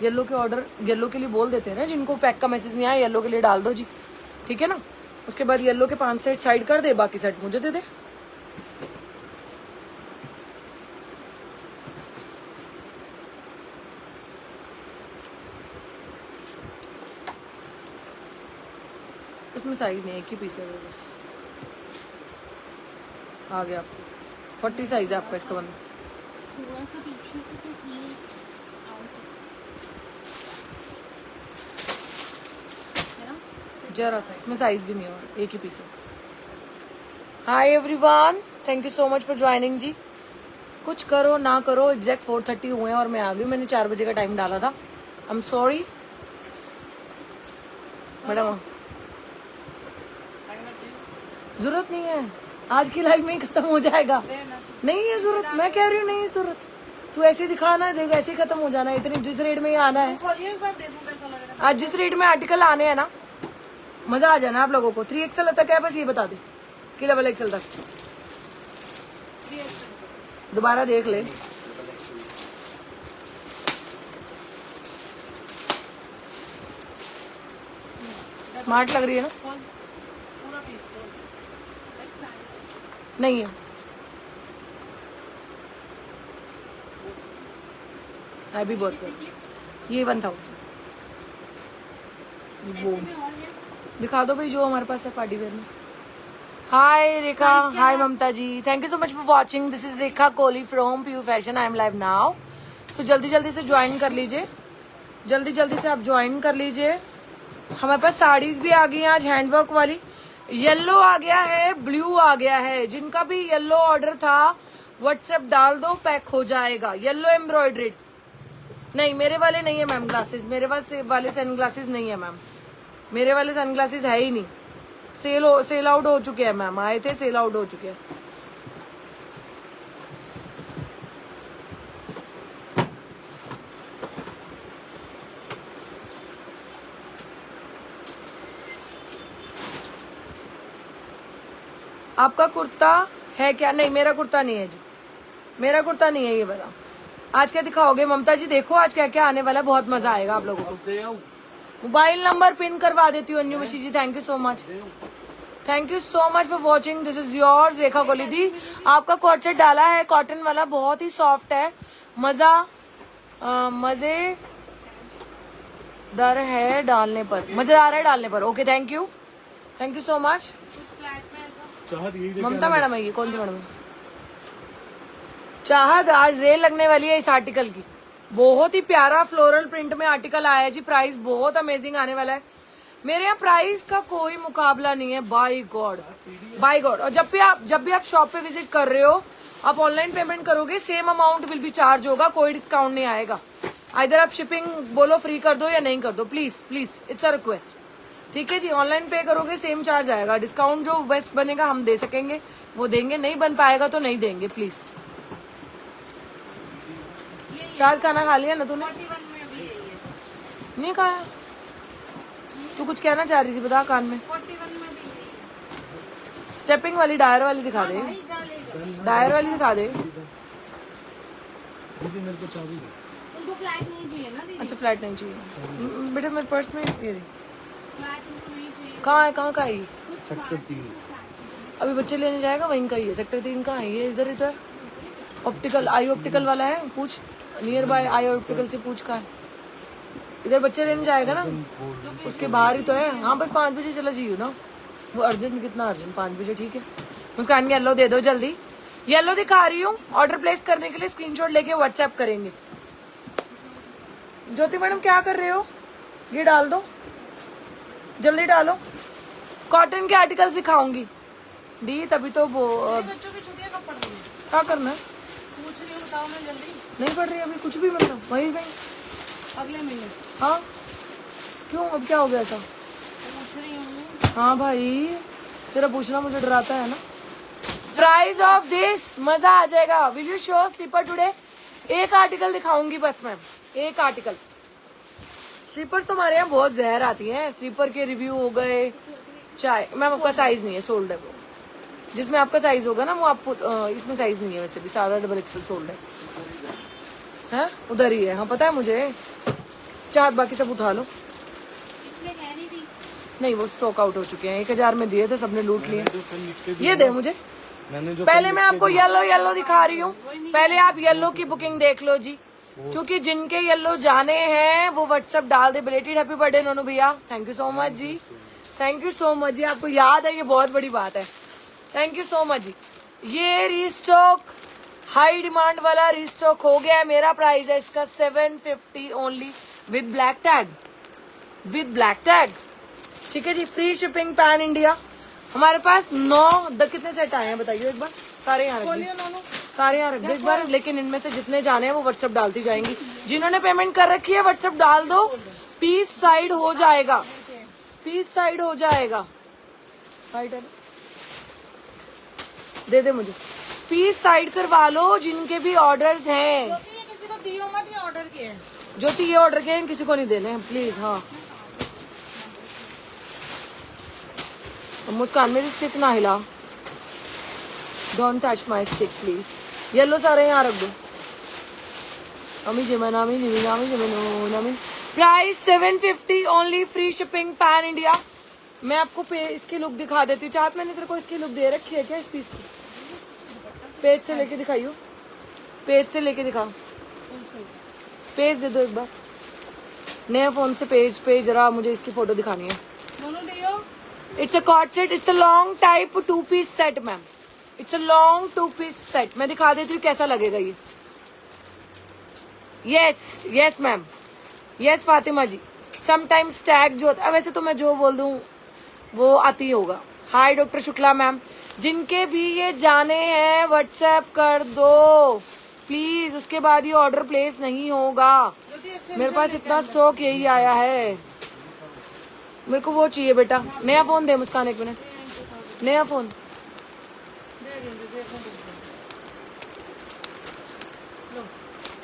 Yellow के order yellow के लिए बोल देते हैं ना, जिनको पैक का मैसेज नहीं आया येलो के लिए डाल दो जी, ठीक है ना। उसके बाद येलो के 5 सेट साइड कर दे, बाकी सेट मुझे दे दे। उसमें साइज नहीं है, एक ही पीस है वो बस। आ गया आपको 40 साइज है आपका इसका बंदा। थोड़ा सा पीछे से तो ये आउट है ना, जरा सा इसमें साइज भी नहीं है और एक ही पीस है। Hi everyone, thank you so much for joining जी। कुछ करो ना करो, एग्जैक्ट 4:30 हुए हैं और मैं आ गई। मैंने 4 बजे का टाइम डाला था। आई एम सॉरी मैडम, जरूरत नहीं है, आज की लाइफ में ही खत्म हो जाएगा। नहीं है जरूरत, मैं कह रही हूँ नहीं है जरूरत। तू ऐसे दिखाना है, देखो ऐसे ही खत्म हो जाना है। इतनी जिस रेट में ही आना है, आज जिस रेट में आर्टिकल आने हैं ना, मजा आ जाना आप लोगों को। 3XL तक है बस, ये बता दे कि XXL तक। दोबारा देख ले। स्मार्ट लग रही है ना? नहीं है, है भी बहुत बहुत। ये 1000 वो दिखा दो भाई जो हमारे पास है पार्टी वेयर में। Hi Rekha, hi Mamata ji, thank you so much for watching. This is Rekha Kohli from PU fashion. I am live now. So जल्दी जल्दी से ज्वाइन कर लीजिए, जल्दी जल्दी से आप ज्वाइन कर लीजिए। हमारे पास साड़ीज भी आ गई हैं आज, हैंडवर्क वाली। येलो आ गया है, ब्लू आ गया है। जिनका भी येलो ऑर्डर था व्हाट्सएप डाल दो, पैक हो जाएगा। येलो एम्ब्रॉयडरी नहीं, मेरे वाले नहीं है मैम ग्लासेस। मेरे पास वाले सन ग्लासेस नहीं है मैम, मेरे वाले सन ग्लासेस है ही नहीं। सेल आउट हो चुके हैं मैम, आए थे सेल आउट हो चुके हैं। आपका कुर्ता है क्या? नहीं, मेरा कुर्ता नहीं है जी, मेरा कुर्ता नहीं है ये वाला। आज क्या दिखाओगे ममता जी? देखो आज क्या क्या आने वाला है, बहुत मजा आएगा आप लोगों को। मोबाइल नंबर पिन करवा देती हूँ। अन्यू मशी जी, thank you so much, thank you so much for watching. This is yours Rekha Kohli दी। आपका कोट सेट डाला है, कॉटन वाला, बहुत ही सॉफ्ट है, मजे दर है डालने पर, मजेदार है डालने पर। Okay, thank you so much. Mamata madam है ये? कौन सी मैडम है? चाहत आज रेल लगने वाली है इस आर्टिकल की। बहुत ही प्यारा फ्लोरल प्रिंट में आर्टिकल आया है जी। प्राइस बहुत अमेजिंग आने वाला है। मेरे यहाँ प्राइस का कोई मुकाबला नहीं है, बाय गॉड बाय गॉड। और जब भी आप शॉप पे विजिट कर रहे हो, आप ऑनलाइन पेमेंट करोगे, same amount will be charge होगा, कोई डिस्काउंट नहीं आएगा। इधर आप शिपिंग बोलो फ्री कर दो या नहीं कर दो, please please, it's a request, ठीक है जी। ऑनलाइन पे करोगे सेम चार्ज आएगा। डिस्काउंट जो बेस्ट बनेगा हम दे सकेंगे वो देंगे, नहीं बन पाएगा तो नहीं देंगे प्लीज। चार खाना खा लिया ना तूने? नहीं खाया? तू कुछ कहना चाह रही थी, बता कान में। 41 में भी स्टेपिंग वाली डायर वाली दिखा दे, डायर वाली दिखा दे। उनको फ्लैट नहीं चाहिए ना दीदी? अच्छा फ्लैट नहीं चाहिए बेटा, मेरे पर्स में ये रही। फ्लैट उनको नहीं चाहिए। कहाँ है, कहाँ का है ये? सेक्टर 3। अभी बच्चे लेने जाएगा, वहीं का ही है। सेक्टर 3 कहाँ है ये? इधर ही तो है। ऑप्टिकल, आई ऑप्टिकल वाला है, पूछ नियर बाय आई ऑप्टिकल से पूछ का है। इधर बच्चे लेने जाएगा ना, उसके बाहर ही तो है। हाँ बस 5 बजे चला चाहिए ना। वो अर्जेंट, कितना अर्जेंट? 5 बजे, ठीक है। मुस्कान येलो दे दो जल्दी। येलो दिखा रही हूँ, ऑर्डर प्लेस करने के लिए स्क्रीनशॉट लेके व्हाट्सएप करेंगे। ज्योति मैडम क्या कर रहे हो? ये डाल दो, जल्दी डालो। कॉटन के आर्टिकल दिखाऊंगी दी, तभी तो वो बच्चों की छुट्टियां कब पड़ रही हैं? क्या करना है? पूछ रही हूँ, बताओ मैं जल्दी। नहीं पढ़ रही अभी कुछ भी, मतलब वहीं कहीं। अगले महीने हाँ क्यों, अब क्या हो गया ऐसा? पूछ रही हूँ। हाँ भाई, तेरा पूछना मुझे डराता है ना। प्राइस ऑफ दिस, मजा आ जाएगा। Will you show slipper today? एक आर्टिकल दिखाऊंगी बस मैम, एक आर्टिकल। स्लीपर्स तो हमारे यहाँ बहुत जहर आती हैं। स्लीपर के रिव्यू हो गए, चाय। मैम आपका साइज नहीं है, सोल्ड है वो। जिसमें आपका साइज होगा ना वो आपको, इसमें साइज नहीं है वैसे भी, सादा XXL सोल्ड है। उधर ही है, हाँ पता है मुझे। चार बाकी सब उठा लो। इसमें है नहीं थी। नहीं वो स्टॉक आउट हो चुके हैं, 1000 में दिए थे, सबने लूट लिए। जो कल लिख के ये दे मुझे। मैंने जो पहले मैं आपको येलो येलो दिखा रही हूँ, पहले आप येलो की बुकिंग देख लो जी, क्योंकि जिनके येलो जाने हैं वो व्हाट्सएप डाल दे। बिलेटेड हैप्पी बर्थडे नोनू भैया, थैंक यू सो मच जी, थैंक यू सो मच जी, आपको याद है, ये बहुत बड़ी बात है, थैंक यू सो मच जी। ये रीस्टॉक हाई डिमांड वाला रीस्टॉक हो गया है। मेरा प्राइस है इसका 750 only with black tag, with black tag, ठीक है जी। Free shipping pan India. हमारे पास 9 कितने सेट आए हैं बताइए एक बार। सारे यहाँ रख दो, सारे यहाँ रख दो एक बार, लेकिन इनमें से जितने जाने हैं वो व्हाट्सएप डालती जाएंगी। जिन्होंने पेमेंट कर रखी है व्हाट्सएप डाल दो, पीस साइड हो जाएगा, पीस साइड हो जाएगा। दे दे मुझे, पीस साइड करवा लो जिनके भी ऑर्डर्स हैं। किसी को दियो मत, ये ऑर्डर किए हैं। ज्योति ये ऑर्डर किए हैं, किसी को नहीं देने हैं प्लीज। हाँ मुस्कान मेरी स्टिक ना हिला, don't touch my stick please. Yellow सारे यहाँ रख दो। अमी जिमनामी निविनामी जिमनोनामी। Price 750 only, free shipping pan India. मैं आपको इसकी लुक दिखा देती हूँ। चाहत मैंने तेरे को इसकी लुक दे रखी है क्या इस पीस की? पेज से लेके दिखाइयो, पेज से लेके दिखाओ, पेज दे दो एक बार नया फोन से। पेज पे जरा मुझे इसकी फोटो दिखानी है। दोनों दियो। It's a cord set, it's a long type 2 piece set ma'am, it's a long 2 piece set. मैं दिखा देती हूँ कैसा लगेगा ये। Yes yes ma'am, yes Fatima ji. Sometimes tag जो होता है, वैसे तो मैं जो बोल दूं वो आती होगा। हाय डॉक्टर शुक्ला मैम, जिनके भी ये जाने हैं व्हाट्सएप कर दो प्लीज, उसके बाद ये ऑर्डर प्लेस नहीं होगा। मेरे पास इतना स्टॉक यही आया है। मेरे को वो चाहिए बेटा, नया फोन दे मुस्कान, एक मिनट, नया फोन।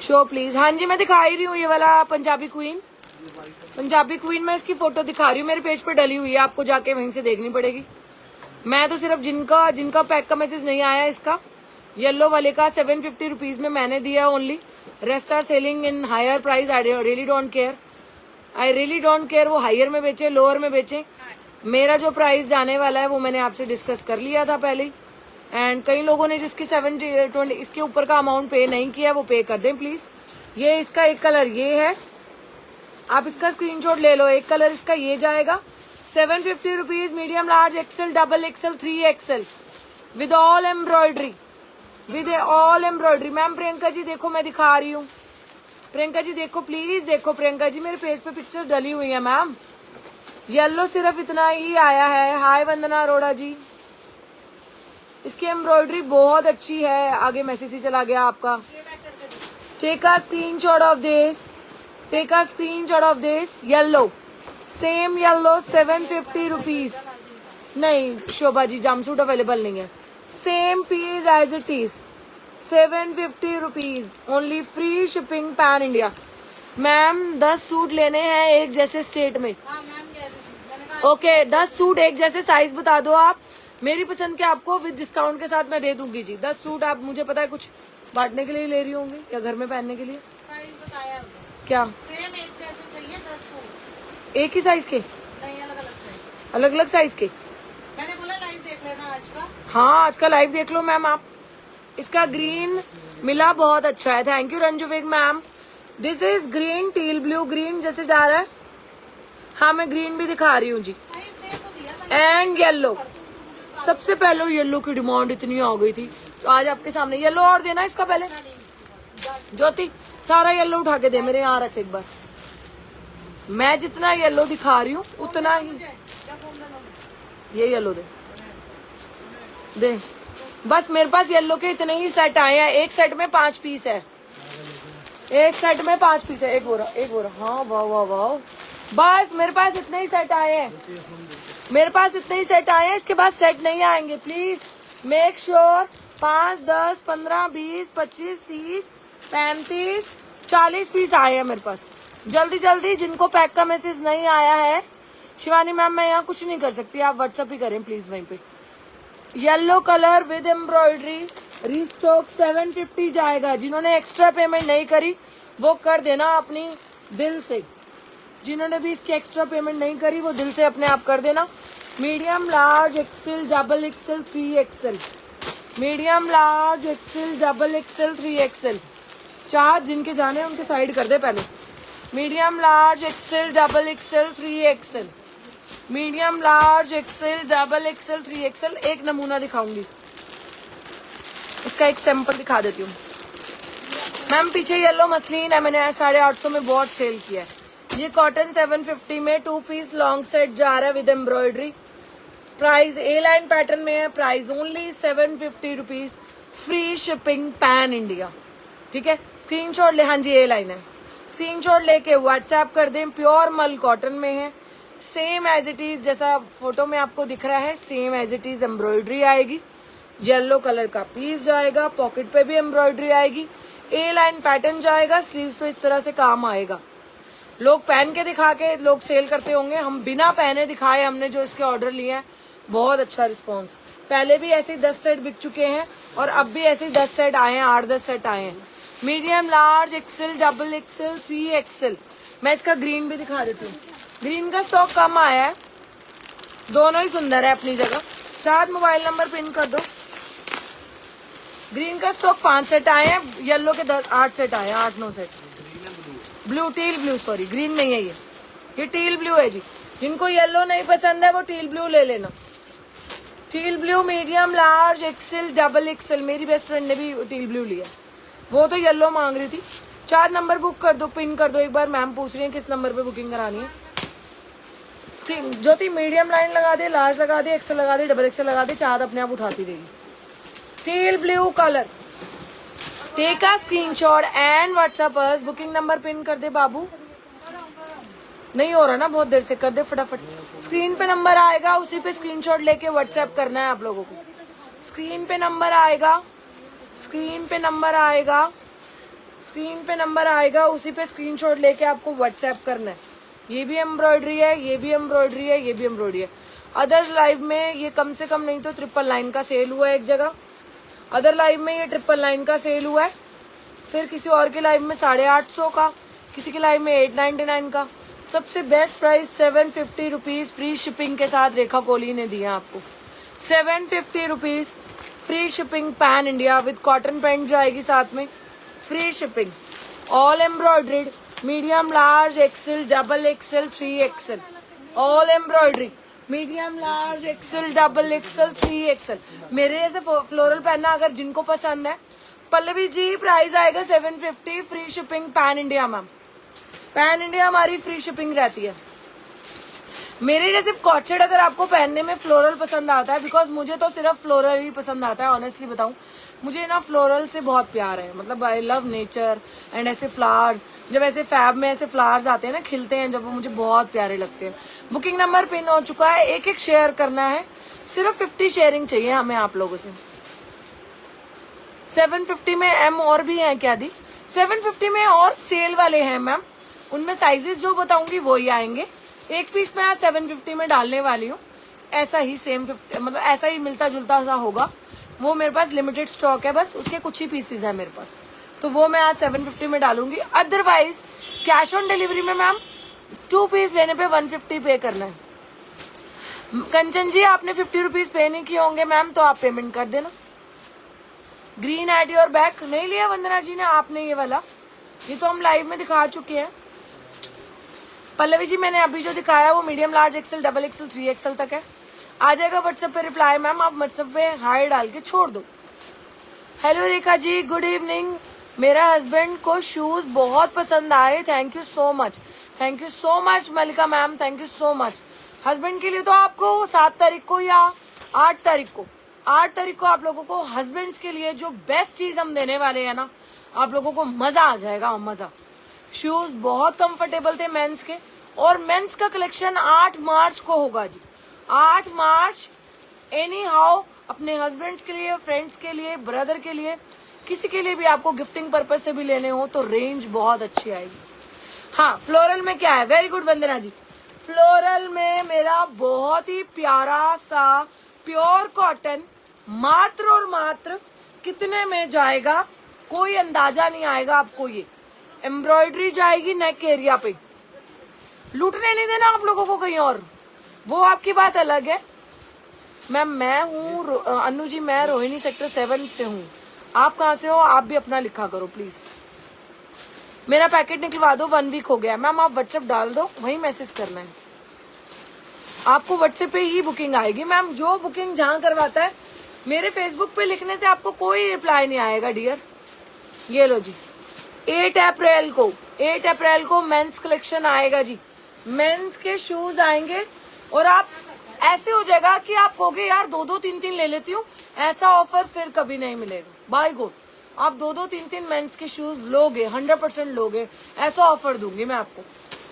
Show please. हाँ जी मैं दिखा ही रही हूँ ये वाला पंजाबी क्वीन, पंजाबी क्वीन मैं इसकी फोटो दिखा रही हूँ, मेरे पेज पे डली हुई है, आपको जाके वहीं से देखनी पड़ेगी। मैं तो सिर्फ जिनका पैक का मैसेज नहीं आया इसका, येलो वाले का 750 रुपीज में मैंने दिया only. Rest are selling in higher price. I really don't care, I really don't care वो हायर में बेचे लोअर में बेचे। मेरा जो प्राइस जाने वाला है वो मैंने आपसे डिस्कस कर लिया था पहले ही। एंड कई लोगों ने जिसकी 720 इसके ऊपर का अमाउंट पे नहीं किया वो पे कर दें प्लीज। ये इसका एक कलर ये है, आप इसका स्क्रीनशॉट ले लो। एक कलर इसका ये जाएगा 750 rupees, medium large XL double XL 3XL with all embroidery, with all embroidery. Ma'am Priyanka ji देखो मैं दिखा रही हूँ, प्रियंका जी देखो प्लीज देखो, प्रियंका जी मेरे पेज पे पिक्चर डली हुई है मैम। येलो सिर्फ इतना ही आया है। हाय वंदना अरोड़ा जी, इसकी एम्ब्रॉयडरी बहुत अच्छी है। आगे मैसेज ही चला गया आपका। Take a screenshot of this, take a screenshot of this. Yellow, same yellow 750 rupees. नहीं शोभा जी जंपसूट अवेलेबल नहीं है, same piece as it is 750 rupees only, free shipping pan India. Ma'am 10 suit लेने हैं एक जैसे स्टेट में। ओके 10 सूट एक जैसे, साइज बता दो आप, मेरी पसंद के आपको विद डिस्काउंट के साथ मैं दे दूंगी जी। 10 सूट आप, मुझे पता है कुछ बांटने के लिए ले रही होंगी या घर में पहनने के लिए। साइज बताया क्या सेम एक जैसे चाहिए 10 सूट? एक ही साइज के? नहीं अलग अलग साइज। अलग अलग साइज के? मैंने बोला लाइव देख लेना आज का। हाँ आज का लाइव देख लो मैम आप। इसका ग्रीन मिला बहुत अच्छा है, thank you Ranju Baig ma'am. This is green, teal blue green जैसे जा रहा है। हाँ मैं ग्रीन भी दिखा रही हूँ जी। एंड येलो, सबसे पहले येलो की डिमांड इतनी आ गई थी तो आज आपके सामने येलो। और देना इसका पहले ज्योति, सारा येलो उठा के दे मेरे यहाँ रख एक बार। मैं जितना येलो दिखा रही हूँ उतना ही ये येलो दे दे। बस मेरे पास येलो के इतने ही सेट आए हैं। एक सेट में 5 पीस है, एक सेट में 5 पीस है। एक बोरा, एक बोरा। हाँ वाह वाह वाह, बस मेरे पास इतने ही सेट आए हैं, मेरे पास इतने ही सेट आए हैं। इसके बाद सेट नहीं आएंगे। प्लीज मेक श्योर 5, 10, 15, 20, 25, 30, 35, 40 पीस आए हैं मेरे पास। जल्दी जल्दी, जिनको पैक का मैसेज नहीं आया है। शिवानी मैम मैं यहाँ कुछ नहीं कर सकती, आप व्हाट्सएप ही करें प्लीज वहीं पे। Yellow colour with embroidery restock 750 जाएगा। जिन्होंने एक्स्ट्रा पेमेंट नहीं करी वो कर देना अपनी दिल से। जिन्होंने भी इसकी एक्स्ट्रा पेमेंट नहीं करी वो दिल से अपने आप कर देना। Medium large XL double XL 3XL, medium large XL double XL 3XL। 4 जिनके जाने हैं उनके साइड कर दे पहले। Medium large XL double XL 3XL, medium large XL double XL 3XL। एक नमूना दिखाऊंगी, इसका एक सैंपल दिखा देती हूँ। मैम पीछे येलो मसलिन है, मैंने 850 में बहुत सेल किया है। ये कॉटन 750 में 2 पीस लॉन्ग सेट जा रहा है with embroidery. Price A line pattern में है, price only 750 rupees, free shipping pan India. ठीक है, स्क्रीनशॉट ले, हाँ जी ए लाइन है, स्क्रीनशॉट लेके व्हाट्सएप कर दें। प्योर मल कॉटन में है, सेम एज इट इज जैसा फोटो में आपको दिख रहा है, same as it is embroidery आएगी। येलो कलर का पीस जाएगा, पॉकेट पे भी एम्ब्रॉयडरी आएगी, ए लाइन पैटर्न जाएगा, स्लीव्स पे इस तरह से काम आएगा। लोग पहन के दिखा के लोग सेल करते होंगे, हम बिना पहने दिखाए हमने जो इसके ऑर्डर लिए हैं, बहुत अच्छा रिस्पॉन्स। पहले भी ऐसे 10 सेट बिक चुके हैं और अब भी ऐसे 10 सेट आए हैं, 8-10 सेट आए हैं। Medium large XL double XL 3XL। मैं इसका ग्रीन भी दिखा देती हूँ, ग्रीन का स्टॉक कम आया है, दोनों ही सुंदर है अपनी जगह। 4 मोबाइल नंबर पिन कर दो। ग्रीन का स्टॉक 5 सेट आए हैं, येलो के 8 सेट आए हैं, 8-9 set. Blue, teal blue, sorry green नहीं है ये टील ब्लू है जी। जिनको येलो नहीं पसंद है वो टील ब्लू ले लेना। Teal blue medium large XL double Excel, मेरी बेस्ट फ्रेंड ने भी टील ब्लू लिया, वो तो येलो मांग रही थी। 4 नंबर बुक कर दो, पिन कर दो एक बार। मैम पूछ रही है किस नंबर पे बुकिंग करानी है। ज्योति मीडियम लाइन लगा दे, लार्ज लगा दे, एक्सेल लगा दे, डबल एक्सेल लगा दे, चार अपने आप उठाती रहेगी। Teal blue colour, take a screenshot and WhatsApp us. Booking number pin कर दे बाबू, नहीं हो रहा ना, बहुत देर से कर दे फटाफट। स्क्रीन पे नंबर आएगा, उसी पे स्क्रीनशॉट लेके व्हाट्सएप करना है आप लोगों को। स्क्रीन पे नंबर आएगा, स्क्रीन पे नंबर आएगा, स्क्रीन पे नंबर आएगा, उसी पे स्क्रीनशॉट लेके आपको व्हाट्सएप करना है। ये भी एम्ब्रॉयडरी है, ये भी एम्ब्रॉयडरी है, ये भी एम्ब्रॉयडरी है। अदर लाइव में ये कम से कम नहीं तो 999 का सेल हुआ है एक जगह, अदर लाइव में ये 999 का सेल हुआ है, फिर किसी और के लाइव में 850 का, किसी के लाइव में 899 का। सबसे best price 750 rupees free shipping के साथ रेखा कोहली ने दिया आपको। 750 rupees free shipping pan India with cotton pant जाएगी साथ में, free shipping, all embroidered, medium large XL double XL 3XL, all embroidery, medium large XL double XL 3XL। मेरे जैसे फ्लोरल पहनना अगर जिनको पसंद है, पल्लवी जी प्राइस आएगा 750, free shipping pan India. Ma'am pan India हमारी फ्री शिपिंग रहती है। मेरे जैसे कॉटसेट अगर आपको पहनने में फ्लोरल पसंद आता है, बिकॉज मुझे तो सिर्फ फ्लोरल ही पसंद आता है, ऑनेस्टली बताऊं, मुझे ना फ्लोरल से बहुत प्यार है। मतलब आई लव नेचर एंड ऐसे फ्लावर्स, जब ऐसे फैब में ऐसे फ्लावर्स आते हैं ना, खिलते हैं जब, वो मुझे बहुत प्यारे लगते हैं। बुकिंग नंबर पिन हो चुका है, एक एक शेयर करना है, सिर्फ 50 शेयरिंग चाहिए हमें आप लोगों से। 750 में एम और भी है क्या दी? 750 में और सेल वाले हैं मैम, उनमें साइजेस जो बताऊंगी वो ही आएंगे। एक पीस मैं आज 750 में डालने वाली हूँ, ऐसा ही सेम 50, मतलब ऐसा ही मिलता जुलता सा होगा। वो मेरे पास लिमिटेड स्टॉक है, बस उसके कुछ ही पीसेस है मेरे पास, तो वो मैं आज 750 में डालूंगी। अदरवाइज कैश ऑन डिलीवरी में मैम 2 पीस लेने पे 150 पे करना है। कंचन जी आपने 50 रुपीज पे नहीं किए होंगे मैम, तो आप पेमेंट कर देना। ग्रीन एट योर बैक नहीं लिया वंदना जी ने आपने, ये वाला, ये तो हम लाइव में दिखा चुके हैं। पल्लवी जी मैंने अभी जो दिखाया वो medium large XL double XL 3XL तक है। आ जाएगा व्हाट्सएप पे रिप्लाई मैम, आप व्हाट्सएप पे हाई डाल के छोड़ दो। Hello Rekha ji, good evening. मेरा हस्बैंड को शूज बहुत पसंद आए, thank you so much, thank you so much Mallika ma'am, thank you so much. Husband के लिए तो आपको 7 तारीख को या 8 तारीख को, 8 तारीख को आप लोगों को हस्बैंड्स के लिए जो बेस्ट चीज हम देने वाले हैं ना, आप लोगों को मजा आ जाएगा, मजा। शूज बहुत कंफर्टेबल थे मेंस के, और मेंस का कलेक्शन 8 मार्च को होगा जी, 8 मार्च। एनी हाउ अपने हस्बैंड्स के लिए, फ्रेंड्स के लिए, ब्रदर के लिए, किसी के लिए भी आपको गिफ्टिंग पर्पज से भी लेने हो तो रेंज बहुत अच्छी आएगी। हाँ, फ्लोरल में क्या है? वेरी गुड वंदना जी। फ्लोरल में मेरा बहुत ही प्यारा सा प्योर कॉटन, मात्र और मात्र कितने में जाएगा कोई अंदाजा नहीं आएगा आपको। ये एम्ब्रॉयडरी जाएगी नेक एरिया पे, लूटने नहीं देना आप लोगों को कहीं और, वो आपकी बात अलग है। मैम मैं हूँ अनु जी, मैं रोहिणी सेक्टर 7 से हूँ। आप कहाँ से हो? आप भी अपना लिखा करो प्लीज। मेरा पैकेट निकलवा दो, 1 वीक हो गया। मैम आप व्हाट्सएप डाल दो, वही मैसेज करना है आपको। व्हाट्सएप पे ही बुकिंग आएगी मैम। जो बुकिंग जहाँ करवाता है, मेरे फेसबुक पे लिखने से आपको कोई रिप्लाई नहीं आएगा डियर। ये लो जी, 8 अप्रैल को मेंस कलेक्शन आएगा जी। मेंस के शूज आएंगे और आप ऐसे हो जाएगा कि आप कहोगे यार 2-2 3-3 ले लेती हूँ। ऐसा ऑफर फिर कभी नहीं मिलेगा बाय गॉड। आप 2-2 3-3 मेंस के शूज लोगे, 100% लोगे। ऐसा ऑफर दूंगी मैं आपको।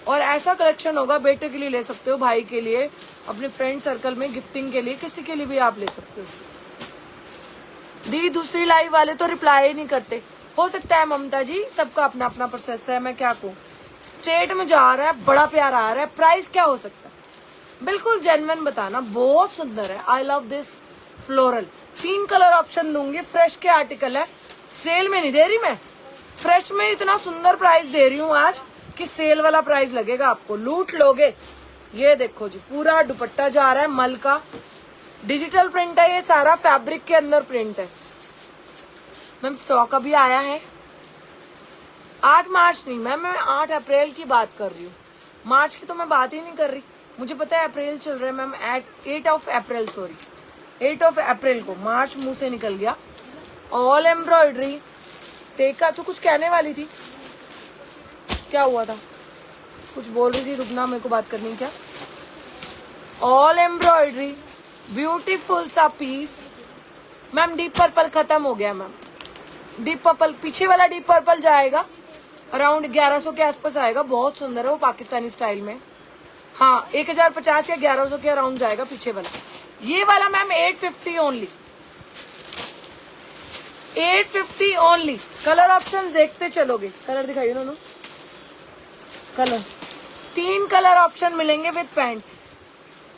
और ऐसा कलेक्शन होगा, बेटे के लिए ले सकते हो, भाई के लिए, अपने फ्रेंड सर्कल में गिफ्टिंग के लिए, किसी के लिए भी आप ले सकते हो। दी दूसरी लाइव वाले तो रिप्लाई नहीं करते। हो सकता है ममता जी, सबका अपना अपना प्रोसेस है, मैं क्या कहूँ। स्ट्रेट में जा रहा है, बड़ा प्यार आ रहा है। प्राइस क्या हो सकता है? बिल्कुल जेन्युइन बताना। बहुत सुंदर है, आई love this floral. 3 colour option दूंगी। फ्रेश के आर्टिकल है, सेल में नहीं दे रही मैं। फ्रेश में इतना सुंदर प्राइस दे रही हूँ आज कि सेल वाला प्राइस लगेगा आपको, लूट लोगे। ये देखो जी, पूरा दुपट्टा जा रहा है मल का। डिजिटल प्रिंट है ये सारा, फैब्रिक के अंदर प्रिंट है। मैम स्टॉक अभी आया है 8 मार्च नहीं मैम, मैं 8 अप्रैल की बात कर रही हूँ। मार्च की तो मैं बात ही नहीं कर रही। मुझे पता है अप्रैल चल रहा है मैम। 8 ऑफ अप्रैल को, मार्च मुंह से निकल गया। All embroidery. टेका तो कुछ कहने वाली थी, क्या हुआ था? कुछ बोल रही थी, रुकना मेरे को बात करनी है। क्या? ऑल एम्ब्रॉयडरी, ब्यूटीफुल सा पीस। मैम डीप पर्पल खत्म हो गया मैम। डीप पर्पल, पीछे वाला डीप पर्पल जाएगा अराउंड 1100 के आसपास आएगा। बहुत सुंदर है वो, पाकिस्तानी स्टाइल में। हाँ 1050 या 1100 के अराउंड जाएगा पीछे वाला। ये वाला ma'am 850 only, 850 only. Colour option देखते चलोगे। कलर दिखाइए दोनों कलर। 3 कलर ऑप्शन मिलेंगे with pants.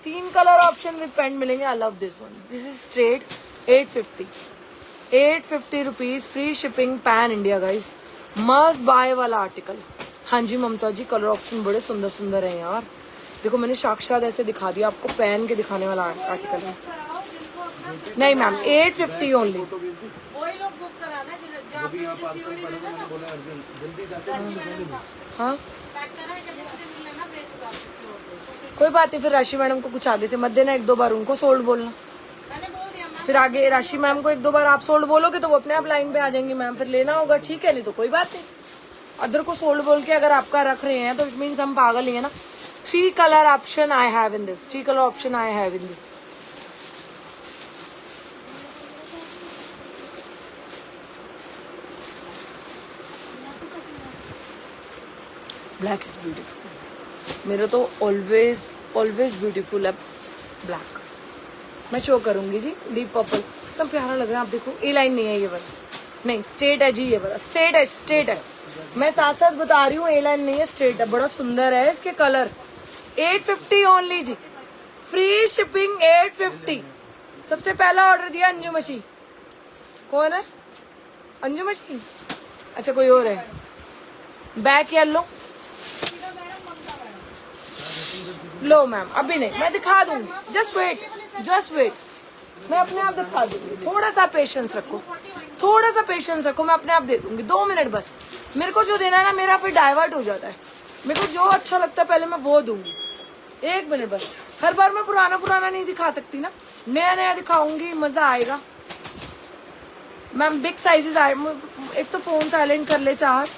3 colour option with pant मिलेंगे। I love this one. This is straight 850 rupees, free shipping, pan India guys. Must buy वाला आर्टिकल। हाँ जी ममता जी, colour option बड़े सुंदर सुंदर है यार। देखो मैंने साक्षात ऐसे दिखा दिया आपको, पहन के दिखाने वाला आर्टिकल है। नहीं मैम 850 ओनली। हाँ कोई बात नहीं, फिर राशि मैडम को कुछ आगे से मत देना, 1-2 बार उनको सोल्ड बोलना। फिर आगे राशि मैम को 1-2 बार आप सोल्ड बोलोगे तो वो अपने आप लाइन पे आ जाएंगी मैम, फिर लेना होगा, ठीक है। नहीं तो कोई बात नहीं। अदर को सोल्ड बोल के अगर आपका रख रहे हैं तो इट मीन्स हम पागल ही है ना। 3 colour option I have in this. 3 colour option I have in this. Black is beautiful. मेरा तो ऑलवेज ब्यूटीफुल है ब्लैक। मैं शो करूंगी जी। डीप पर्पल इतना प्यारा लग रहा है। आप देखो, ए लाइन नहीं है ये वाला, नहीं स्ट्रेट है जी। ये वाला स्ट्रेट है। मैं साथ साथ बता रही हूँ, ए लाइन नहीं है, स्ट्रेट है। बड़ा सुंदर है इसके कलर। 850 ओनली जी, फ्री शिपिंग 850। सबसे पहला ऑर्डर दिया अंजू मशी। कौन है अंजू मशी? अच्छा कोई और है। बैक येलो लो मैम, अभी नहीं, मैं दिखा दूंगी। जस्ट वेट, मैं अपने आप दिखा दूंगी। थोड़ा सा पेशेंस रखो, मैं अपने आप दे दूंगी। 2 मिनट बस। मेरे को जो देना है ना, मेरा फिर डाइवर्ट हो जाता है। मेरे को जो अच्छा लगता है पहले मैं वो दूंगी। 1 मिनट बस। हर बार मैं पुराना नहीं दिखा सकती ना, नया दिखाऊंगी, मजा आएगा। मैम बिग साइजेस आए। एक तो फोन साइलेंट कर ले चाहत।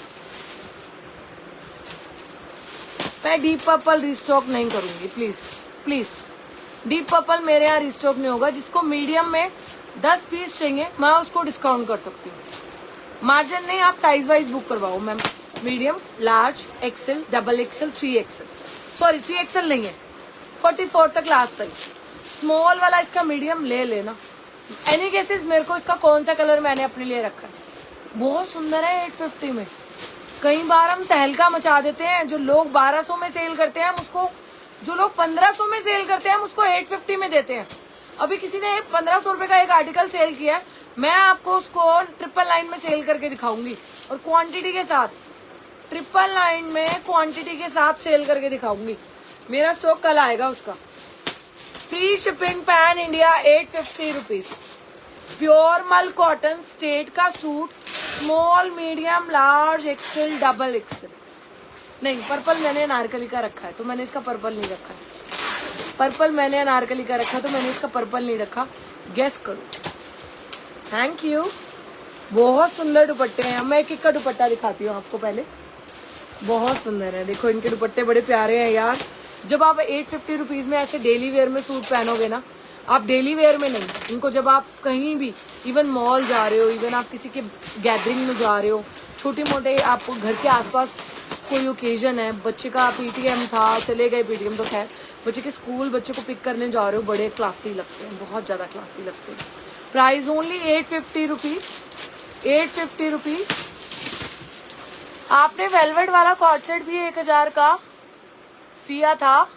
मैं डीप पर्पल रिस्टॉक नहीं करूंगी, प्लीज। डीप पर्पल मेरे यहाँ रिस्टॉक नहीं होगा। जिसको मीडियम में 10 पीस चाहिए, मैं उसको डिस्काउंट कर सकती हूँ। मार्जिन नहीं, आप साइज वाइज बुक करवाओ ma'am. Medium, large, XL, double XL, 3XL। Sorry 3XL नहीं है, 44 तक लास्ट साइज। स्मॉल वाला इसका मीडियम ले लेना। एनी केसेस मेरे को इसका कौन सा कलर मैंने अपने लिए रखा है, बहुत सुंदर है 850 में। कई बार हम तहलका मचा देते हैं। जो लोग 1200 में सेल करते हैं उसको, जो लोग 1500 में सेल करते हैं हम उसको 850 में देते हैं। अभी किसी ने 1500 रुपए का एक आर्टिकल सेल किया है, मैं आपको उसको 999 में सेल करके दिखाऊंगी और क्वांटिटी के साथ। 999 में क्वांटिटी के साथ सेल करके दिखाऊंगी। मेरा स्टॉक कल आएगा उसका। Free shipping pan India 850 rupees. Pure मल कॉटन स्टेट का suit, small medium large XL double Excel. नहीं, पर्पल मैंने अनारकली का रखा है तो मैंने इसका पर्पल नहीं रखा है। पर्पल मैंने अनारकली का रखा तो मैंने इसका पर्पल नहीं रखा। गेस करो। Thank you. बहुत सुंदर दुपट्टे हैं। मैं एक का दुपट्टा दिखाती हूँ आपको पहले। बहुत सुंदर है, देखो इनके दुपट्टे बड़े प्यारे हैं यार। जब आप 850 रुपीज में ऐसे डेली वेयर में सूट पहनोगे ना, आप डेली वेयर में नहीं, इनको जब आप कहीं भी इवन मॉल जा रहे हो, इवन आप किसी के गैदरिंग में जा रहे हो, छोटे मोटे आपको घर के आसपास कोई ओकेजन है, बच्चे का पीटीएम था, चले गए पीटीएम तो खैर, बच्चे के स्कूल बच्चे को पिक करने जा रहे हो, बड़े क्लासी लगते हैं, बहुत ज़्यादा क्लासी लगते हैं। Price only 850 rupees. 850 रुपीज। आपने वेलवेट वाला कॉर्ड सेट भी 1000 का फिया था,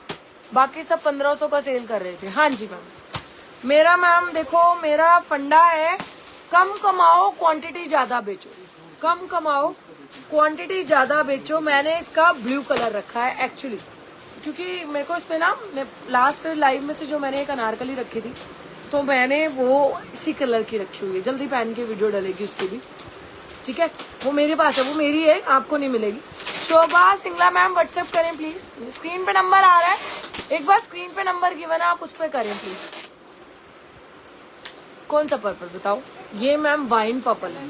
बाकी सब 1500 का सेल कर रहे थे। हाँ जी मैम। मेरा मैम देखो, मेरा फंडा है कम कमाओ क्वांटिटी ज्यादा बेचो। कम कमाओ क्वांटिटी ज्यादा बेचो। मैंने इसका ब्लू कलर रखा है एक्चुअली, क्योंकि मेरे को इसमें ना, मैं लास्ट लाइव में से जो मैंने एक अनारकली रखी थी तो मैंने वो इसी कलर की रखी हुई है। जल्दी पहन के वीडियो डलेगी उसकी भी, ठीक है। वो मेरे पास है, वो मेरी है, आपको नहीं मिलेगी। शोभा सिंगला मैम व्हाट्सएप करें प्लीज। स्क्रीन पे नंबर आ रहा है, एक बार स्क्रीन पे नंबर गिवन है, आप उस पर करें प्लीज। कौन सा पर्पल बताओ? ये मैम वाइन पर्पल है।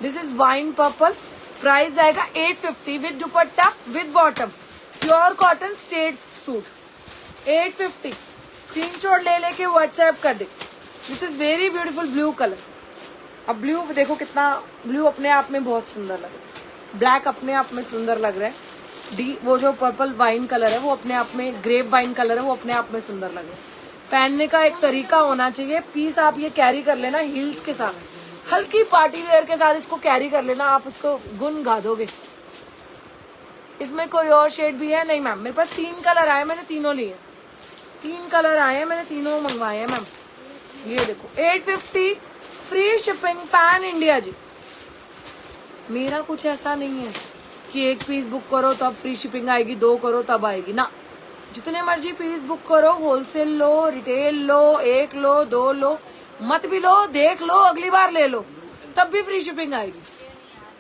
This is wine purple. Price आएगा 850 with dupatta with bottom, pure cotton straight suit 850। Screenshot ले लेके व्हाट्सएप कर दे। This is very beautiful blue colour. अब ब्लू देखो कितना, ब्लू अपने आप में बहुत सुंदर लग रहा है, ब्लैक अपने आप में सुंदर लग रहा है, वो जो पर्पल वाइन कलर है वो अपने आप में, ग्रेप वाइन कलर है वो अपने आप में सुंदर लग रहा है। पहनने का एक तरीका होना चाहिए। पीस आप ये कैरी कर लेना हील्स के साथ, हल्की पार्टी वेयर के साथ इसको कैरी कर लेना, आप उसको गुन गा दोगे। इसमें कोई और शेड भी है? नहीं मैम, मेरे पास 3 कलर आए, मैंने तीनों लिए। 3 कलर आए हैं, मैंने तीनों मंगवाए हैं मैम। ये देखो 850 फ्री शिपिंग पैन इंडिया जी। मेरा कुछ ऐसा नहीं है कि एक पीस बुक करो तब फ्री शिपिंग आएगी, 2 करो तब आएगी ना। जितने मर्जी पीस बुक करो, होलसेल लो, रिटेल लो, 1 लो, 2 लो, मत भी लो, देख लो, अगली बार ले लो, तब भी फ्री शिपिंग आएगी।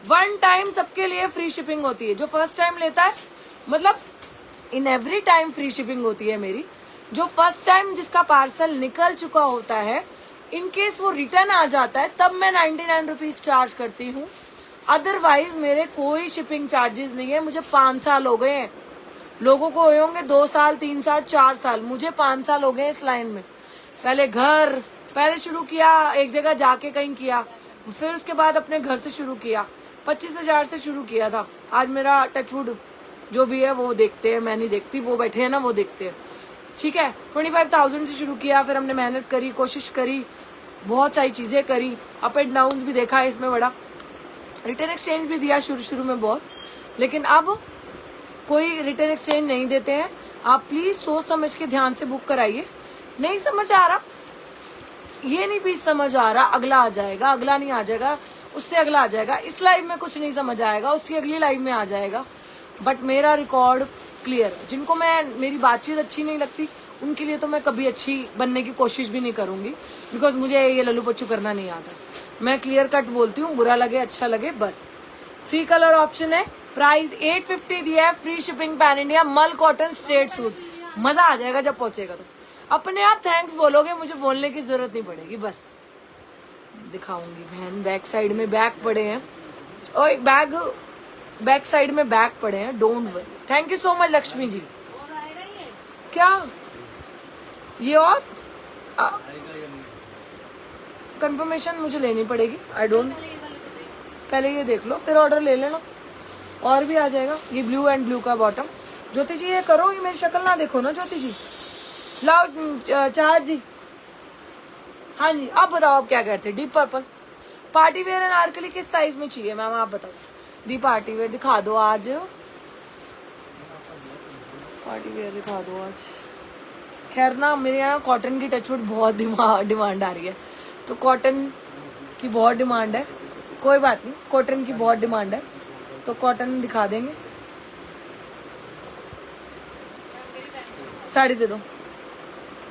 1 टाइम सबके लिए फ्री शिपिंग होती है। जो फर्स्ट टाइम लेता है, मतलब in every time free shipping होती है मेरी। जो फर्स्ट टाइम जिसका पार्सल निकल चुका होता है, इन केस वो रिटर्न आ जाता है, तब मैं 99 रुपीज चार्ज करती हूँ। अदरवाइज मेरे कोई शिपिंग चार्जेस नहीं है। मुझे 5 साल हो गए हैं, लोगों को हुए होंगे 2 साल, 3 साल, 4 साल, मुझे 5 साल हो गए इस लाइन में। पहले शुरू किया एक जगह जाके कहीं किया, फिर उसके बाद अपने घर से शुरू किया। 25,000 से शुरू किया था। आज मेरा टचवुड जो भी है वो देखते हैं, मैं नहीं देखती, वो बैठे हैं ना, वो देखते हैं, ठीक है। 25,000 से शुरू किया, फिर हमने मेहनत करी, कोशिश करी, बहुत सारी चीजें करी, अप एंड डाउन भी देखा है इसमें बड़ा, रिटर्न एक्सचेंज भी दिया शुरू में बहुत, लेकिन अब कोई रिटर्न एक्सचेंज नहीं देते हैं। आप प्लीज सोच समझ के ध्यान से बुक कराइए। नहीं समझ आ रहा, ये नहीं पीस समझ आ रहा, अगला आ जाएगा, अगला नहीं आ जाएगा, उससे अगला आ जाएगा। इस लाइव में कुछ नहीं समझ आएगा, उसकी अगली लाइव में आ जाएगा। बट मेरा रिकॉर्ड क्लियर है। जिनको मेरी बातचीत अच्छी नहीं लगती, उनके लिए तो मैं कभी अच्छी बनने की कोशिश भी नहीं करूंगी, बिकॉज मुझे ये लल्लू पच्चू करना नहीं आता। मैं क्लियर कट बोलती हूँ, बुरा लगे अच्छा लगे बस। 3 कलर ऑप्शन है। प्राइस 850 दिया है, फ्री शिपिंग पैन इंडिया, मल कॉटन स्ट्रेट सूट। मजा आ जाएगा जब पहुंचेगा तो। अपने आप थैंक्स बोलोगे, मुझे बोलने की जरूरत नहीं पड़ेगी। बस दिखाऊंगी बहन। बैक साइड में बैग पड़े हैं, और एक बैक साइड में बैग पड़े हैं, don't worry. Thank you so much Lakshmi ji. क्या ये और कंफर्मेशन मुझे लेनी पड़ेगी, आई डोंट। पहले ये देख लो, फिर ऑर्डर ले लेना, और भी आ जाएगा। ये ब्लू एंड ब्लू का बॉटम। ज्योति जी ये करो, ये मेरी शक्ल ना देखो ना ज्योति जी। लाओ चार जी। हाँ जी, अब बताओ आप क्या कहते हैं। Deep purple party wear Anarkali किस साइज में चाहिए मैम, आप बताओ। दी पार्टी वेयर दिखा दो आज, पार्टी वेयर दिखा दो आज। खैर ना, मेरे यहाँ कॉटन की टचवुड बहुत डिमांड आ रही है, तो कॉटन की बहुत डिमांड है। कोई बात नहीं, कॉटन की बहुत डिमांड है, तो कॉटन दिखा देंगे। साड़ी दे दो,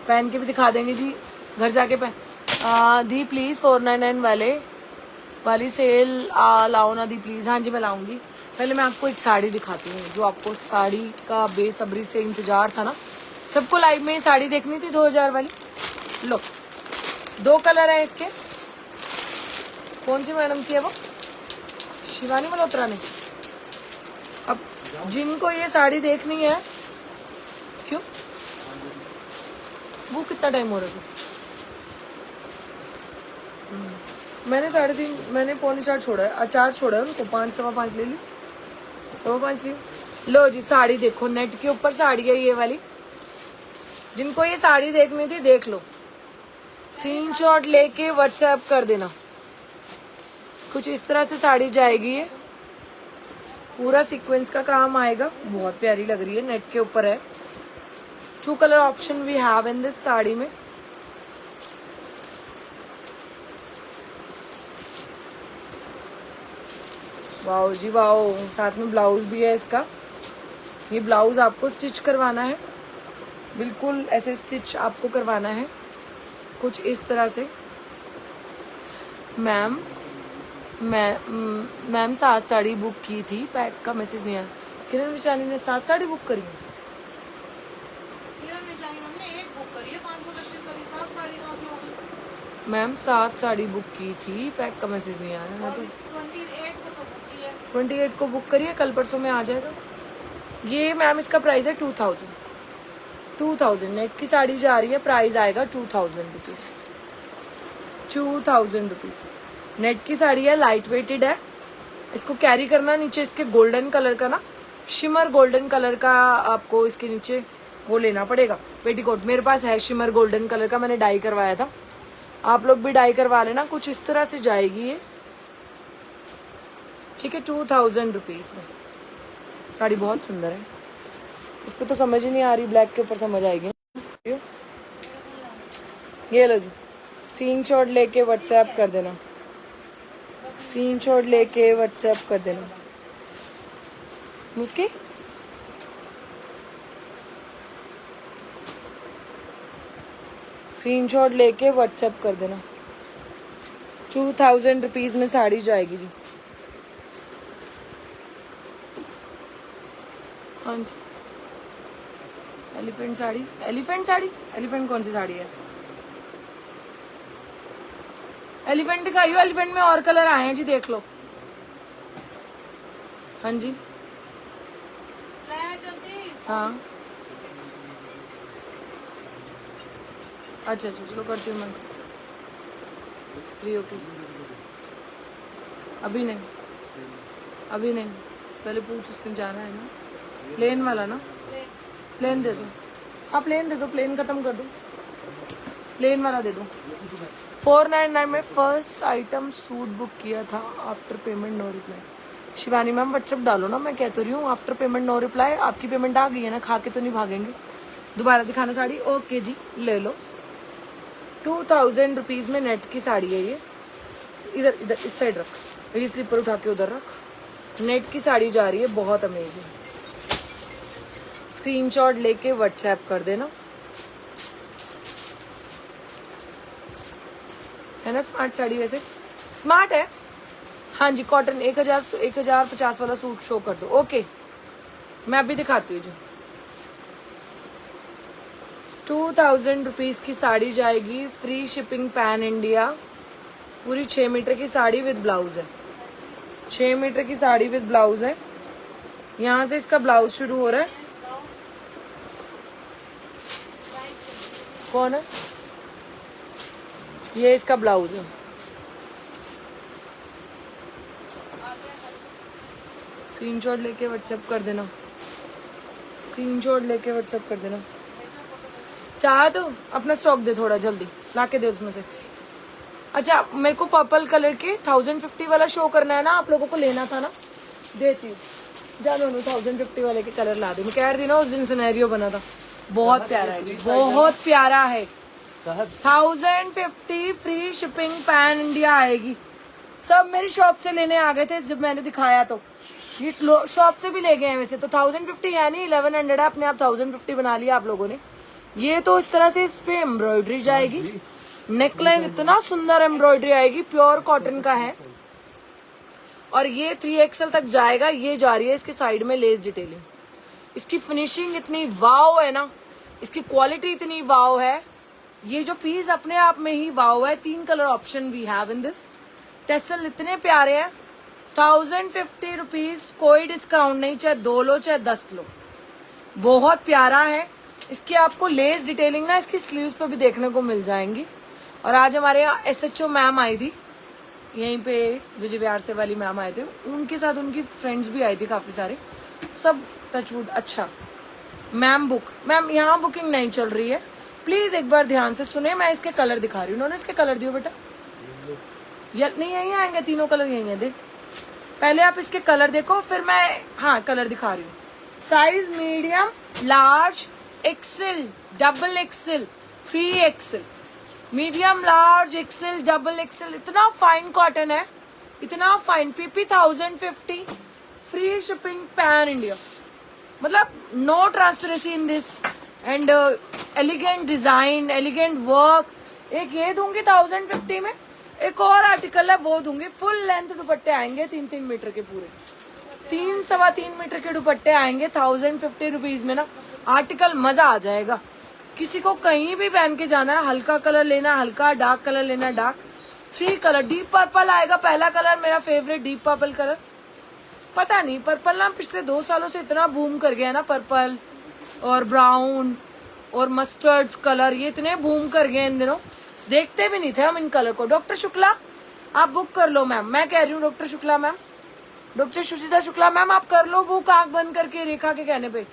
पहन के भी दिखा देंगे जी, घर जाके पहन। दी प्लीज 499 वाली सेल लाओ ना दी प्लीज। हाँ जी मैं लाऊंगी। पहले मैं आपको एक साड़ी दिखाती हूँ, जो आपको साड़ी का बेसब्री से इंतजार था ना, सबको लाइव में ये साड़ी देखनी थी 2000 वाली। लो, 2 कलर है इसके। कौन सी मैडम की है वो? शिवानी मल्होत्रा ने। अब जिनको ये साड़ी देखनी है, क्यों वो कितना टाइम हो रहा है? मैंने 3:30, मैंने 3:45 छोड़ा है, 4 छोड़ा है उनको, 5 सवा 5 ले ली, 5:15 ली। लो जी साड़ी देखो, नेट के ऊपर साड़ी है ये वाली। जिनको ये साड़ी देखनी थी देख लो, स्क्रीनशॉट लेके व्हाट्सएप कर देना। कुछ इस तरह से साड़ी जाएगी ये, पूरा सीक्वेंस का काम आएगा, बहुत प्यारी लग रही है, नेट के ऊपर है। 2 colour option we have in this sari में। वाओ जी वाओ, साथ में ब्लाउज भी है इसका। ये ब्लाउज आपको स्टिच करवाना है, बिल्कुल ऐसे स्टिच आपको करवाना है, कुछ इस तरह से। मैम 7 साड़ी बुक की थी, पैक का मैसेज नहीं आया। किरण विशानी ने 7 साड़ी बुक करी है। मैम 7 साड़ी बुक की थी, पैक का मैसेज नहीं आया। मैं तो 28 को बुक करिए, कल परसों में आ जाएगा। ये मैम इसका प्राइस है 2000 नेट की साड़ी जा रही है, प्राइस आएगा 2000 रुपीज। 2000 रुपीज नेट की साड़ी है, लाइट वेटेड है। इसको कैरी करना, नीचे इसके गोल्डन कलर का ना, शिमर गोल्डन कलर का आपको इसके नीचे वो लेना पड़ेगा पेटीकोट। मेरे पास है शिमर गोल्डन कलर का, मैंने डाई करवाया था, आप लोग भी डाई करवा लेना। कुछ इस तरह से जाएगी ये, ठीक है। 2000 रुपीज में साड़ी बहुत सुंदर है। इसको तो समझ ही नहीं आ रही, ब्लैक के ऊपर समझ आएगी। ये लो जी, स्क्रीनशॉट लेके व्हाट्सएप कर देना, स्क्रीनशॉट लेके व्हाट्सएप कर देना। मुस्की स्क्रीनशॉट लेके व्हाट्सएप कर देना। 2000 रुपीज में साड़ी जाएगी जी। हाँ जी, एलिफेंट साड़ी, एलिफेंट कौन सी साड़ी है? एलिफेंट दिखाइयो, एलिफेंट में और कलर आए हैं जी, देख लो। हाँ जी, हाँ अच्छा, चलो करती हूँ मैं फ्री होके। अभी नहीं, पहले पूछ, उसने जाना है ना, प्लेन वाला ना, प्लेन दे दो। हाँ प्लेन दे दो, प्लेन खत्म कर दो, प्लेन वाला दे दो। 499 में फर्स्ट आइटम सूट बुक किया था, after payment no reply. Shivani ma'am WhatsApp डालो ना, मैं कह तो रही हूँ आफ्टर पेमेंट नो रिप्लाई। आपकी पेमेंट आ गई है ना, खा के तो नहीं भागेंगे। दोबारा दिखाना साड़ी, ओके जी ले लो। 2000 रुपीज में नेट की साड़ी है ये। इधर इस साइड रख, ये स्लीपर उठा के उधर रख। नेट की साड़ी जा रही है, बहुत अमेजिंग। स्क्रीनशॉट लेके व्हाट्सएप कर देना, है ना। स्मार्ट साड़ी, वैसे स्मार्ट है। हाँ जी, कॉटन 1050 वाला सूट शो कर दो। ओके, मैं अभी दिखाती हूँ जो 2000 रुपीज की साड़ी जाएगी, फ्री शिपिंग पैन इंडिया। पूरी 6 मीटर की साड़ी विद ब्लाउज है, 6 मीटर की साड़ी विद ब्लाउज है। यहाँ से इसका ब्लाउज शुरू हो रहा है। कौन है ये? इसका ब्लाउज है। स्क्रीनशॉट लेके व्हाट्सएप कर देना, स्क्रीनशॉट लेके व्हाट्सएप कर देना। चाह तो अपना स्टॉक दे, थोड़ा जल्दी ला के दे उसमें से। अच्छा, मेरे को पर्पल कलर के 1050 वाला शो करना है ना, आप लोगों को लेना था ना, देती हूँ। जानो 1050 वाले के कलर ला दे। मैं कह रही थी ना उस दिन सिनेरियो बना था, बहुत प्यारा है जी, बहुत प्यारा है। 1050 फ्री शिपिंग पैन इंडिया आएगी। सब मेरी शॉप से लेने आ गए थे जब मैंने दिखाया तो ये शॉप से भी ले गए हैं वैसे तो 1050 है नहीं 1100 है, अपने आप 1050 बना लिया आप लोगों ने। ये तो इस तरह से इस पे एम्ब्रॉयडरी जाएगी, नेकलाइन इतना सुंदर एम्ब्रॉयडरी आएगी, प्योर कॉटन का है और ये 3XL तक जाएगा। ये जा रही है इसके साइड में लेस डिटेलिंग, इसकी फिनिशिंग इतनी वाव है ना, इसकी क्वालिटी इतनी वाव है। ये जो पीस अपने आप में ही वाव है। 3 colour option we have in this. Tassel इतने प्यारे हैं। 1050 रुपीज, कोई डिस्काउंट नहीं, चाहे 2 लो चाहे 10 लो। बहुत प्यारा है। इसकी आपको लेस डिटेलिंग ना इसकी स्लीव्स पे भी देखने को मिल जाएंगी। और आज हमारे यहाँ SHO मैम आई थी, यहीं पे विजय विहार से वाली मैम आए थे, उनके साथ उनकी फ्रेंड्स भी आई थी काफी सारे, सब टचवुड। अच्छा मैम मैम यहाँ बुकिंग नहीं चल रही है, प्लीज एक बार ध्यान से सुने। मैं इसके कलर दिखा रही हूँ, उन्होंने इसके कलर दियो बेटा। नहीं यही आएंगे, तीनों कलर यही है। देख पहले आप इसके कलर देखो, फिर मैं हाँ कलर दिखा रही हूँ। Size medium, large, XL, double XL, 3XL, medium, large, XL, double XL। इतना फाइन कॉटन है, इतना fine. PP 1050, free shipping pan India. मतलब no transparency in this and elegant design, elegant work. एक ये दूंगी 1050 में, एक और आर्टिकल है वो दूंगी। फुल लेंथ दुपट्टे आएंगे 3-3 मीटर के, पूरे 3-3.25 मीटर के दुपट्टे आएंगे 1050 रुपीज में ना। आर्टिकल मजा आ जाएगा। किसी को कहीं भी पहन के जाना है, हल्का कलर लेना हल्का, डार्क कलर लेना डार्क। 3 कलर, डीप पर्पल आएगा पहला कलर, मेरा फेवरेट डीप पर्पल कलर। पता नहीं पर्पल ना पिछले 2 सालों से इतना बूम कर गया है ना, पर्पल और ब्राउन और मस्टर्ड कलर, ये इतने बूम कर गए इन दिनों, देखते भी नहीं थे हम इन कलर को। डॉक्टर शुक्ला आप बुक कर लो मैम, मैं कह रही हूँ डॉक्टर शुक्ला मैम, डॉक्टर सुचिता शुक्ला मैम आप कर लो बुक, आंख बंद करके रेखा के कहने पे।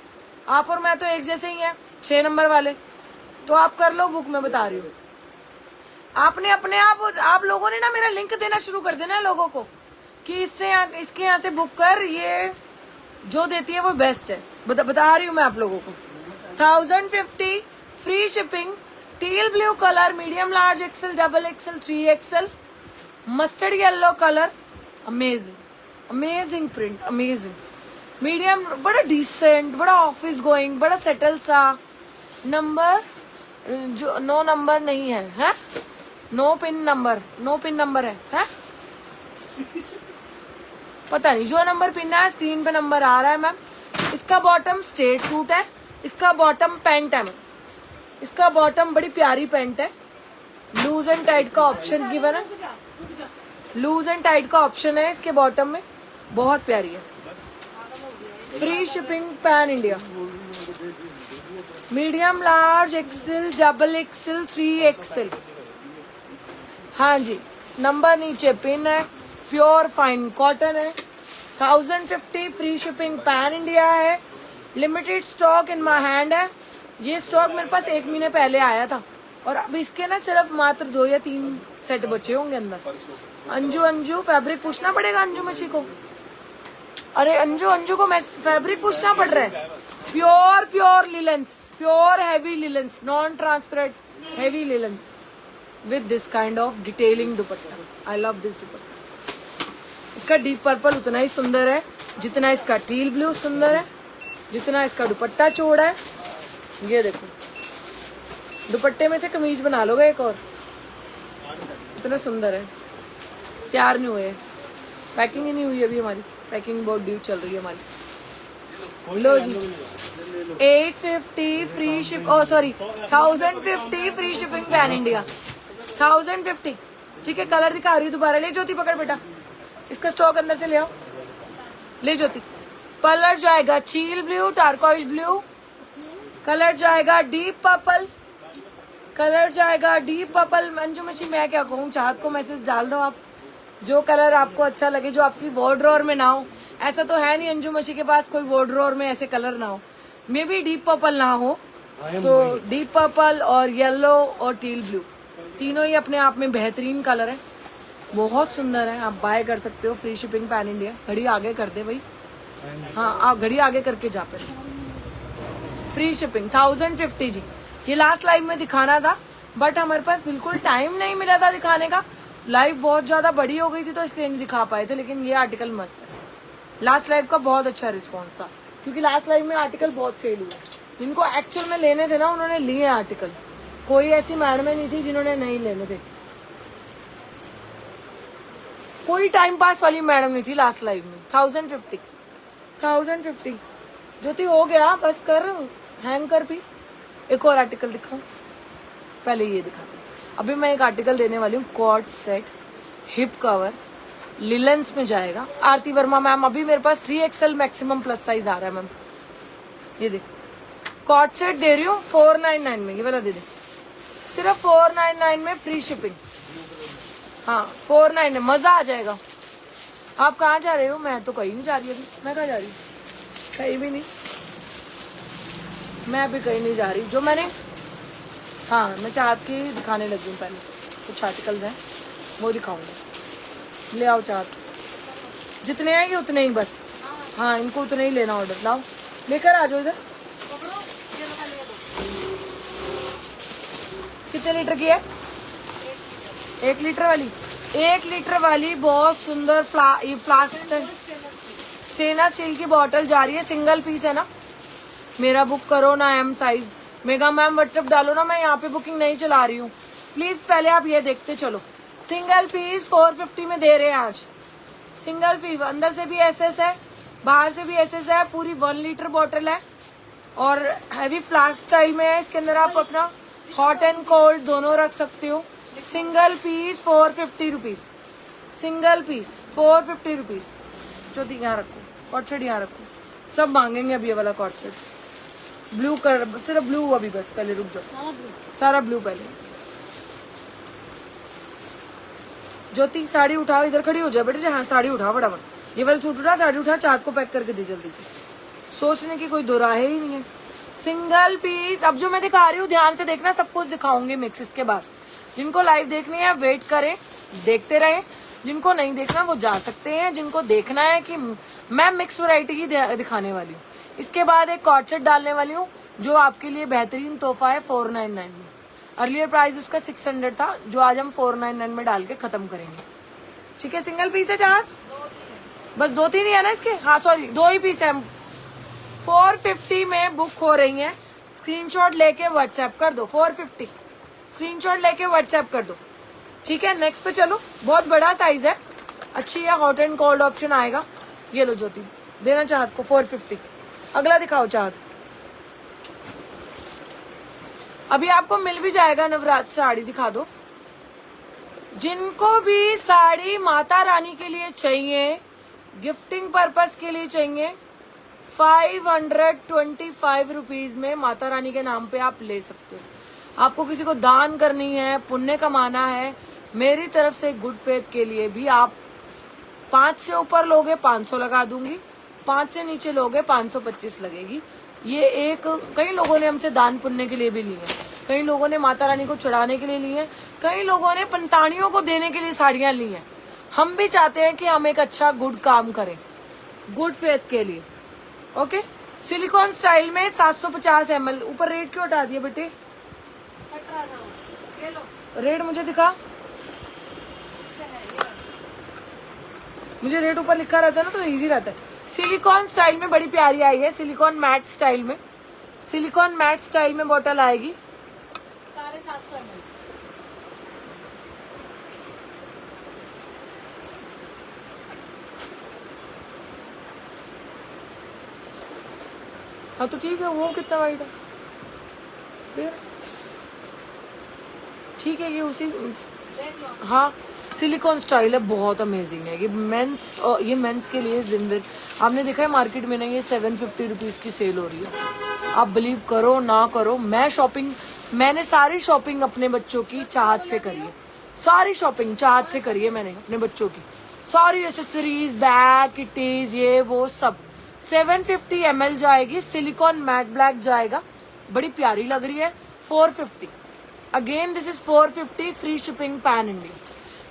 आप और मैं तो एक जैसे ही हैं, 6 नंबर वाले, तो आप कर लो बुक, मैं बता रही हूँ। आपने अपने आप लोगों ने ना मेरा लिंक देना शुरू कर देना है लोगों को कि इसके यहाँ से बुक कर, ये जो देती है वो बेस्ट है। बता रही हूँ मैं आप लोगों को। 1050 free shipping, till blue colour, medium, large, XL, double XL, 3XL, mustard yellow colour, amazing amazing print, amazing. Medium, बड़ा डिसेंट, बड़ा ऑफिस गोइंग, बड़ा सेटल सा। नंबर जो 9 नंबर नहीं है, है 9 पिन नंबर है? पता नहीं, जो नंबर पिन है स्क्रीन पे नंबर आ रहा है मैम। इसका बॉटम स्ट्रेट सूट है, इसका बॉटम पैंट है मैम। इसका बॉटम बड़ी प्यारी पैंट है, लूज एंड टाइट का ऑप्शन गिवन है, लूज एंड टाइट का ऑप्शन है इसके बॉटम में, बहुत प्यारी है। Free shipping pan India, medium, large, XL, double XL, 3XL। हाँ जी, नंबर नीचे पिन है, प्योर फाइन कॉटन है। 1050 फ्री शिपिंग पैन इंडिया है। Limited stock in my hand है। ये स्टॉक मेरे पास 1 महीने पहले आया था और अब इसके ना सिर्फ मात्र 2 या 3 सेट बचे होंगे अंदर। अंजू फैब्रिक पूछना पड़ेगा अंजू मछी को। अरे अंजू को मैं फैब्रिक पूछना पड़ रहा है। Pure linens, pure heavy linens, non transparent heavy linens with this kind of detailing dupatta. I love this dupatta. इसका डीप पर्पल उतना ही सुंदर है जितना इसका टील ब्लू सुंदर है, जितना इसका दुपट्टा चौड़ा है। ये देखो, दुपट्टे में से कमीज बना लोगे एक और, इतना सुंदर है। तैयार नहीं हुए, पैकिंग ही नहीं हुई अभी हमारी, पैकिंग बहुत ड्यू चल रही है हमारी। लो जी, 850 free ship, oh sorry 1050 free shipping pan India. 1050 ठीक है। कलर दिखा रही हूँ दोबारा। ले ज्योति पकड़ बेटा, इसका स्टॉक अंदर से ले आओ। ले ज्योति, कलर जाएगा चील ब्लू, टार्कोइश ब्लू, कलर जाएगा डीप पर्पल, कलर जाएगा डीप पर्पल। मंजू मछी मैं क्या कहूँ, चाहत को मैसेज डाल दो आप, जो कलर आपको अच्छा लगे, जो आपकी वार्डरोब में ना हो। ऐसा तो है नहीं अंजू मछी के पास कोई वार्डरोब में ऐसे कलर ना हो। मे बी डीप पर्पल ना हो तो डीप पर्पल और येलो और टील ब्लू, तीनों ही अपने आप में बेहतरीन कलर है, बहुत सुंदर है। आप बाय कर सकते हो। Free shipping pan India. घड़ी आगे कर दे भाई, हाँ आप घड़ी आगे करके जा पे। फ्री शिपिंग 1050 जी। ये लास्ट लाइव में दिखाना था बट हमारे पास बिल्कुल टाइम नहीं मिला था दिखाने का। लाइव बहुत ज्यादा बड़ी हो गई थी तो इसलिए नहीं दिखा पाए थे, लेकिन ये आर्टिकल मस्त है। लास्ट लाइव का बहुत अच्छा रिस्पॉन्स था, क्योंकि लास्ट लाइव में आर्टिकल बहुत सेल हुए। जिनको एक्चुअल में लेने थे ना, उन्होंने लिए आर्टिकल। कोई ऐसी मैडमें नहीं थी जिन्होंने नहीं लेने थे। कोई टाइम पास वाली मैडम नहीं थी लास्ट लाइव में। 1050 ज्योति हो गया, बस कर हैंग कर पीस। एक और आर्टिकल दिखाऊं, पहले ये दिखाते हैं। अभी मैं एक आर्टिकल देने वाली हूँ, कॉर्ड सेट हिप कवर, लिलेंस में जाएगा। आरती वर्मा मैम, अभी मेरे पास 3XL मैक्सिमम प्लस साइज आ रहा है मैम। ये देख, कॉर्ड सेट दे रही हूँ 499 में, ये वाला दे दे, सिर्फ 499 में फ्री शिपिंग। हाँ 49 में, मजा आ जाएगा। आप कहाँ जा रहे हो? मैं तो कहीं नहीं जा रही अभी। मैं कहाँ जा रही हूँ? कहीं भी नहीं, मैं अभी कहीं नहीं जा रही। जो मैंने, हाँ मैं चाहत की दिखाने लगी हूँ। पहले कुछ आर्टिकल्स हैं वो दिखाऊंगी। ले आओ चाहत, जितने आएंगे उतने ही बस। हाँ इनको उतने ही लेना ऑर्डर। लाओ लेकर आ जाओ इधर। कितने लीटर की है? 1 लीटर वाली। 1 लीटर वाली बहुत सुंदर प्लास्टिक स्टेनलेस स्टील की बोतल जा रही है। सिंगल पीस है ना, मेरा बुक करो ना M size. Mega ma'am WhatsApp डालो ना, मैं यहाँ पे बुकिंग नहीं चला रही हूँ। प्लीज पहले आप ये देखते चलो। सिंगल पीस 450 में दे रहे हैं आज। सिंगल पीस, अंदर से भी SS है, बाहर से भी SS है। पूरी 1 लीटर बोतल है और हैवी फ्लास्क स्टाइल में है। इसके अंदर आप अपना हॉट एंड कोल्ड दोनों रख सकते हो। Single piece 450 rupees. Single piece 450 rupees. जो यहाँ रखो, कॉर्ड सेट यहाँ रखो। सब मांगेंगे अभी ये वाला कॉर्ड सेट। ब्लू कर, सिर्फ ब्लू अभी बस। पहले रुक जाओ, सारा ब्लू पहले। ज्योति साड़ी उठाओ, इधर खड़ी हो जाए बेटे। हाँ साड़ी उठाओ फटाफट। ये वाला सूट उठा, साड़ी उठा, चाँद को पैक करके दे जल्दी से। सोचने की कोई दो राहे ही नहीं है। Single piece. अब जो मैं दिखा रही हूँ ध्यान से देखना, सब कुछ दिखाऊंगी मिक्स। इसके बाद जिनको लाइव देखनी है वेट करें, देखते रहें। जिनको नहीं देखना वो जा सकते हैं। जिनको देखना है कि मैं मिक्स वैरायटी ही दिखाने वाली हूँ। इसके बाद एक कॉर्ड सेट डालने वाली हूँ जो आपके लिए बेहतरीन तोहफा है 499 में। अर्लियर प्राइस उसका 600 था, जो आज हम 499 में डाल के खत्म करेंगे। ठीक है, सिंगल पीस है चार, बस 2-3 ही है ना इसके। हाँ सॉरी 2 ही पीस है। 450 में बुक हो रही है। स्क्रीनशॉट लेके व्हाट्सएप कर दो। 450 स्क्रीनशॉट लेके व्हाट्सएप कर दो। ठीक है, नेक्स्ट पे चलो। बहुत बड़ा साइज है, अच्छी है। हॉट एंड कोल्ड ऑप्शन आएगा। ये लो ज्योति, देना चाहत को 450। अगला दिखाओ चाहत। अभी आपको मिल भी जाएगा नवरात्र साड़ी। दिखा दो। जिनको भी साड़ी माता रानी के लिए चाहिए, गिफ्टिंग पर्पस के लिए चाहिए, 525 रुपीज में माता रानी के नाम पे आप ले सकते हो। आपको किसी को दान करनी है, पुण्य कमाना है, मेरी तरफ से गुड फेथ के लिए भी आप 5 से ऊपर लोगे 500 लगा दूंगी, 5 से नीचे लोगे 525 लगेगी। ये एक, कई लोगों ने हमसे दान पुण्य के लिए भी लिए हैं, कई लोगों ने माता रानी को चढ़ाने के लिए लिए हैं, कई लोगों ने पंतानियों को देने के लिए साड़ियां ली हैं। हम भी चाहते हैं कि हम एक अच्छा गुड काम करें, गुड फेथ के लिए। ओके, सिलिकॉन स्टाइल में 750 ml। ऊपर रेट क्यों हटा दिया बेटे? रेट मुझे दिखा, मुझे रेट ऊपर लिखा रहता है ना तो इजी रहता है। सिलिकॉन स्टाइल में बड़ी प्यारी आई है। सिलिकॉन मैट स्टाइल में, सिलिकॉन मैट स्टाइल में बोतल आएगी 750 ml। हाँ तो ठीक है। वो कितना वाइड है फिर? ठीक है, ये उसी, हाँ सिलिकॉन स्टाइल है, बहुत अमेजिंग है। ये मेंस, और ये मेंस के लिए जिंदगी। आपने देखा है मार्केट में ना ये 750 रुपीज की सेल हो रही है। आप बिलीव करो ना करो, मैंने सारी शॉपिंग अपने बच्चों की चाहत से करी है। सारी शॉपिंग चाहत से करी है मैंने अपने बच्चों की। सारी एसेसरीज, बैग, किटीज, ये वो सब। 750 ml जाएगी। सिलिकॉन मैट ब्लैक जाएगा, बड़ी प्यारी लग रही है। 450 again, this is 450 free shipping pan India.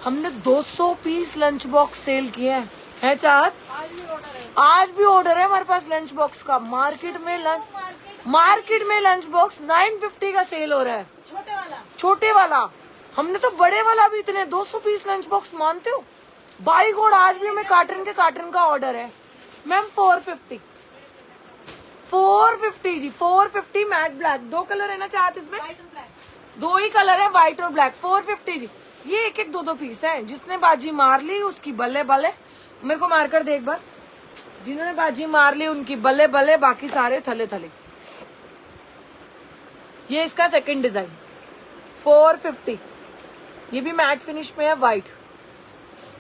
हमने 200 पीस लंच बॉक्स सेल किए हैं चाहत। आज भी ऑर्डर है हमारे पास लंच बॉक्स का। मार्केट में लंच बॉक्स 950 का सेल हो रहा है। छोटे वाला हमने तो बड़े वाला भी इतने 200 पीस लंच बॉक्स मानते हो? बाई गॉड, आज भी हमें कार्टन का ऑर्डर है। मैम 450 450 जी, 450 मैट ब्लैक। दो कलर है ना चाहत इसमें, दो ही कलर है, व्हाइट और ब्लैक। 450 जी। ये एक एक दो दो पीस है। जिसने बाजी मार ली उसकी बल्ले बल्ले। मेरे को मार कर दे एक बार। जिन्होंने बाजी मार ली उनकी बल्ले बल्ले, बाकी सारे थले थले। ये इसका सेकंड डिजाइन 450। ये भी मैट फिनिश में है, व्हाइट।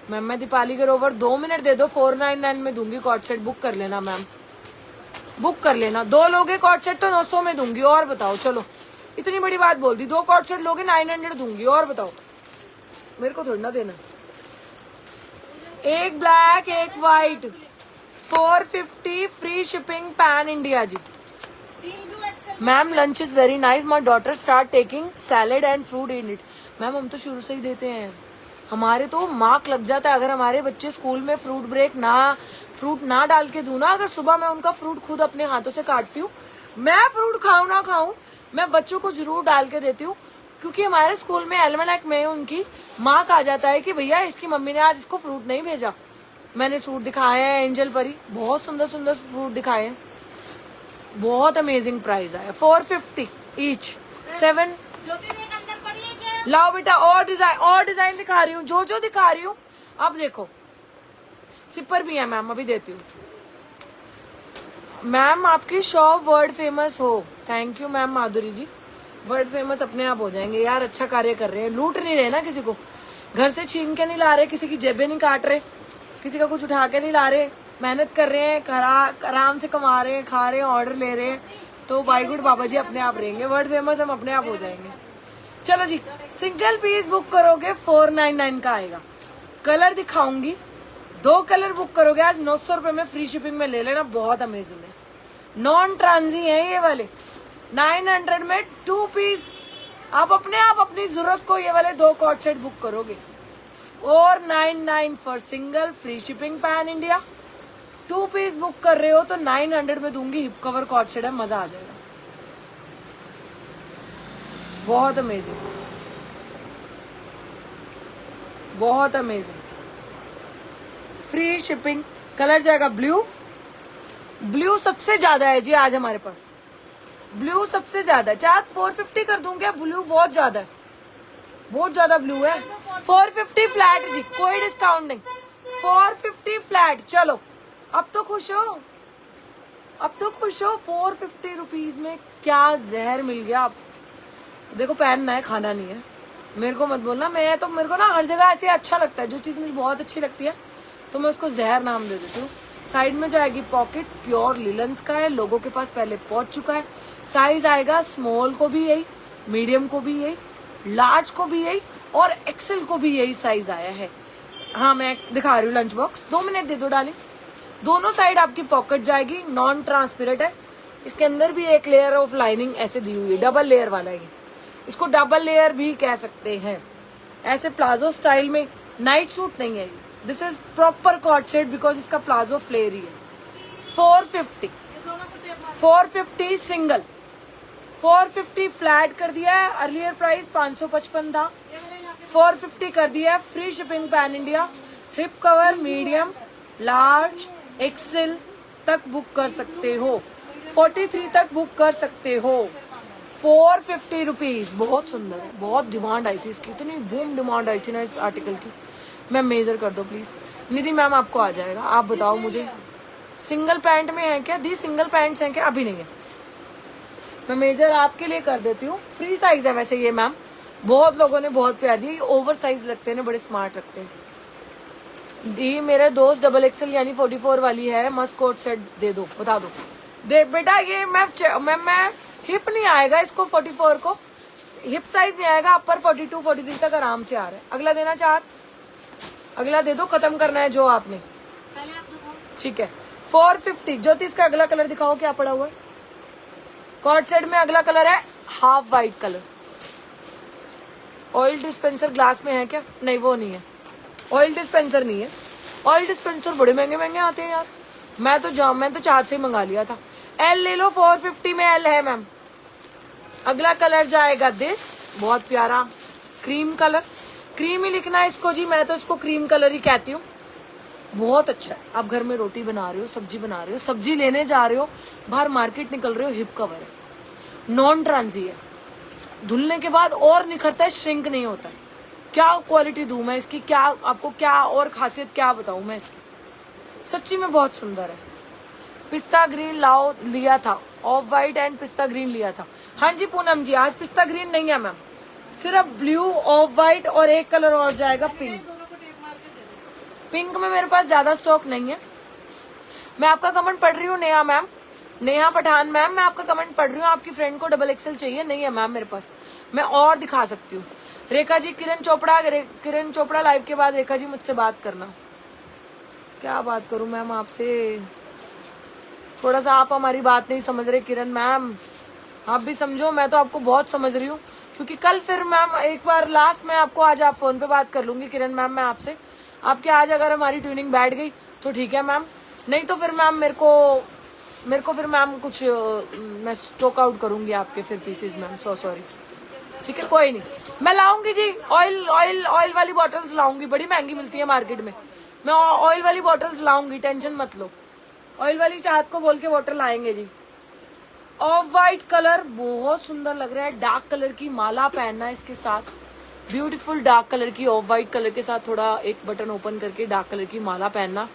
मैम मैं दीपाली के ओवर 2 मिनट दे दो, 499 में दूंगी। कॉर्ड सेट बुक कर लेना मैम, बुक कर लेना। दो लोगे कॉर्ड सेट तो 900 में दूंगी। और बताओ, चलो इतनी बड़ी बात बोल दी। दो कॉर्ड सेट लोगे 900 दूंगी। और बताओ, मेरे को थोड़ी ना देना। एक ब्लैक एक white 450 free shipping pan India जी। Ma'am lunch is very nice, my daughter start taking salad and fruit in it. Ma'am हम तो शुरू से ही देते हैं, हमारे तो मार्क लग जाता है। अगर हमारे बच्चे स्कूल में फ्रूट ना डाल के दूं ना, अगर सुबह मैं उनका फ्रूट खुद अपने हाथों से काटती हूँ, मैं फ्रूट खाऊं ना खाऊं, मैं बच्चों को जरूर डाल के देती हूँ। क्योंकि हमारे स्कूल में एल्मनाक में उनकी मार्क आ जाता है कि भैया इसकी मम्मी ने आज इसको फ्रूट नहीं भेजा। मैंने फ्रूट दिखाए हैं, एंजल परी बहुत सुंदर सुंदर फ्रूट दिखाए हैं। बहुत अमेजिंग प्राइस आया, 450 ईच 7। लाओ बेटा, और डिजाइन दिखा रही हूँ, जो दिखा रही हूँ। अब देखो सिपर भी है मैम, अभी देती हूँ। मैम आपकी शॉप वर्ल्ड फेमस हो। Thank you ma'am Madhuri ji. World famous अपने आप हो जाएंगे यार। अच्छा कार्य कर रहे हैं, लूट नहीं रहे ना किसी को, घर से छीन के नहीं ला रहे, किसी की जेबें नहीं काट रहे, किसी का कुछ उठा के नहीं ला रहे। मेहनत कर रहे हैं, आराम से कमा रहे हैं, खा रहे हैं, ऑर्डर ले रहे हैं। तो बाई गुड बाबा जी अपने आप रहेंगे वर्ल्ड फेमस, हम अपने आप हो जाएंगे। चलो जी, सिंगल पीस बुक करोगे 499 का आएगा। कलर दिखाऊंगी, 2 कलर बुक करोगे आज 900 रुपए में फ्री शिपिंग में ले लेना। बहुत अमेजिंग है, नॉन ट्रांजी है ये वाले। 900 में 2 पीस। आप अपने आप अपनी जरूरत को ये वाले 2 कॉर्ड सेट बुक करोगे। 499 for single free shipping pan India. 2 piece book कर रहे हो तो 900 में दूंगी। हिप कवर कॉर्ड सेट है, मजा आ जाएगा। बहुत अमेजिंग, बहुत अमेजिंग। Free shipping. कलर जाएगा ब्लू। ब्लू सबसे ज्यादा है जी आज हमारे पास, ब्लू सबसे ज्यादा है। 450 कर दूं क्या? ब्लू बहुत ज्यादा है, बहुत ज्यादा ब्लू है। 450 फ्लैट जी, कोई डिस्काउंट नहीं। 450 फ्लैट। चलो अब तो खुश हो, अब तो खुश हो। 450 रुपीज में क्या जहर मिल गया। आप देखो, पहनना है, खाना नहीं है। मेरे को मत बोलना, मेरे को ना हर जगह ऐसे अच्छा लगता है। जो चीज मुझे बहुत अच्छी लगती है तो मैं उसको जहर नाम दे देती हूँ। साइड में जाएगी पॉकेट, प्योर लिलन्स का है, लोगों के पास पहले पहुंच चुका है। साइज आएगा स्मॉल को भी यही, मीडियम को भी यही, लार्ज को भी यही और एक्सेल को भी यही साइज आया है। हाँ मैं दिखा रही हूँ लंच बॉक्स, 2 मिनट दे दो डाली। दोनों साइड आपकी पॉकेट जाएगी, नॉन ट्रांसपेरेंट है। इसके अंदर भी एक लेयर ऑफ लाइनिंग ऐसे दी हुई है, डबल लेयर वाला है। इसको डबल लेयर भी कह सकते हैं। ऐसे प्लाजो स्टाइल में, नाइट सूट नहीं है। This is proper cord set because इसका प्लाजो फ्लेयर ही है। 450 सिंगल, 450 फ्लैट कर दिया है। अर्लियर प्राइस 555 था, 450 कर दिया है। Free shipping pan India. Hip cover medium, large, XL तक बुक कर सकते हो, 43 तक बुक कर सकते हो। 450 रुपीज। बहुत सुंदर है, बहुत डिमांड आई थी इसकी, इतनी बूम डिमांड आई थी ना इस आर्टिकल की। मैम मेजर कर दो प्लीज। निधि मैम आपको आ जाएगा, आप बताओ मुझे। सिंगल पैंट में है क्या दी? सिंगल पैंट्स हैं क्या? अभी नहीं है। मैं मेजर आपके लिए कर देती हूँ। फ्री साइज है वैसे ये मैम, बहुत लोगों ने बहुत प्यार दिया। ये ओवर साइज लगते हैं, बड़े स्मार्ट लगते हैं। दी मेरे दोस्त डबल एक्सएल यानी 44 वाली है, मस्त कोट सेट दे दो, बता दो। दे बेटा ये मैं हिप नहीं आएगा इसको, 44 को हिप साइज नहीं आएगा। अपर 42 43 तक आराम से आ रहा है। अगला देना चाहत, अगला दे दो, खत्म करना है जो आपने। पहले आप दिखाओ। ठीक है 450। ज्योतिष का अगला कलर दिखाओ, क्या पड़ा हुआ है। कॉर्ड सेट में अगला कलर है half white colour. Oil dispenser glass में है क्या? नहीं वो नहीं है, ऑयल डिस्पेंसर नहीं है। ऑयल डिस्पेंसर बड़े महंगे महंगे आते हैं यार। मैं तो चार्ज से मंगा लिया था। एल ले लो, 450 में एल है मैम। अगला कलर जाएगा दिस, बहुत प्यारा क्रीम कलर। क्रीम ही लिखना है इसको जी, मैं तो इसको क्रीम कलर ही कहती हूँ। बहुत अच्छा है। आप घर में रोटी बना रहे हो, सब्जी बना रहे हो, सब्जी लेने जा रहे हो, बाहर मार्केट निकल रहे हो, हिप कवर है, नॉन ट्रांजी है, धुलने के बाद और निखरता है, श्रिंक नहीं होता है। क्या क्वालिटी दूं मैं इसकी, क्या आपको क्या और खासियत क्या बताऊं मैं इसकी, सच्ची में बहुत सुंदर है। पिस्ता ग्रीन लाओ लिया था, ऑफ वाइट एंड पिस्ता ग्रीन लिया था। हाँ जी पूनम जी, आज पिस्ता ग्रीन नहीं है मैम, सिर्फ ब्लू, ऑफ वाइट और एक कलर और जाएगा पिंक। पिंक में मेरे पास ज्यादा स्टॉक नहीं है। मैं आपका कमेंट पढ़ रही हूँ नेहा मैम, नेहा पठान मैम, मैं आपका कमेंट पढ़ रही हूँ। आपकी फ्रेंड को डबल एक्सेल चाहिए, नहीं है मैम मेरे पास, मैं और दिखा सकती हूँ। रेखा जी, किरण चोपड़ा लाइव के बाद रेखा जी मुझसे बात करना। क्या बात करूं मैम आपसे, थोड़ा सा आप हमारी बात नहीं समझ रहे किरण मैम, आप भी समझो, मैं तो आपको बहुत समझ रही हूँ। क्योंकि कल फिर मैम एक बार लास्ट में आपको आज आप फोन पे बात कर लूंगी किरण मैम मैं आपसे, आपके आज अगर हमारी ट्यूनिंग बैठ गई तो ठीक है मैम, नहीं तो फिर मैम मेरे को फिर मैम कुछ मैं स्टॉक आउट करूंगी आपके फिर पीसेस मैम, सो सॉरी। ठीक है कोई नहीं, मैं लाऊंगी जी, ऑयल वाली बॉटल्स लाऊंगी, बड़ी महंगी मिलती है मार्केट में, मैं ऑयल वाली बॉटल्स लाऊंगी, टेंशन मत लो। ऑयल वाली चाहत को बोल के वाटर लाएंगे जी। ऑफ वाइट कलर बहुत सुंदर लग रहा है, डार्क कलर की माला पहनना है इसके साथ, ब्यूटीफुल डार्क कलर की ऑफ वाइट कलर के साथ थोड़ा एक बटन ओपन करके डार्क कलर की माला पहनना,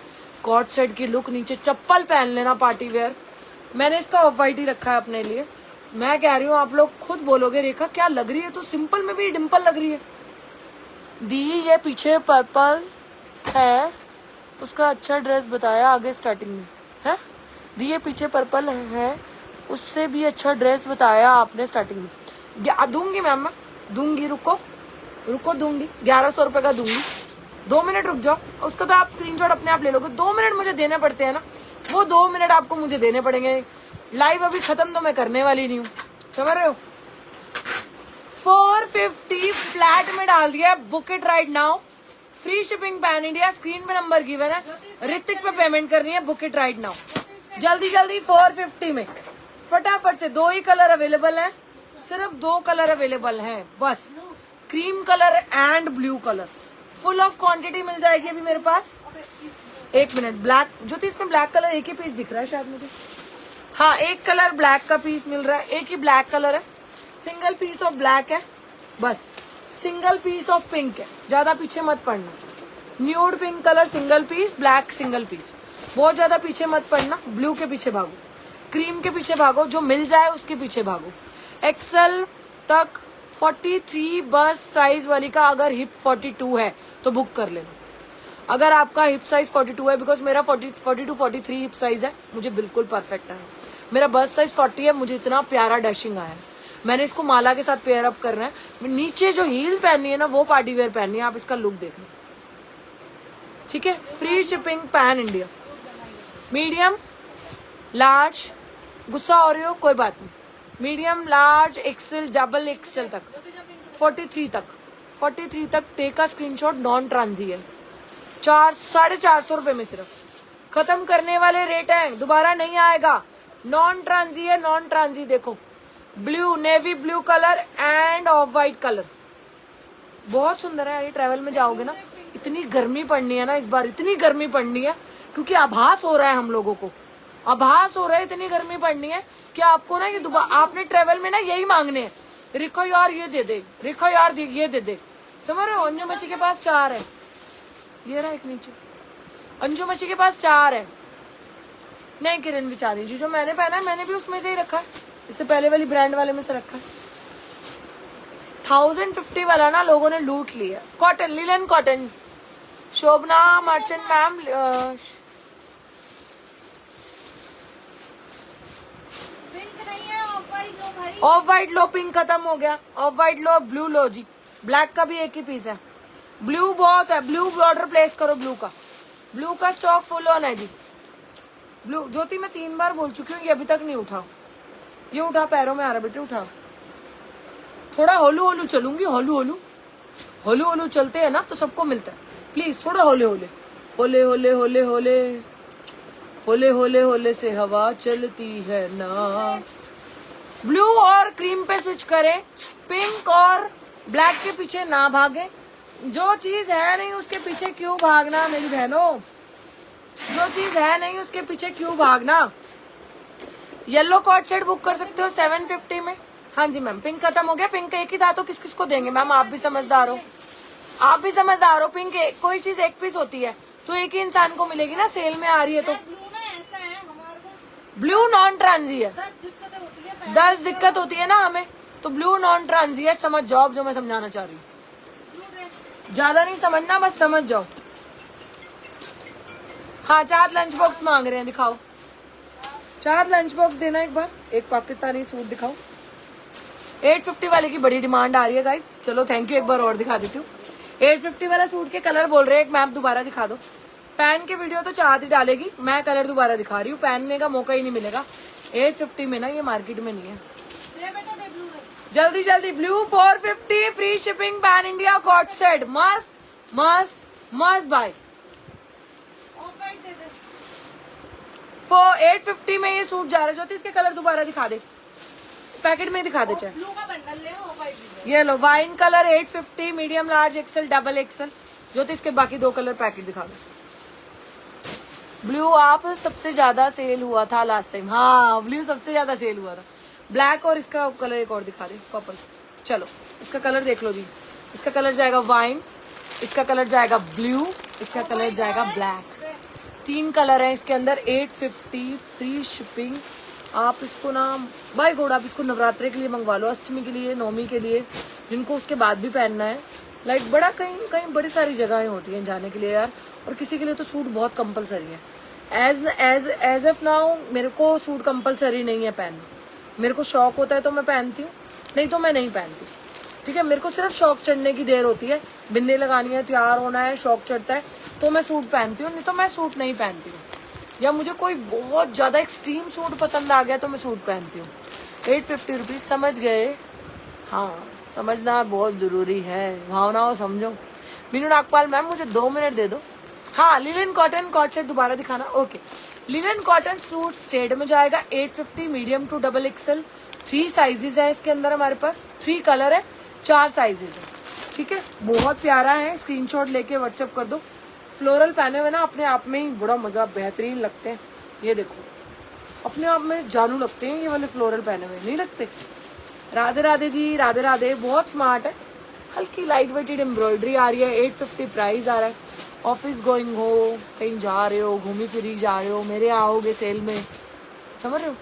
कॉट सेट की लुक, नीचे चप्पल पहन लेना पार्टी वेयर। मैंने इसका ऑफ वाइट ही रखा है अपने लिए। मैं कह रही हूँ आप लोग खुद बोलोगे रेखा क्या लग रही है, तो सिंपल में भी डिम्पल लग रही है। दी ये पीछे पर्पल है, उसका अच्छा ड्रेस बताया आगे स्टार्टिंग में है, दी ये पीछे पर्पल है, उससे भी अच्छा ड्रेस बताया आपने स्टार्टिंग में। दूंगी मैम, मैं दूंगी, रुको दूंगी, 1100 रुपए का दूंगी। 2 मिनट रुक जाओ, उसका तो आप स्क्रीनशॉट अपने आप ले लोगे। 2 मिनट मुझे देने पड़ते हैं ना, वो 2 मिनट आपको मुझे देने पड़ेंगे। लाइव अभी खत्म तो मैं करने वाली नहीं हूँ, समझ रहे हो। 450 फ्लैट में डाल दिया, book it right now, free shipping pan India, screen पे नंबर गिवन है, ऋतिक पे पेमेंट करनी है, बुक इट राइट नाउ जल्दी 450 में फटाफट से। 2 ही कलर अवेलेबल हैं, सिर्फ 2 कलर अवेलेबल हैं बस, cream colour and blue colour, full of quantity मिल जाएगी अभी मेरे पास। 1 मिनट, ब्लैक ज्योति, इसमें ब्लैक कलर एक ही पीस दिख रहा है शायद मुझे, हाँ एक कलर ब्लैक का पीस मिल रहा है, एक ही ब्लैक कलर है, सिंगल पीस ऑफ ब्लैक है बस, सिंगल पीस ऑफ पिंक है, ज्यादा पीछे मत पड़ना। Nude pink colour single piece, black single piece, बहुत ज्यादा पीछे मत पड़ना, ब्लू के पीछे भागो, क्रीम के पीछे भागो, जो मिल जाए उसके पीछे भागो। एक्सेल तक 43 बस साइज वाली का अगर हिप 42 है तो बुक कर लेना, अगर आपका हिप साइज 42 है, बिकॉज मेरा 42 43 हिप साइज है, मुझे बिल्कुल परफेक्ट है। मेरा बस साइज 40 है, मुझे इतना प्यारा डैशिंग आया है, मैंने इसको माला के साथ पेयर अप करना है। नीचे जो हील पहननी है ना वो पार्टी वेयर पहननी है, आप इसका लुक देखना, ठीक है। Free shipping pan India, medium large, गुस्सा हो रही हो कोई बात नहीं, medium large XL double Excel तक 43 तक टेक का स्क्रीनशॉट, नॉन ट्रांजी है, 450 रुपए में सिर्फ, खत्म करने वाले रेट हैं, दोबारा नहीं आएगा। नॉन ट्रांजी है, नॉन ट्रांजी देखो, blue, navy blue colour end of white colour, बहुत सुंदर है। ये ट्रैवल में जाओगे ना, इतनी गर्मी पड़नी है ना इस बार, इतनी गर्मी पड़नी है क्योंकि आभास हो रहा है हम लोगों को, आभास हो रहा है, इतनी गर्मी पड़नी है कि आपको ना ये दोबारा आपने ट्रेवल में ना यही मांगने हैं, रिखो यार ये दे दे, रिखो यार ये दे दे, समझ रहे हो। अंजू मछी के पास 4 है, ये रहा एक नीचे, अंजू मछी के पास 4 है। नहीं किरण बिचारी जी, जो मैंने पहना है मैंने भी उसमें से ही रखा है, इससे पहले वाली ब्रांड वाले में से रखा है। 1050 वाला ना लोगों ने लूट लिया। Cotton, linen cotton, Shobhana Merchant ma'am, off white लो, पिंक खत्म हो गया, ऑफ वाइट लो, ब्लू लो जी, ब्लैक का भी एक ही पीस है, ब्लू बहुत है, ब्लू बॉर्डर प्लेस करो, ब्लू का स्टॉक फुल ऑन है जी। ब्लू ज्योति मैं 3 बार बोल चुकी हूँ, ये अभी तक नहीं उठा, ये उठा, पैरों में आ रहा बेटे, उठा, थोड़ा होलू होलू चलूंगी, होलू होलू चलते हैं ना तो सबको मिलता है, प्लीज थोड़ा होले होले होले होले होले होले होले होले होले से हवा चलती है ना। ब्लू और क्रीम पे स्विच करें, पिंक और ब्लैक के पीछे ना भागे, जो चीज है नहीं उसके पीछे क्यों भागना मेरी बहनों, जो चीज है नहीं उसके पीछे क्यों भागना। येलो कॉर्ड सेट बुक कर सकते हो 750 में। हाँ जी मैम, पिंक खत्म हो गया। पिंक एक ही था तो किस किस को देंगे मैम, आप भी समझदार हो, आप भी समझदार हो। पिंक कोई चीज एक पीस होती है तो एक ही इंसान को मिलेगी ना, सेल में आ रही है तो। ब्लू ना ऐसा है हमारे को, ब्लू नॉन ट्रांजी है, 10 दिक्कतें होती है। 10 दिक्कत होती है ना हमें, तो ब्लू नॉन ट्रांजी है। समझ जाओ जो मैं समझाना चाह रही हूँ, ब्लू दे। ज्यादा नहीं समझना, बस समझ जाओ। हाँ 4 लंच बॉक्स मांग रहे हैं, दिखाओ 4 लंच बॉक्स देना एक बार। एक पाकिस्तानी सूट दिखाओ। 850 वाले की बड़ी डिमांड आ रही है गाइस। चलो थैंक यू, एक बार और दिखा देती हूँ। 850 वाला सूट के कलर बोल रहे हैं, एक मैप दोबारा दिखा दो। पहन के वीडियो तो चाहत ही डालेगी, मैं कलर दोबारा दिखा रही हूँ, पहनने का मौका ही नहीं मिलेगा। 850 में ना, ये मार्केट में नहीं है। दे बेटा दे, ब्लू दे। जल्दी जल्दी blue 450 free shipping pan India cord set. मस्त मस्त मस्त बाय। ऑफ वाइट दे दे। 850 में ये सूट जा रहा है। ज्योति इसके कलर दोबारा दिखा दे, पैकेट में दिखा दे चाहे। ब्लू का बंडल ले, ऑफ वाइट भी ये लो wine colour 850, medium large XL double XL. Jyoti इसके बाकी 2 कलर पैकेट दिखा दो। ब्लू आप सबसे ज्यादा सेल हुआ था लास्ट टाइम। हाँ ब्लू सबसे ज्यादा सेल हुआ था। ब्लैक और इसका कलर एक और दिखा दे, पर्पल। चलो इसका कलर देख लो जी। इसका कलर जाएगा वाइन, इसका कलर जाएगा ब्लू, इसका कलर जाएगा ब्लैक। 3 कलर है इसके अंदर। 850 फ्री शिपिंग। आप इसको ना बाय गॉड, आप इसको नवरात्रे के लिए मंगवा लो, अष्टमी के लिए, नवमी के लिए, जिनको उसके बाद भी पहनना है। लाइक बड़ा कहीं कहीं बड़ी सारी जगहें होती हैं जाने के लिए यार, और किसी के लिए तो सूट बहुत कंपलसरी है। एज एफ नाउ मेरे को सूट कंपलसरी नहीं है पहनना। मेरे को शौक होता है तो मैं पहनती हूँ, नहीं तो मैं नहीं पहनती। ठीक है, मेरे को सिर्फ शौक चढ़ने की देर होती है, बिंदी लगानी है, तैयार होना है, शौक चढ़ता है तो मैं सूट पहनती हूँ, नहीं तो मैं सूट नहीं पहनती हूँ। या मुझे कोई बहुत ज्यादा एक्सट्रीम सूट पसंद आ गया तो मैं सूट पहनती हूँ। 850 रुपीज, समझ गए? हाँ समझना बहुत जरूरी है, भावनाओं समझो। मीनू नागपाल मैम मुझे 2 मिनट दे दो। हाँ लिनन कॉटन कॉट सेट दोबारा दिखाना। Okay, linen cotton suit state में जाएगा 850, medium to double XL. 3 sizes है इसके अंदर हमारे पास, 3 कलर है, 4 साइजेस है। ठीक है, बहुत प्यारा है, स्क्रीनशॉट लेके व्हाट्सएप कर दो। फ्लोरल पहने हुए ना अपने आप में ही बड़ा मजा, बेहतरीन लगते हैं। ये देखो अपने आप में जानू लगते हैं ये वाले फ्लोरल पहने हुए, नहीं लगते? राधे राधे जी, राधे राधे। बहुत स्मार्ट है, हल्की लाइट वेटेड एम्ब्रॉयडरी आ रही है। 850 प्राइस आ रहा है। ऑफिस गोइंग हो, कहीं जा रहे हो, घूमी फिरी जा रहे हो, मेरे आओगे सेल में, समझ रहे हो?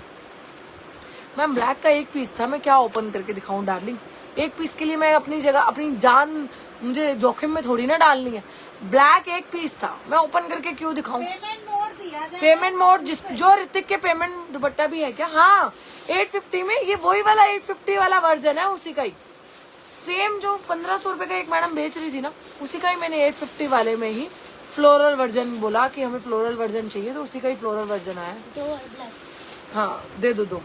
मैम ब्लैक का एक पीस था, मैं क्या ओपन करके दिखाऊं डार्लिंग? एक पीस के लिए मैं अपनी जगह, अपनी जान मुझे जोखिम में थोड़ी ना डालनी है। ब्लैक एक पीस था, मैं ओपन करके क्यों दिखाऊं? पेमेंट मोड दिया जाए। पेमेंट मोड जो ऋतिक के पेमेंट दुपट्टा भी है क्या? हाँ 850 में, ये वही वाला 850 वाला वर्जन है, उसी का ही सेम जो 1500 रुपए का एक मैडम बेच रही थी ना, उसी का ही मैंने 850 वाले में ही फ्लोरल वर्जन बोला कि हमें फ्लोरल वर्जन चाहिए, तो उसी का ही फ्लोरल वर्जन आया। दो ब्लैक। हाँ दे दो 2।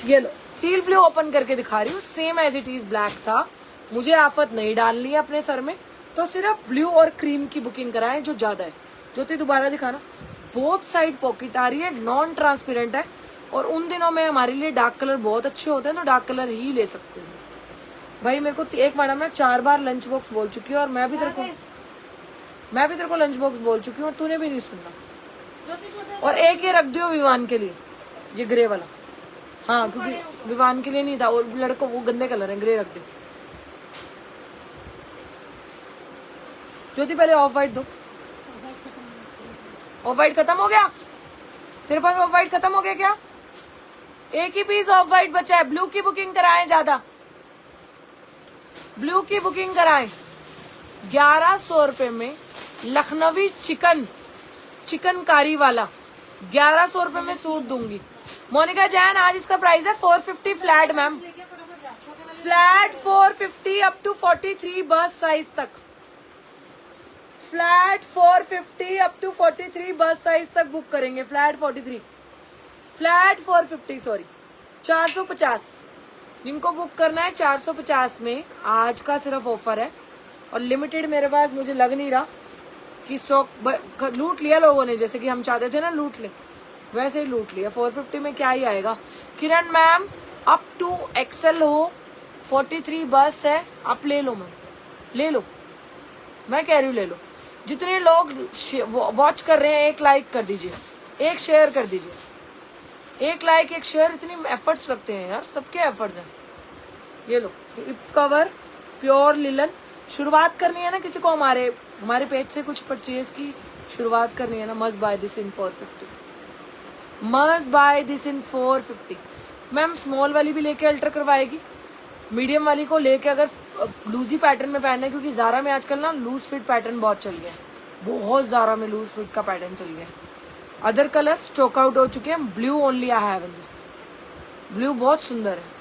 ये लो टील ब्लू ओपन करके दिखा रही हूँ, same as it is black था। मुझे आफत नहीं डालनी है अपने सर में, तो सिर्फ ब्लू और क्रीम की बुकिंग कराएं जो ज्यादा है। ज्योति दोबारा दिखाना। बोथ साइड पॉकेट आ रही है, नॉन ट्रांसपेरेंट है, और उन दिनों में हमारे लिए डार्क कलर बहुत अच्छे होते हैं, तो डार्क कलर ही ले सकते हैं भाई। मेरे को एक मैडम ने 4 बार लंच बॉक्स बोल चुकी है, और मैं भी तेरे को लंच बॉक्स बोल चुकी हूँ, और तूने भी नहीं सुनना। और एक ये रख दियो विवान के लिए, ये ग्रे वाला। हाँ क्योंकि विवान के लिए नहीं था, और लड़कों वो गंदे कलर है, ग्रे रख दे। ज्योति पहले ऑफ वाइट दो। ऑफ वाइट खत्म हो गया तेरे पास? ऑफ वाइट खत्म हो गया क्या? एक ही पीस ऑफ वाइट बचा है। ब्लू की बुकिंग कराएं, ज्यादा ब्लू की बुकिंग कराएं। 1100 रुपए में लखनवी चिकनकारी वाला 1100 रुपए में सूट दूंगी। मोनिका जैन, आज इसका प्राइस है 450 flat ma'am, flat 450 up to 43 बस साइज तक। फ्लैट 450 अप टू 43 बस साइज तक बुक करेंगे। Flat 43, flat 450 sorry 450। जिनको बुक करना है 450 में आज का सिर्फ ऑफर है, और लिमिटेड मेरे पास, मुझे लग नहीं रहा कि स्टॉक लूट लिया लोगों ने, जैसे कि हम चाहते थे ना लूट ले, वैसे ही लूट लिया। 450 में क्या ही आएगा। किरण मैम अप टू एक्सेल हो, 43 बस है, आप ले लो मैम, ले लो, मैं कह रही हूँ ले लो। जितने लोग वॉच कर रहे हैं, एक लाइक कर दीजिए, एक शेयर कर दीजिए। एक लाइक एक शेयर, इतनी एफर्ट्स लगते हैं यार, सबके एफर्ट्स हैं। ये लो हिप कवर प्योर लिलन। शुरुआत करनी है ना किसी को हमारे पेज से कुछ परचेज की शुरुआत करनी है ना, must by this in 450, must by this in 450। Ma'am small वाली भी लेके अल्टर करवाएगी, मीडियम वाली को लेके अगर लूजी पैटर्न में पहनना है, क्योंकि ज़ारा में आजकल ना लूज फिट पैटर्न बहुत चल गया है, बहुत ज़ारा में लूज फिट का पैटर्न चल गया है। अदर कलर स्टॉक आउट हो चुके हैं, blue only I have in this. Blue बहुत सुंदर है।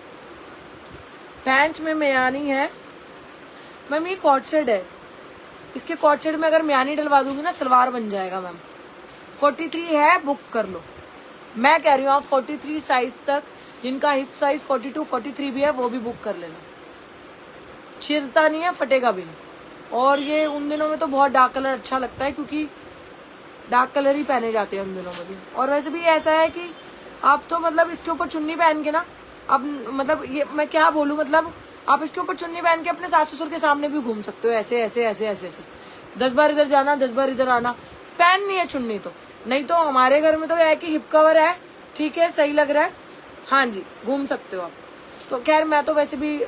पैंट में म्यानी है मैम, ये कॉट सेट है, इसके कॉट सेट में अगर म्यानी डलवा दूंगी ना सलवार बन जाएगा मैम। 43 है, बुक कर लो। मैं कह रही हूँ आप 43 साइज तक, जिनका हिप साइज 42 43 भी है वो भी बुक कर लेना, चिरता नहीं है, फटेगा भी नहीं। और ये उन दिनों में तो बहुत डार्क कलर अच्छा लगता है, क्योंकि डार्क कलर ही पहने जाते हैं उन दिनों में भी। और वैसे भी ऐसा है कि आप तो मतलब इसके ऊपर चुन्नी पहन के ना, अब मतलब ये मैं क्या बोलूँ, मतलब आप इसके ऊपर चुन्नी पहन के अपने सास ससुर के सामने भी घूम सकते हो, ऐसे ऐसे ऐसे ऐसे ऐसे 10 बार इधर जाना 10 बार इधर आना। पहननी है चुन्नी तो, नहीं तो हमारे घर में तो है कि हिप कवर है, ठीक है, सही लग रहा है, हाँ जी घूम सकते हो आप। तो खैर मैं तो वैसे भी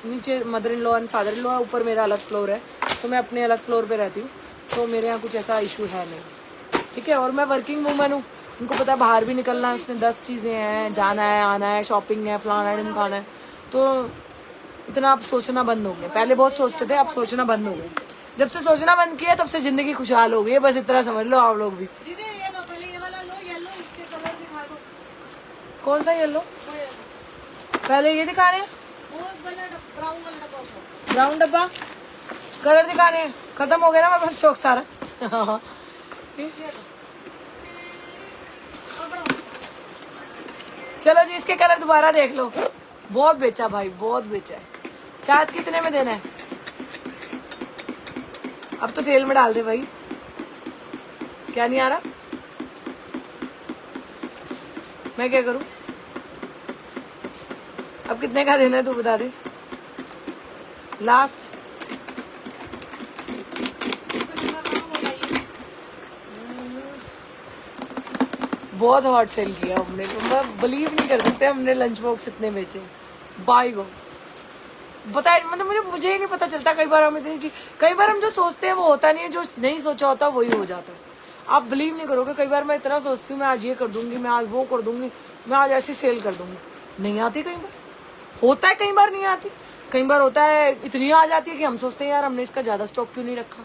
नीचे mother in law and father in law, ऊपर मेरा अलग फ्लोर है, तो मैं अपने अलग फ्लोर पे रहती हूँ, तो मेरे यहाँ कुछ ऐसा इशू है नहीं, ठीक है। और मैं वर्किंग वूमन हूँ, उनको पता है बाहर भी निकलना है, उसमें 10 चीज़ें हैं, जाना है आना है, शॉपिंग है, फलाना है ढिमकाना है, तो इतना आप सोचना बंद हो गया। पहले बहुत सोचते थे, आप सोचना बंद हो गए। जब से सोचना बंद किया तब से जिंदगी खुशहाल हो गई है, बस इतना समझ लो आप लोग भी। दीदी ये लो, पहले ये वाला लो, येलो, इसके कलर दिखा दो। कौन सा येलो? वो ये, पहले ये दिखा रहे हैं, वो वाला ब्राउन वाला डब्बा उसका। ब्राउन डब्बा कलर दिखाने हैं, खत्म हो गया ना मेरे पास स्टॉक सारा। ये लो। और बड़ा चलो जी इसके कलर दोबारा देख लो। बहुत बेचा भाई, बहुत बेचा है। चार्ज कितने में देना है? अब तो सेल में डाल दे भाई। क्या नहीं आ रहा? मैं क्या करूं? अब कितने का देना है तू बता दे। लास्ट बहुत हॉट सेल किया हमने, तो मैं बिलीव नहीं कर सकते हमने लंच बॉक्स इतने बेचे। बाई गो बताए, मतलब मुझे ही नहीं पता चलता कई बार हम इतनी चीज, कई बार हम जो सोचते हैं वो होता नहीं है, जो नहीं सोचा होता वही हो जाता है। आप बिलीव नहीं करोगे, कई बार मैं इतना सोचती हूँ मैं आज ये कर दूंगी, मैं आज वो कर दूंगी, मैं आज ऐसी सेल कर दूंगी, नहीं आती। कई बार होता है, कई बार नहीं आती, कई बार होता है इतनी आ जाती है कि हम सोचते हैं यार हमने इसका ज्यादा स्टॉक क्यों नहीं रखा।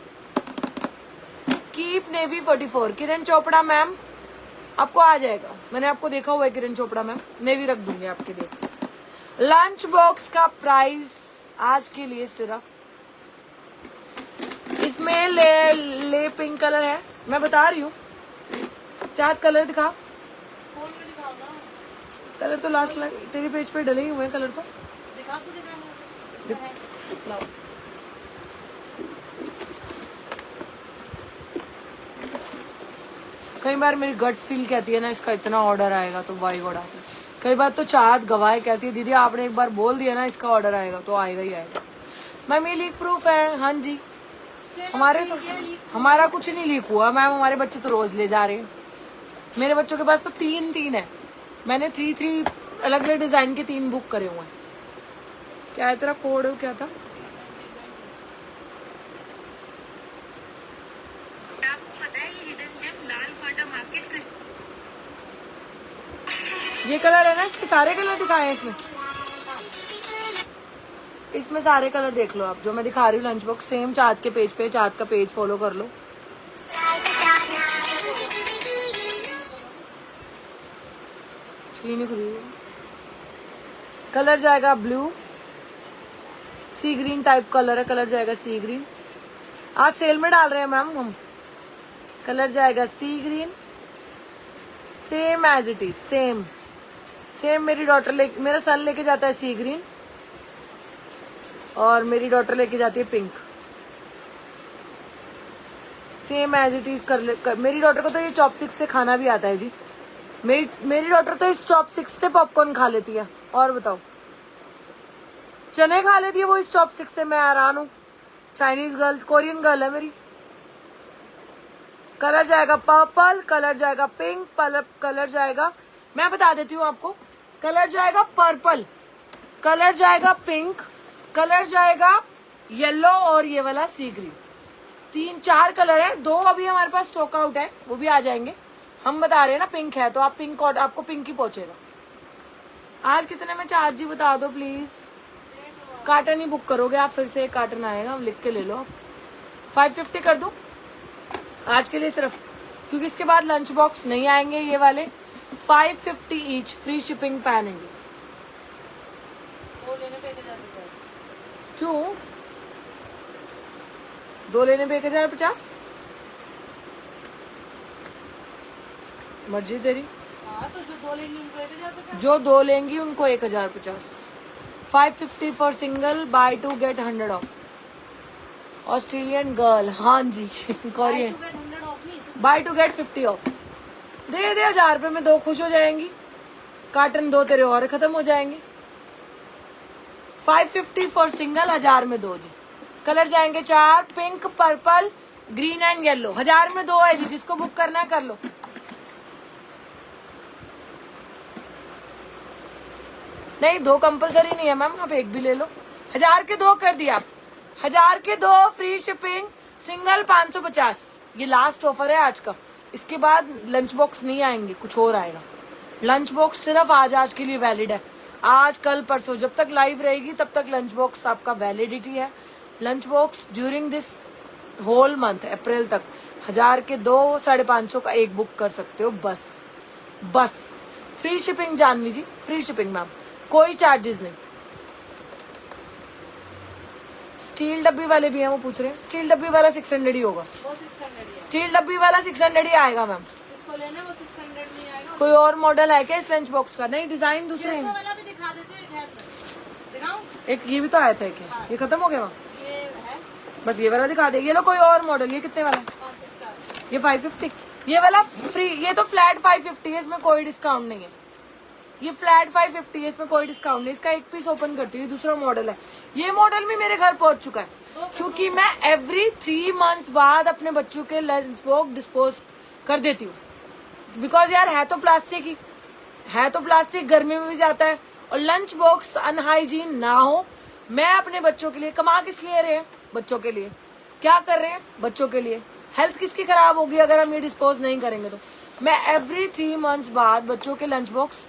कीप नेवी 44 किरण चोपड़ा मैम, आपको आ जाएगा, मैंने आपको देखा हुआ है किरण चोपड़ा मैम, नेवी रख दूंगी आपके लिए। लंच बॉक्स का प्राइस आज के लिए सिर्फ, इसमें ले पिंक कलर है, मैं बता रही हूँ। चार कलर दिखा, फोन में दिखाओ ना, कलर तो लास्ट तेरे पेज पे डले ही हुए हैं कलर तो। दिखा तो दिखा लाओ। कई बार मेरी गट फील कहती है ना इसका इतना ऑर्डर आएगा तो बाई गॉड आता है। कई बार तो चाहत गवाए कहती है दीदी आपने एक बार बोल दिया ना इसका ऑर्डर आएगा तो आएगा ही आएगा। मैम ये लीक प्रूफ है, हाँ जी। हमारे तो हमारा कुछ नहीं लीक हुआ मैम, हमारे बच्चे तो रोज ले जा रहे हैं। मेरे बच्चों के पास तो 3 है, मैंने 3 अलग अलग डिजाइन के 3 बुक करे हुए हैं। क्या है तेरा कोड, क्या था? आपको पता है ये हिडन जेम लाल फाटा मार्केट कृष्ण, ये कलर है ना, इसके सारे कलर दिखाए हैं इसमें सारे कलर देख लो आप, जो मैं दिखा रही हूँ लंच बॉक्स सेम चाँद के पेज पे, चाँद का पेज फॉलो कर लो। कलर जाएगा ब्लू, सी ग्रीन टाइप कलर है, कलर जाएगा सी ग्रीन। आज सेल में डाल रहे हैं मैम हम। कलर जाएगा sea green, same as it is, same मेरी डॉटर मेरा सन लेके जाता है सी ग्रीन और मेरी डॉटर लेके जाती है pink. Same as it is मेरी डॉटर को तो ये चॉपस्टिक्स से खाना भी आता है जी। मेरी डॉटर तो इस चॉपस्टिक्स से पॉपकॉर्न खा लेती है। और बताओ, चने खा लेती है वो इस चॉपस्टिक्स से, मैं हैरान हूँ। चाइनीज गर्ल, कोरियन गर्ल है मेरी, कलर जाएगा पर्पल, कलर जाएगा पिंक, कलर जाएगा, मैं बता देती हूँ आपको, कलर जाएगा पर्पल, कलर जाएगा पिंक, कलर जाएगा येलो और ये वाला सी ग्रीन। 3-4 कलर है, 2 अभी हमारे पास स्टॉक आउट है, वो भी आ जाएंगे। हम बता रहे हैं ना पिंक है तो आप पिंक, आपको पिंक ही पहुंचेगा। आज कितने में चार्ज जी बता दो प्लीज। कार्टन ही बुक करोगे आप, फिर से एक कार्टन आएगा, लिख के ले लो आप। 550 कर दूं आज के लिए सिर्फ, क्योंकि इसके बाद लंच बॉक्स नहीं आएंगे ये वाले। 550 each, free shipping pan India. क्यों 2 लेने पे 1050? मर्जी तेरी। तो जो 2 लेंगी उनको 1050। जो 2 लेंगी उनको 1050। 550 for single, buy 2 get 100 off. Australian girl, हाँ जी कोरियन, बाय 2 गेट 50 ऑफ। दे 1000 रुपए में 2 खुश हो जाएंगी, कार्टन 2 तेरे और खत्म हो जाएंगे। 550 फॉर सिंगल, 1000 में 2 जी। कलर जाएंगे 4, pink, purple, green and yellow. 1000 में 2 है जी, जिसको बुक करना है कर लो। नहीं 2 कंपलसरी नहीं है मैम, आप एक भी ले लो। 1000 के 2 कर दिया आप, 1000 के 2 फ्री शिपिंग, सिंगल 550। ये लास्ट ऑफर है आज का, इसके बाद लंच बॉक्स नहीं आएंगे, कुछ और आएगा। लंच बॉक्स सिर्फ आज के लिए वैलिड है, आज कल परसों, जब तक लाइव रहेगी तब तक लंच बॉक्स आपका वैलिडिटी है। Lunch box during this whole month April तक 1000 के 2, 550 का एक बुक कर सकते हो बस। फ्री शिपिंग जानवी जी, फ्री शिपिंग मैम, कोई चार्जेस नहीं। स्टील डब्बी वाले भी हैं, वो पूछ रहे हैं। स्टील डब्बी वाला 600 ही होगा, वो 600 है। स्टील डब्बी वाला 600 ही आएगा मैम। जिसको लेना है वो 600 नहीं आएगा। कोई और मॉडल है क्या इस लंच बॉक्स का? नहीं, डिजाइन दूसरे 600 हैं। वाला भी दिखा देते हो, एक है इसमें। दिखाऊं? एक ये भी तो आया था क्या? ये खत्म हो गया वहाँ? ये है बस ये वाला दिखा दे। ये लो कोई और मॉडल, ये कितने वाला है? 550। ये 550। ये वाला फ्री, ये तो फ्लैट 550 है, इसमें कोई डिस्काउंट नहीं है। ये फ्लैट 550 है, इसमें कोई डिस्काउंट नहीं। इसका एक पीस ओपन करती हूँ, दूसरा मॉडल है। ये मॉडल भी मेरे घर पहुंच चुका है, क्योंकि मैं एवरी 3 मंथ्स बाद अपने बच्चों के लंच बॉक्स डिस्पोज कर देती हूँ। बिकॉज यार है तो प्लास्टिक ही, है तो प्लास्टिक, गर्मी में भी जाता है। और लंच बॉक्स अनहाइजीन ना हो। मैं अपने बच्चों के लिए, कमा किस लिए रहे हैं? बच्चों के लिए। क्या कर रहे हैं? बच्चों के लिए। हेल्थ किसकी खराब होगी अगर हम ये डिस्पोज नहीं करेंगे तो? मैं एवरी 3 मंथ्स बाद बच्चों के लंच बॉक्स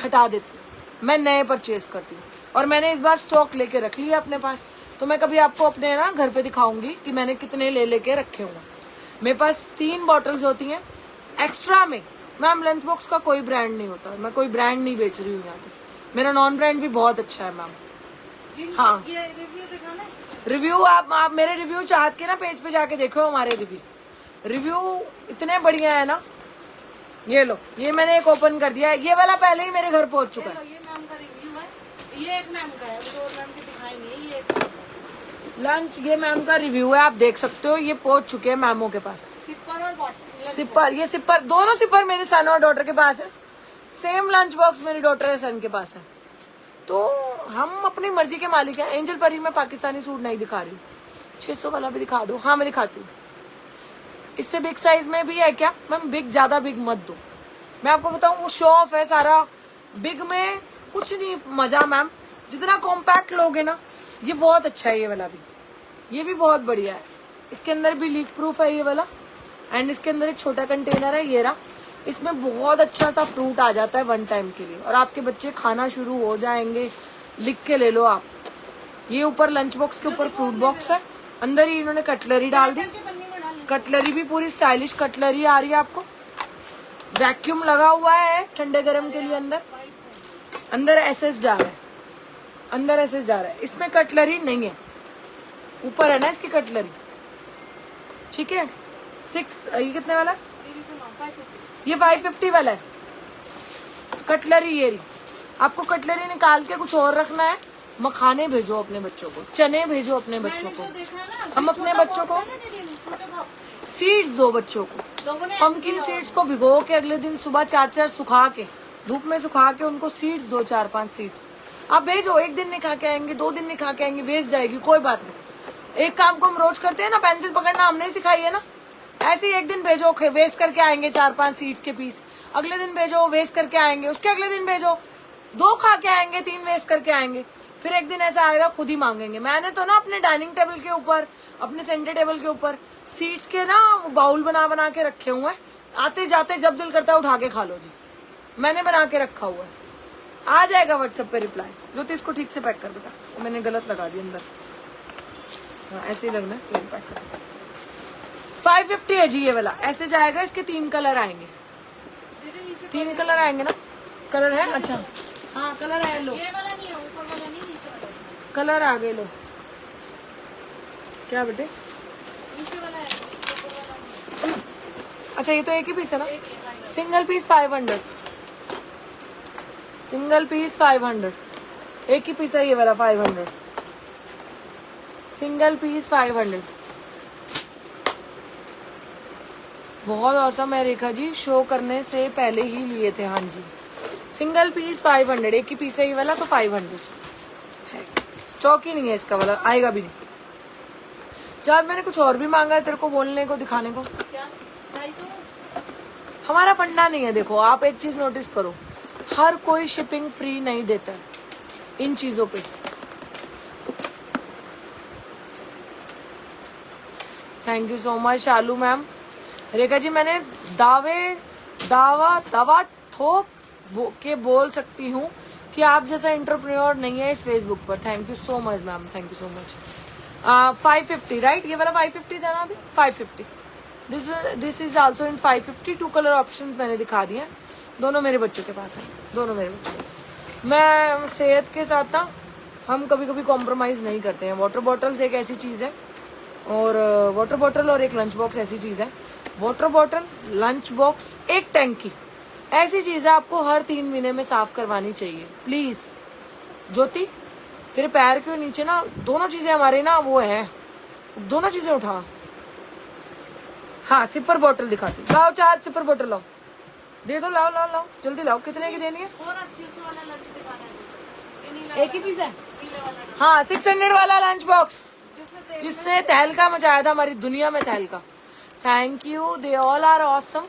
हटा देती हूँ, मैं नए परचेज करती हूँ। और मैंने इस बार स्टॉक लेके रख लिया अपने पास, तो मैं कभी आपको अपने ना घर पे दिखाऊंगी कि मैंने कितने लेके रखे हुए। मेरे पास 3 बॉटल्स होती हैं एक्स्ट्रा में। मैम लंच बॉक्स का कोई ब्रांड नहीं होता, मैं कोई ब्रांड नहीं बेच रही हूँ यहाँ पे। मेरा नॉन ब्रांड भी बहुत अच्छा है मैम। हाँ, ये रिव्यू दिखाना है? रिव्यू आप मेरे रिव्यू चाहत के ना पेज पे जाके देखो, हमारे रिव्यू इतने बढ़िया है ना। ये लो, ये मैंने एक ओपन कर दिया है, ये वाला पहले ही मेरे घर पहुंच चुका है। ये मैम का रिव्यू है, ये एक मैम का है, वो मैम की दिखाई नहीं है, ये एक मैम का है। लंच, ये मैम का रिव्यू है, आप देख सकते हो, ये पहुंच चुके हैं मैमों के पास। सिपर और बॉटल, सिपर, ये सिपर, दोनों सिपर मेरे सन और डॉटर के पास है। सेम लंच बॉक्स मेरी डॉटर और सन के पास है। तो हम अपनी मर्जी के मालिक हैं। एंजल परी में पाकिस्तानी सूट नहीं दिखा रही हूँ, 600 वाला भी दिखा दो। हाँ मैं दिखाती हूँ। इससे बिग साइज में भी है क्या मैम? बिग, ज्यादा बिग मत दो। मैं आपको बताऊं, वो शो ऑफ है सारा। बिग में कुछ नहीं मजा मैम, जितना कॉम्पैक्ट लोगे ना। ये बहुत अच्छा है, ये वाला भी, ये भी बहुत बढ़िया है। इसके अंदर भी लीक प्रूफ है ये वाला। एंड इसके अंदर एक छोटा कंटेनर है, ये रहा। इसमें बहुत अच्छा सा फ्रूट आ जाता है 1 टाइम के लिए, और आपके बच्चे खाना शुरू हो जाएंगे। लिख के ले लो आप। ये ऊपर लंच बॉक्स के ऊपर फ्रूट बॉक्स है, अंदर ही इन्होंने कटलरी डाल दी। कटलरी भी पूरी स्टाइलिश कटलरी आ रही है आपको। वैक्यूम लगा हुआ है ठंडे गर्म के लिए। अंदर एसएस जा रहा है, अंदर एसएस जा रहा है। इसमें कटलरी नहीं है, ऊपर है ना इसकी कटलरी। ठीक है, 6, ये कितने वाला? ये 550 वाला है। कटलरी ये रही। आपको कटलरी निकाल के कुछ और रखना है, मखाने भेजो अपने बच्चों को, चने भेजो अपने बच्चों को। हम अपने बच्चों को सीड्स दो, बच्चों को पंपकिन सीड्स को भिगो के अगले दिन सुबह 4 सुखा के, धूप में सुखा के उनको सीड्स दो, 4-5 सीड्स आप भेजो। 1 दिन नहीं खा के आएंगे, 2 दिन नहीं खा के आएंगे, वेस्ट जाएगी, कोई बात नहीं। एक काम को हम रोज करते हैं ना, पेंसिल पकड़ना हमने सिखाई है ना, ऐसे ही एक दिन भेजो, वेस्ट करके आएंगे 4-5 सीड्स के पीस, अगले दिन भेजो वेस्ट करके आएंगे, उसके अगले दिन भेजो 2 खा के आएंगे, 3 वेस्ट करके आएंगे, फिर एक दिन ऐसा आएगा खुद ही मांगेंगे। मैंने तो ना अपने डाइनिंग टेबल के ऊपर, अपने सेंटर टेबल के ऊपर सीड्स के ना बाउल बना बना के रखे हुए हैं, आते जाते जब दिल करता है उठा के खा लो जी, मैंने बना के रखा हुआ है। आ जाएगा व्हाट्सएप पे रिप्लाई। ज्योति इसको ठीक से पैक कर बेटा, मैंने गलत लगा दिया अंदर। हाँ ऐसे ही लगना है, पैक कर। 550 है जी ये वाला, ऐसे जाएगा। इसके 3 कलर आएंगे, 3 कलर आएंगे ना। कलर है, अच्छा हाँ कलर है, लो ये वाला नहीं है, ऊपर वाला नहीं, नीचे वाला है। कलर आ गए, लो। क्या बेटे? नीचे वाला है, ऊपर वाला नहीं। अच्छा ये तो एक ही पीस है ना। सिंगल पीस 500, सिंगल पीस 500, एक ही पीस है ये वाला 500, सिंगल पीस 500। बहुत औसम है रेखा जी, शो करने से पहले ही लिए थे। हाँ जी, सिंगल पीस 500, एक ही पीस है ये वाला तो 500 है। स्टॉक ही नहीं है इसका वाला, आएगा भी नहीं। जब मैंने कुछ और भी मांगा है तेरे को बोलने को, दिखाने को। क्या भाई तो हमारा फंडा नहीं है। देखो आप एक चीज नोटिस करो, हर कोई शिपिंग फ्री नहीं देता है इन चीजों पे। Thank you so much Shalu ma'am. Rekha ji मैंने दावा ठोक के बोल सकती हूँ कि आप जैसा एंटरप्रेन्योर नहीं है इस फेसबुक पर। Thank you so much ma'am, thank you so much. 550 right, ये वाला 550 था ना अभी, 550। This is also in 550। 2 colour option मैंने दिखा दिए, दोनों मेरे बच्चों के पास है, दोनों मेरे बच्चों के पास। मैं सेहत के साथ ना हम कभी कभी कॉम्प्रोमाइज नहीं करते हैं। वाटर बॉटल्स एक ऐसी चीज है, और वाटर बॉटल और एक लंच बॉक्स ऐसी चीज है। वाटर बॉटल, लंच बॉक्स, एक टैंकी ऐसी चीज है आपको हर 3 महीने में साफ करवानी चाहिए प्लीज। ज्योति तेरे पैर के नीचे ना दोनों चीजें हमारे ना वो है, दोनों चीजें उठा। हाँ सिपर बॉटल दिखाती, लाओ 4 सिपर बॉटल लाओ, दे दो, लाओ लाओ लाओ जल्दी लाओ। कितने की देनी है? और अच्छी सी वाला लंच दिखाना है, ये नीला एक ही पीस है। नीले वाला हाँ 600 वाला लंच बॉक्स, जिसने जिसने तहलका मचाया था हमारी दुनिया में, तहलका। Thank you, they all are awesome.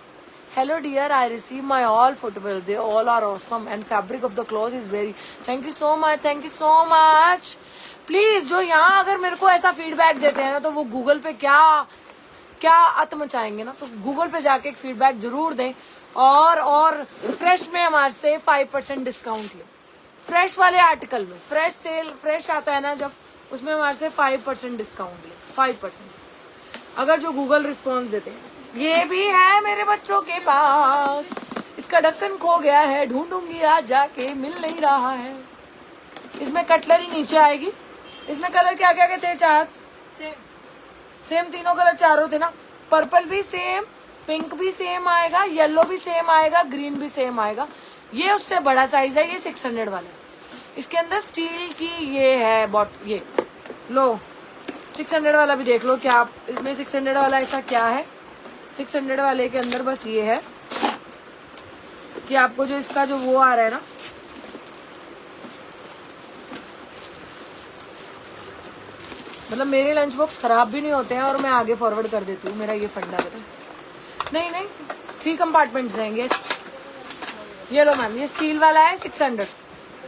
Hello dear, I receive my all footwear. They all are awesome and fabric of the clothes is very. Thank you so much, thank you so much. Please जो यहाँ अगर मेरे को ऐसा feedback देते हैं ना तो वो गूगल पे क्या अत मचाएंगे ना, तो गूगल पे जाके एक फीडबैक जरूर दें। और फ्रेश में हमारे से 5% डिस्काउंट ले, फ्रेश वाले आर्टिकल में। फ्रेश सेल, फ्रेश आता है ना जब, उसमें हमारे से 5% डिस्काउंट ले, 5%। अगर जो गूगल रिस्पॉन्स देते हैं। ये भी है मेरे बच्चों के पास, इसका ढक्कन खो गया है, ढूंढूंगी आज जाके, मिल नहीं रहा है। इसमें कटलरी नीचे आएगी। इसमें कलर क्या क्या थे? 4 सेम तीनों कलर चारों थे ना। पर्पल भी सेम, पिंक भी सेम आएगा, येलो भी सेम आएगा, ग्रीन भी सेम आएगा। ये उससे बड़ा साइज है, ये 600 वाला है। इसके अंदर स्टील की ये है ये लो। 600 वाला भी देख लो क्या आप, इसमें 600 वाला ऐसा क्या है। 600 वाले के अंदर बस ये है कि आपको जो इसका जो वो आ रहा है ना, मतलब मेरे लंच बॉक्स खराब भी नहीं होते हैं और मैं आगे फॉरवर्ड कर देती हूँ, मेरा ये फंडा है। नहीं 3 कंपार्टमेंट्स हैं। ये लो मैम, ये स्टील वाला है 600।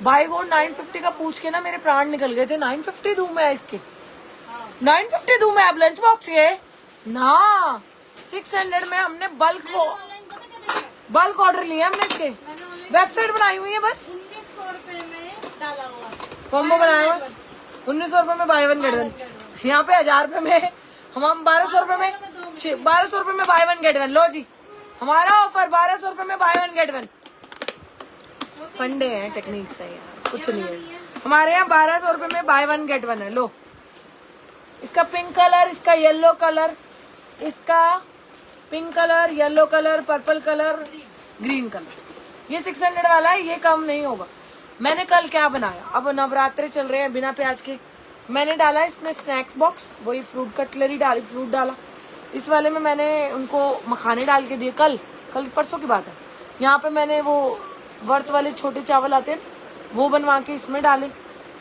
बाई गोल्ड 950 का पूछ के ना मेरे प्राण निकल गए थे। 950 दूं मैं इसके, 950 दूं मैं अब लंच बॉक्स ये ना। 600 में हमने बल्क ऑर्डर लिया हमने इसके, वेबसाइट बनाई हुई है बस। 1900 रुपए में डाला हुआ कॉम्बो बनाया हुआ 1900 रुपए में बाय वन गेट वन। यहाँ पे 1000 रुपए में हम 1200 रुपए में 1200 रुपए में बाय वन गेट वन। लो जी हमारा ऑफर 1200 रुपए में बाय वन गेट वन। फंडे हैं, टेक्निक्स है यार, कुछ नहीं है हमारे यहाँ। 1200 रुपए में बाय वन गेट वन है। लो इसका पिंक कलर, इसका येलो कलर, इसका pink colour, yellow colour, purple colour, green colour. ये 600 वाला है, ये कम नहीं होगा। मैंने कल क्या बनाया, अब नवरात्रे चल रहे हैं, बिना प्याज के मैंने डाला इसमें स्नैक्स बॉक्स, वही फ्रूट कटलरी डाली, फ्रूट डाला। इस वाले में मैंने उनको मखाने डाल के दिए, कल परसों की बात है। यहाँ पे मैंने वो वर्त वाले छोटे चावल आते हैं वो बनवा के इसमें डाले।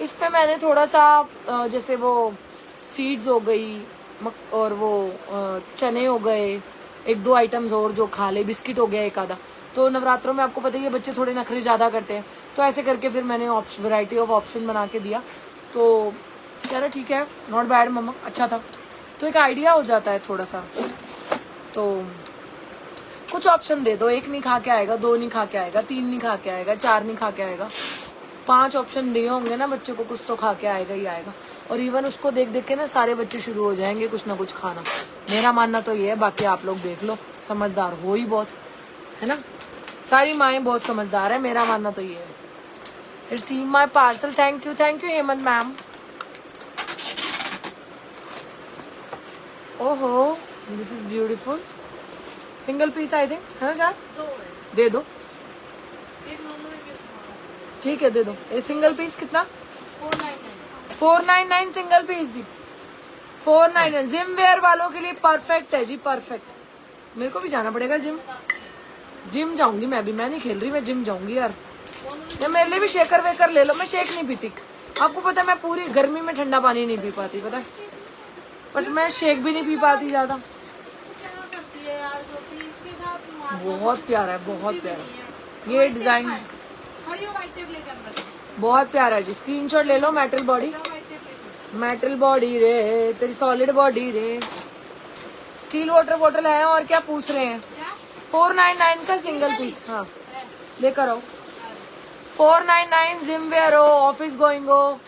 इस पे मैंने थोड़ा सा जैसे वो सीड्स हो गई, और वो चने हो गए, एक दो आइटम्स और जो खा ले, बिस्किट हो गया एक आधा। तो नवरात्रों में आपको पता ही है बच्चे थोड़े नखरे ज़्यादा करते हैं, तो ऐसे करके फिर मैंने वैरायटी ऑफ ऑप्शन बना के दिया। तो कह रहा ठीक है, नॉट बैड मम्मा, अच्छा था। तो एक आइडिया हो जाता है थोड़ा सा। तो कुछ ऑप्शन दे दो, एक नहीं खा के आएगा, दो नहीं खा के आएगा, तीन नहीं खा के आएगा, चार नहीं खा के आएगा, 5 ऑप्शन दिए होंगे ना बच्चे को, कुछ तो खा के आएगा ही आएगा। और इवन उसको देख देख के ना सारे बच्चे शुरू हो जाएंगे कुछ ना कुछ खाना। मेरा मानना तो ये है, बाकी आप लोग देख लो, समझदार हो ही बहुत, है ना, सारी माएँ बहुत समझदार है, मेरा मानना तो ये है। Receive my parcel, thank you Hemant ma'am. ओहो, this is beautiful, single piece I think, है ना यार? 2 है, दे दो, एक नॉर्मल है, एक हमारा। ठीक है दे दो। ये सिंगल पीस कितना? 499। 499 single piece ji, 499। Gym where वालों के लिए परफेक्ट है जी, परफेक्ट। मेरे को भी जाना पड़ेगा जिम जाऊंगी मैं भी, मैं नहीं खेल रही, मैं जिम जाऊंगी यार। या मेरे लिए भी शेकर वेकर ले लो, मैं शेक नहीं पीती, आपको पता है मैं पूरी गर्मी में ठंडा पानी नहीं पी पाती, पता है, बट मैं शेक भी नहीं पी पाती ज्यादा। क्या करती है यार ज्योति, इसके साथ मार बहुत प्यारा है, बहुत प्यारा। ये डिजाइन खड़ी हो, वाइट टेप लेके अंदर बहुत प्यारा है जी, स्क्रीनशॉट ले लो। मेटल बॉडी, वाइट टेप लेके। मेटल बॉडी रे, तेरी सॉलिड बॉडी रे। स्टील वाटर बॉटल है, और क्या पूछ रहे हैं? क्या 499 का सिंगल पीस, हाँ लेकर आओ। 499 जिम वेयर हो, ऑफिस गोइंग हो,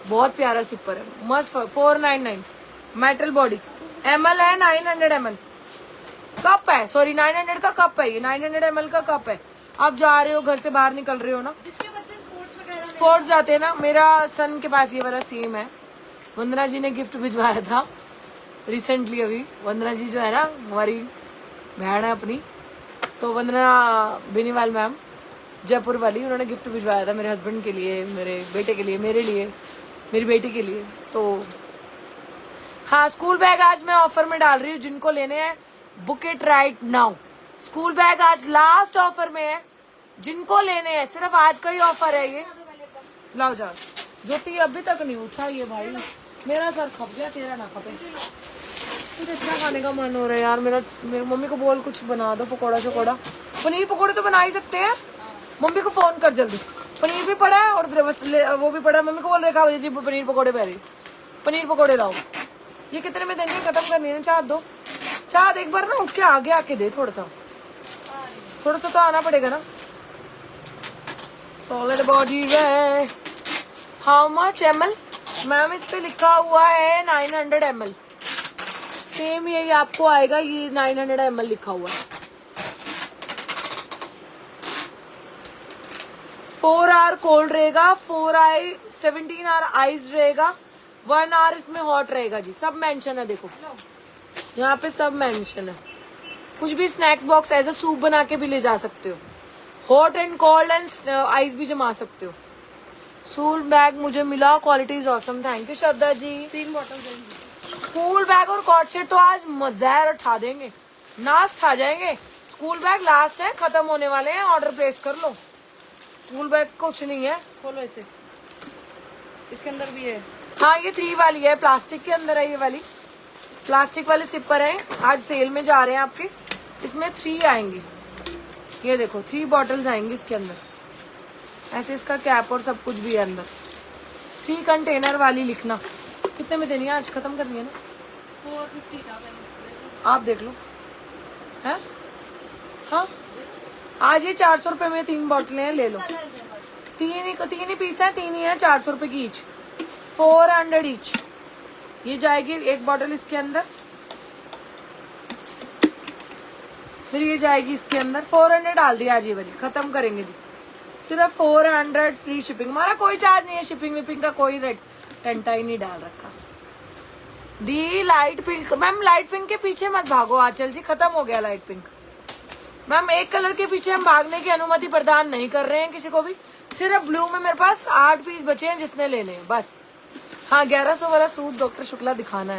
बहुत प्यारा सिपर है, मस्त। 499 मेटल बॉडी, ml है 900 ml कप है, सॉरी 900 का कप है, ये 900 ml का कप है। आप जा रहे हो, घर से बाहर निकल रहे हो ना, जिसके बच्चे स्पोर्ट्स वगैरह में स्पोर्ट्स जाते हैं ना, मेरा सन के पास ये वाला सेम है। वंदना जी ने गिफ्ट भिजवाया था रिसेंटली, अभी वंदना जी जो है ना हमारी बहन है अपनी, तो वंदना बेनीवाल मैम जयपुर वाली, उन्होंने गिफ्ट भिजवाया था मेरे हस्बैंड के लिए, मेरे बेटे के लिए, मेरे लिए, मेरी बेटी के लिए। तो हाँ, स्कूल बैग आज मैं ऑफर में डाल रही हूँ, जिनको लेने हैं book it right now. School bag आज लास्ट ऑफर में है, जिनको लेने हैं सिर्फ आज का ही ऑफर है ये। लाओ जाओ, ज्योति अभी तक नहीं उठा ये भाई, मेरा सर खप गया, तेरा ना खपे। मुझे इतना खाने का मन हो रहा है यार, मेरे मम्मी को बोल कुछ बना दो, पकौड़ा शकोड़ा, पनीर पकौड़े तो बना ही सकते हैं। मम्मी को फोन कर जल्दी, पनीर भी पड़ा है और वो भी पड़ा है। मम्मी को बोल रहे जी पनीर पकौड़े पह रही, पनीर पकौड़े लाओ। ये कितने में देंगे? खत्म करनी है, चाट दो, चाट एक बार ना उठ के आगे आके दे, थोड़ा सा तो आना पड़ेगा ना। सॉलिड बॉडी रे, हाउ मच ml? मैम इस पे लिखा हुआ है 900 ml, सेम यही आपको आएगा, ये 900 ml लिखा हुआ है। 4 आवर कोल्ड रहेगा, 17 आवर आइस रहेगा, 1 आवर इसमें हॉट रहेगा जी, सब मेंशन है, देखो यहाँ पे सब मेंशन है। कुछ भी snacks box as a soup बना के भी ले जा सकते हो, hot and cold and ice भी जमा सकते हो। स्कूल बैग मुझे मिला, quality is awesome, thank you Shraddha ji. 3 bottle देंगे। स्कूल बैग और कॉट सेट तो आज मज़ेदार उठा देंगे, नाश खा जाएंगे। स्कूल बैग लास्ट है, खत्म होने वाले हैं, ऑर्डर प्लेस कर लो। स्कूल बैग कुछ नहीं है, खोलो इसे, इसके अंदर भी है। हाँ ये 3 वाली है, प्लास्टिक के अंदर है, ये वाली प्लास्टिक वाले सिपर है, आज सेल में जा रहे हैं आपके। इसमें 3 आएंगी, ये देखो 3 बॉटल्स आएंगी इसके अंदर, ऐसे इसका कैप और सब कुछ भी है अंदर। 3 कंटेनर वाली लिखना। कितने में देनी है आज? खत्म करनी है ना? 450 था मैंने। आप देख लो, है हाँ आज ये 400 रुपए में 3 बॉटलें हैं, ले लो। 3 ही पीस है, 3 ही है, 400 रुपए की ईच, 400 ईच। ये जाएगी एक बॉटल इसके अंदर, फिर ये जाएगी इसके अंदर। 400 डाल दिया आज, ये वाली खत्म करेंगे जी, सिर्फ 400 फ्री शिपिंग। हमारा कोई चार्ज नहीं है, शिपिंग विपिंग का कोई रेट टेंटा ही नहीं डाल रखा। The light pink, ma'am light pink के पीछे मत भागो आंचल जी, खत्म हो गया लाइट पिंक। मैम एक कलर के पीछे हम भागने की अनुमति प्रदान नहीं कर रहे हैं किसी को भी। सिर्फ ब्लू में मेरे पास 8 पीस बचे हैं, जिसने लेने हैं बस। हाँ 1100 वाला सूट डॉक्टर शुक्ला दिखाना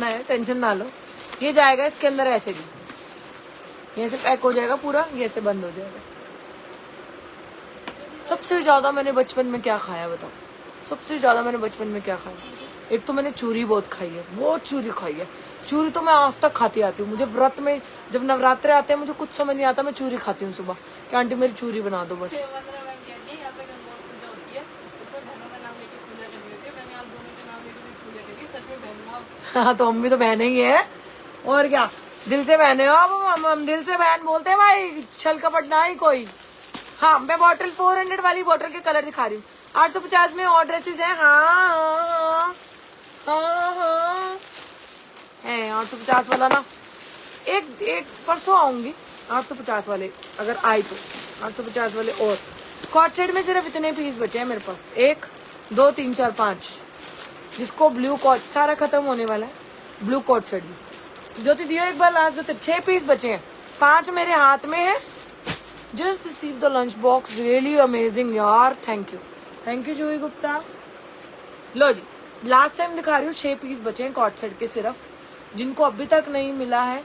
है, टेंशन ना लो। ये जाएगा इसके अंदर ऐसे भी, ये से पैक हो जाएगा पूरा, ये से बंद हो जाएगा। सबसे ज्यादा मैंने बचपन में क्या खाया बताओ? सबसे ज्यादा मैंने बचपन में क्या खाया? एक तो मैंने चूरी बहुत खाई है, बहुत चूरी खाई है। चूरी तो मैं आज तक खाती आती हूँ। मुझे व्रत में जब नवरात्रे आते हैं मुझे कुछ समझ नहीं आता, मैं चूरी खाती हूँ सुबह कि आंटी मेरी चूरी बना दो बस। वंदना मैम कहती है यहाँ पे गणगौर पूजा होती है, ऊपर बहनों का नाम लेके पूजा करनी होती है। मैंने आप दोनों के नाम लेके भी पूजा करी, सच में बहन हो आप। हाँ तो हम भी तो बहने ही है, और क्या, दिल से बहने हो आप। हम दिल से बहन बोलते हैं भाई, छल कपट ना ही कोई। हाँ मैं बॉटल 400 वाली बॉटल के कलर दिखा रही हूँ। 850 में और ड्रेसेस हैं। हाँ हाँ हाँ है 850 वाला ना। एक परसों आऊंगी 850 वाले, अगर आए तो 850 वाले। और कॉट सेट में सिर्फ इतने पीस बचे हैं मेरे पास, 1 2 3 4 5। जिसको ब्लू कॉट, सारा खत्म होने वाला है ब्लू कॉट सेट भी। ज्योति दियो एक बार लास्ट, जो 6 पीस बचे हैं, 5 मेरे हाथ में है। Just receive the lunch box, really amazing यार, थैंक यू जूही गुप्ता। लो जी लास्ट टाइम दिखा रही हूँ, 6 पीस बचे हैं कॉट सेट के सिर्फ। जिनको अभी तक नहीं मिला है,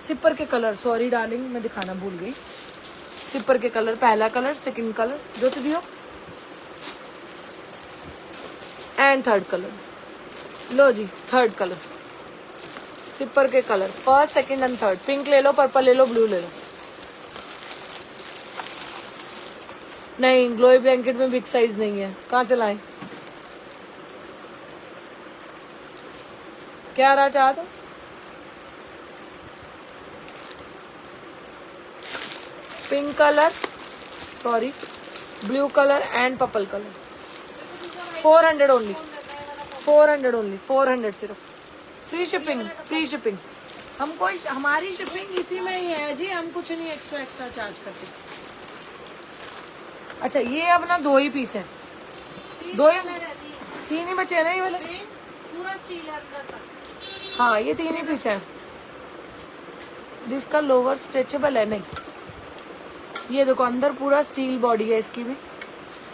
सिपर के कलर, सॉरी डार्लिंग मैं दिखाना भूल गई। सिपर के कलर, पहला कलर, सेकंड कलर जो तो दियो, एंड थर्ड कलर। लो जी थर्ड कलर, सिपर के colour, first second and third. Pink ले लो, पर्पल ले लो, ब्लू ले लो। नहीं ग्लोई ब्लैंकेट में बिग साइज नहीं है, कहाँ से लाए? क्या रहा चाहते? Pink colour, sorry blue colour and purple colour. 400 only, 400 only, 400 सिर्फ। Free shipping, free shipping. हमको हमारी शिपिंग इसी में ही है जी, हम कुछ नहीं एक्स्ट्रा चार्ज करते। अच्छा ये अब ना 2 ही पीस हैं, 2 ही, 3 ही बचे हैं ना ये वाले। पूरा स्टील है अंदर तक। हाँ ये 3 ही पीस है। जिसका लोअर स्ट्रेचेबल है, नहीं ये देखो अंदर पूरा स्टील बॉडी है इसकी भी।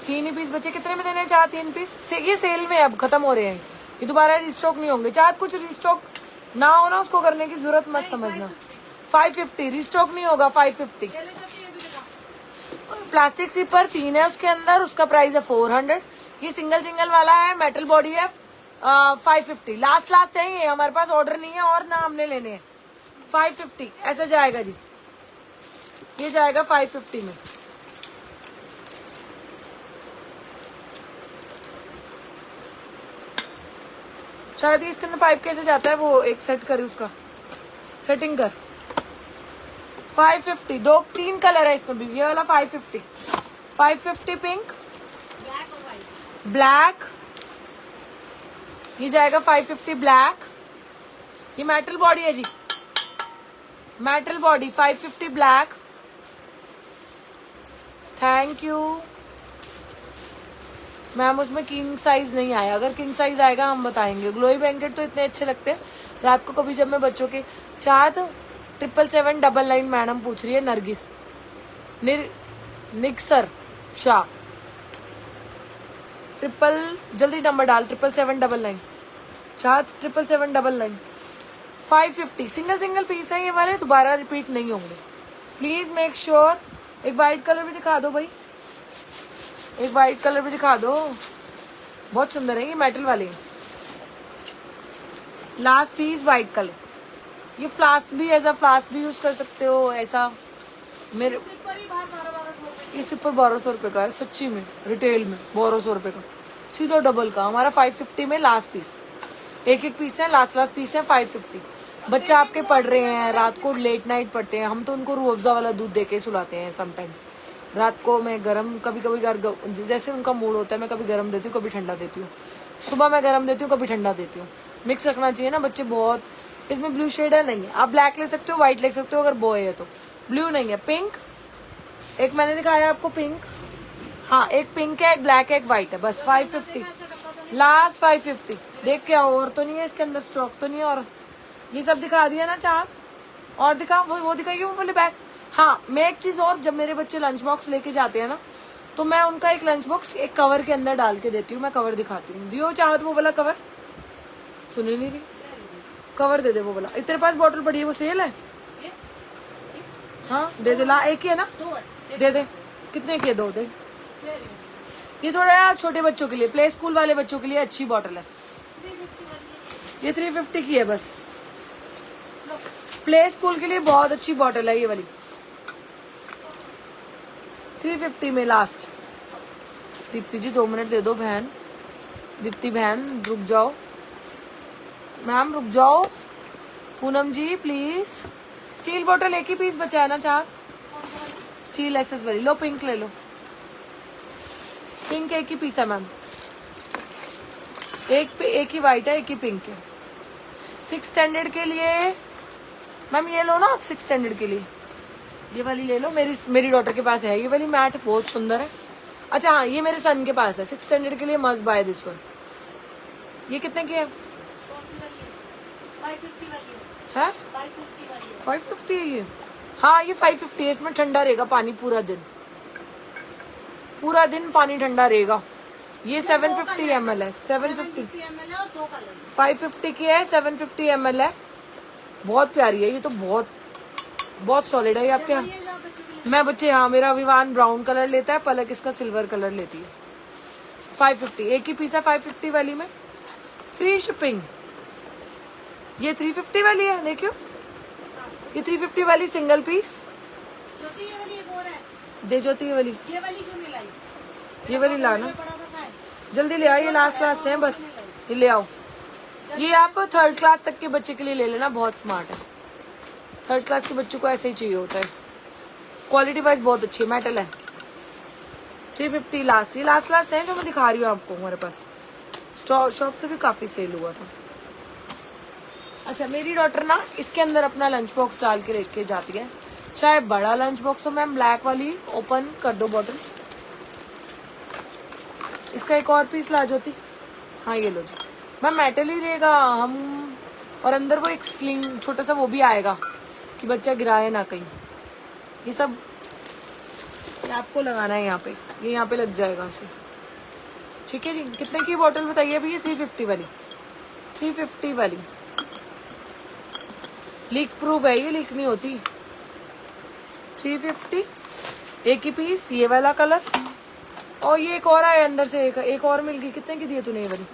3 ही पीस बचे। कितने में देने हैं? 4 3 पीस ये सेल में अब खत्म हो रहे हैं, ये दोबारा रिस्टॉक नहीं होंगे। चाहे कुछ रिस्टॉक ना हो ना, उसको करने की जरूरत मत समझना। 550 रिस्टॉक नहीं होगा, 550। प्लास्टिक सिपर 3 है उसके अंदर, उसका प्राइस है 400। ये सिंगल वाला है, मेटल बॉडी है, 550। लास्ट है ये, हमारे पास ऑर्डर नहीं है और ना हमने लेने हैं। 550 ऐसा जाएगा जी, ये जाएगा 550 में। शायद इसके अंदर पाइप कैसे जाता है वो एक सेट कर, उसका सेटिंग कर। 550, 3 कलर है इसमें भी। ये वाला 550, 550 पिंक, ब्लैक, ये जाएगा 550 ब्लैक। ये मेटल बॉडी है जी, metal body 550 black. Thank you ma'am. उसमें किंग साइज नहीं आया, अगर किंग साइज आएगा हम बताएंगे। ग्लोई ब्लैंकेट तो इतने अच्छे लगते हैं रात को कभी जब मैं बच्चों के। चाँद 77799 मैडम पूछ रही है। नरगिस निक्सर शाह, जल्दी नंबर डाल, 77799 चाँद 77799। 550 सिंगल पीस है ये वाले, दोबारा रिपीट नहीं होंगे। Please make sure. एक वाइट कलर भी दिखा दो भाई, एक वाइट कलर भी दिखा दो, बहुत सुंदर है ये मेटल वाले। Last piece white colour. ये फ्लास्क भी, एज अ फ्लास्क भी यूज कर सकते हो ऐसा। मेरे ये सिर्फ 1200 रुपए का है सच्ची में, रिटेल में 1200 रुपए का, सीधा डबल का। हमारा 550 में लास्ट पीस, एक पीस है, लास्ट पीस है 550। बच्चा आपके पढ़ रहे हैं, रात को लेट नाइट पढ़ते हैं, हम तो उनको रूह अफ़ज़ा वाला दूध देके सुलाते हैं। समटाइम्स रात को मैं गरम, कभी जैसे उनका मूड होता है, मैं कभी गरम देती हूँ कभी ठंडा देती हूँ। सुबह मैं गरम देती हूँ कभी ठंडा देती हूँ। मिक्स रखना चाहिए ना, बच्चे बहुत। इसमें ब्लू शेड है नहीं है, आप ब्लैक ले सकते हो, व्हाइट ले सकते हो अगर बॉय है तो। ब्लू नहीं है, पिंक एक मैंने दिखाया आपको, पिंक। हाँ एक पिंक है, एक ब्लैक है, एक व्हाइट है, बस 550 लास्ट 550। देख के आओ, और तो नहीं है इसके अंदर, स्टॉक तो नहीं है। और ये सब दिखा दिया ना चाँद, और दिखा वो दिखाइए वो वाले बैग। हाँ मैं एक चीज और, जब मेरे बच्चे लंच बॉक्स लेके जाते हैं ना, तो मैं उनका एक लंच बॉक्स एक कवर के अंदर डाल के देती हूँ। मैं कवर दिखाती हूँ, दियो चाहत वो वाला कवर। सुने नहीं रही, कवर दे दे वो वाला। तेरे पास बॉटल पड़ी है, वो सेल है? हाँ दे दे, ला एक ही है ना, दे दे। कितने के? 2 दे। ये थोड़ा छोटे बच्चों के लिए, प्ले स्कूल वाले बच्चों के लिए अच्छी बॉटल है। ये 350 की है बस। प्ले स्कूल के लिए बहुत अच्छी बॉटल है ये वाली, 350 में लास्ट। दीप्ति जी 2 मिनट दे दो बहन। दीप्ति बहन रुक जाओ, मैम रुक जाओ। पूनम जी प्लीज। स्टील बॉटल एक ही पीस बचा है ना चार, स्टील एसेस वाली। लो पिंक ले लो, पिंक एक ही पीस है मैम, एक ही व्हाइट है एक ही पिंक है। 6 स्टैंडर्ड के लिए मैम ये लो ना आप, 6 स्टैंडर्ड के लिए ये वाली ले लो। मेरी डॉटर के पास है ये वाली मैट, बहुत सुंदर है। अच्छा हाँ ये मेरे सन के पास है, 6 स्टैंडर्ड के लिए मस्ट बाय दिस वन। ये कितने की है? कौन सी वाली है? 550 वाली है 550 वाली है। 550 है ये? हाँ ये 550 है। इसमें ठंडा रहेगा पानी पूरा दिन, पूरा दिन पानी ठंडा रहेगा। ये 750 ml है, 750 ml है और 2 कलर। 550 की है, 750 ml है। बहुत प्यारी है ये तो, बहुत सॉलिड है ये आपके यहाँ। ये जो आप बच्चों के लिए मैं बच्चे, हाँ मेरा विवान ब्राउन कलर लेता है, पलक इसका सिल्वर कलर लेती है। 550 एक ही पीस है 550 वाली में, फ्री शिपिंग। ये 350 वाली है, देखियो ये 350 वाली सिंगल पीस। ज्योति ये वाली एक और है, दे ज्योति ये वाली, ये वाली क्यों नहीं लाई? ये वाली लाना बड़ा रखा है। जल्दी ले आओ, ये लास्ट है बस, ये ले आओ। ये आप 3rd क्लास तक के बच्चे के लिए ले लेना, बहुत स्मार्ट है। 3rd क्लास के बच्चों को ऐसे ही चाहिए होता है। क्वालिटी वाइज बहुत अच्छी है, मेटल है। 350 लास्ट, ये लास्ट है जो मैं दिखा रही हूँ आपको। हमारे पास शॉप से भी काफी सेल हुआ था। अच्छा मेरी डॉटर ना इसके अंदर अपना लंच बॉक्स डाल के लेके जाती है, चाहे बड़ा लंच बॉक्स हो। मैम ब्लैक वाली ओपन कर दो बॉटल, इसका एक और पीस ला ज्योति। हाँ ये लो जी मैम, मेटल ही रहेगा हम, और अंदर वो एक स्लिंग छोटा सा वो भी आएगा कि बच्चा गिराए ना कहीं। ये सब ये आपको लगाना है यहाँ पे, ये यहाँ पे लग जाएगा ऐसे। ठीक है जी, कितने की बोतल बताइए अभी? ये 350 वाली, 350 वाली लीक प्रूफ है, ये लीक नहीं होती। 350 एक ही पीस, ये वाला कलर। और ये एक और आया अंदर से, एक और मिल गई। कितने की दी है तूने ये वाली?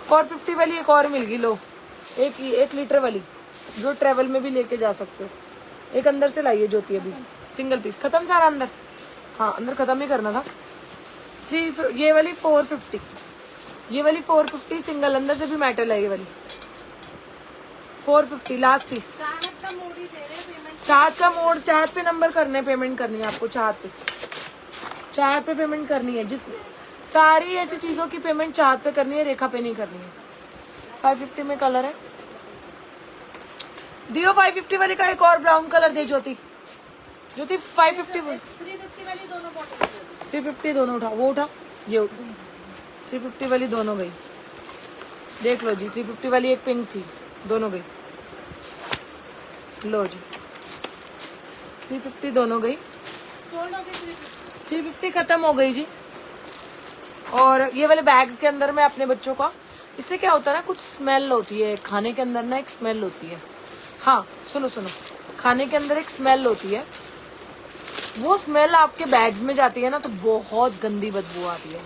450 वाली एक और मिल गई। लो एक लीटर वाली, जो ट्रेवल में भी लेके जा सकते हो। एक अंदर से लाइए ज्योति, अभी सिंगल पीस खत्म सारा अंदर। हाँ अंदर खत्म ही करना था। ये वाली 450, ये वाली 450 सिंगल, अंदर से भी मेटल है ये वाली। 450 लास्ट पीस। चाहत का मोड़ ही दे रहे हैं पेमेंट। चाहत का मोड़, चाहत पे नंबर करने, पेमेंट करनी है आपको। चाहत पे पेमेंट करनी है। जिस सारी ऐसी चीजों की पेमेंट चाहत पे करनी है, रेखा पे नहीं करनी है। 550 में कलर है, दियो 550 वाली का एक और ब्राउन कलर दे ज्योति। 550 350 वाली दोनों बॉटल 350 दोनों उठा, वो उठा ये उठा। 350 वाली दोनों गई, देख लो जी। 350 वाली एक पिंक थी, दोनों गई। लो जी 350 दोनों गई, सोल्ड हो गई। 350 खत्म हो गई जी। और ये वाले बैग के अंदर मैं अपने बच्चों का, इससे क्या होता है ना, कुछ स्मेल होती है खाने के अंदर ना, एक स्मेल होती है। हाँ सुनो, खाने के अंदर एक स्मेल होती है, वो स्मेल आपके बैग्स में जाती है ना, तो बहुत गंदी बदबू आती है,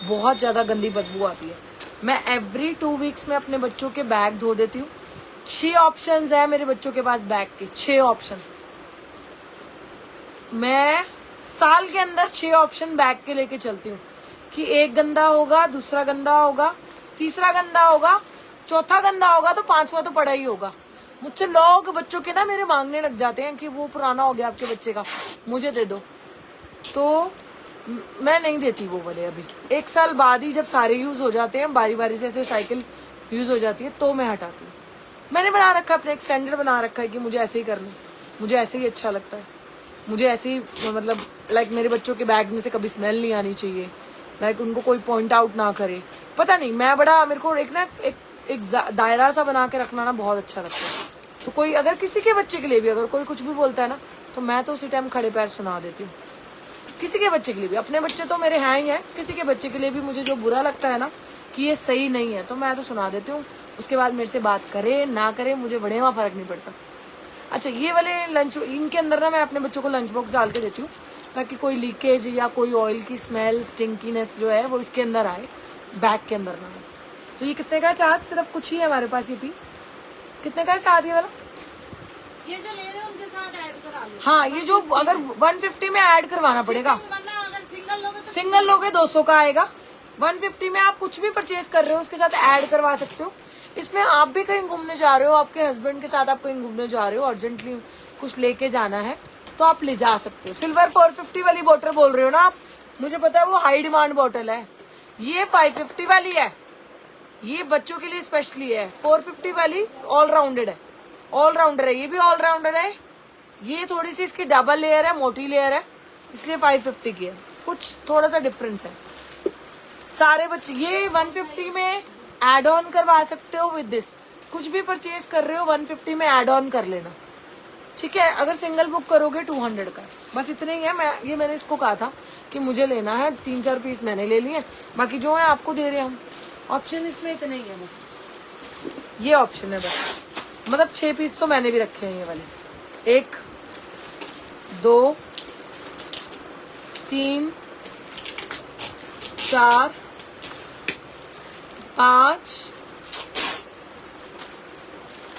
बहुत ज्यादा गंदी बदबू आती है। मैं एवरी 2 वीक्स में अपने बच्चों के बैग धो देती हूँ। 6 ऑप्शंस है मेरे बच्चों के पास बैग के, 6 ऑप्शन। मैं साल के अंदर 6 ऑप्शन बैग के लेके चलती हूँ कि एक गंदा होगा, दूसरा गंदा होगा, तीसरा गंदा होगा, चौथा गंदा होगा, तो 5वां तो पड़ा ही होगा। मुझसे लोग बच्चों के ना मेरे मांगने लग जाते हैं कि वो पुराना हो गया आपके बच्चे का, मुझे दे दो। तो मैं नहीं देती वो वाले। अभी 1 साल बाद ही जब सारे यूज हो जाते हैं, बारी बारी से ऐसे साइकिल यूज हो जाती है, तो मैं हटाती हूँ। मैंने बना रखा है, अपने एक स्टैंडर्ड बना रखा है कि मुझे ऐसे ही करना, मुझे ऐसे ही अच्छा लगता है। मुझे ऐसे ही मतलब लाइक मेरे बच्चों के बैग में से कभी स्मेल नहीं आनी चाहिए, लाइक उनको कोई पॉइंट आउट ना करे। पता नहीं, मैं बड़ा, मेरे को एक दायरा सा बना के रखना ना बहुत अच्छा लगता है। तो कोई अगर किसी के बच्चे के लिए भी अगर कोई कुछ भी बोलता है ना, तो मैं तो उसी टाइम खड़े पैर सुना देती हूँ। किसी के बच्चे के लिए भी, अपने बच्चे तो मेरे हैं ही हैं, किसी के बच्चे के लिए भी मुझे जो बुरा लगता है ना कि ये सही नहीं है, तो मैं तो सुना देती हूँ। उसके बाद मेरे से बात करे ना करे, मुझे बड़े वहाँ फर्क नहीं पड़ता। अच्छा ये वाले लंच, इनके अंदर ना मैं अपने बच्चों को लंच बॉक्स डाल के देती हूँ, ताकि कोई लीकेज या कोई ऑयल की स्मेल, स्टिंकीनेस जो है वो इसके अंदर आए, बैग के अंदर ना आए। तो ये कितने का है चाहत? सिर्फ कुछ ही है हमारे पास ये पीस। कितने का है चाहत ये वाला? ये जो ले रहे हो उनके साथ ऐड करा लो। हाँ, ये जो अगर 150 में ऐड करवाना पड़ेगा, वरना अगर सिंगल लोगे तो सिंगल लोगे 200 का आएगा। 150 में आप कुछ भी परचेज कर रहे हो उसके साथ ऐड करवा सकते हो। इसमें आप भी कहीं घूमने जा रहे हो, आपके हस्बैंड के साथ आप कहीं घूमने जा रहे हो, अर्जेंटली कुछ लेके जाना है तो आप ले जा सकते हो। सिल्वर 450 वाली बोतल बोल रहे हो ना आप, मुझे पता है वो हाई डिमांड बोतल है। ये 550 वाली है, ये बच्चों के लिए स्पेशली है। 450 वाली ऑलराउंडेड है, ऑलराउंडर है, ये भी ऑलराउंडर है। ये थोड़ी सी इसकी डबल लेयर है, मोटी लेयर है, इसलिए 550 की है, कुछ थोड़ा सा डिफरेंस है। सारे बच्चे ये 150 में एड ऑन करवा सकते हो विद दिस। कुछ भी परचेज कर रहे हो 150 में एड ऑन कर लेना, ठीक है। अगर सिंगल बुक करोगे 200 का, बस इतने ही है। मैंने इसको कहा था कि मुझे लेना है, 3-4 पीस मैंने ले लिए, बाकी जो है आपको दे रहे हैं हम। ऑप्शन इसमें इतने ही है, बस ये ऑप्शन है बस। मतलब 6 पीस तो मैंने भी रखे हैं ये वाले। 1 2 3 4 5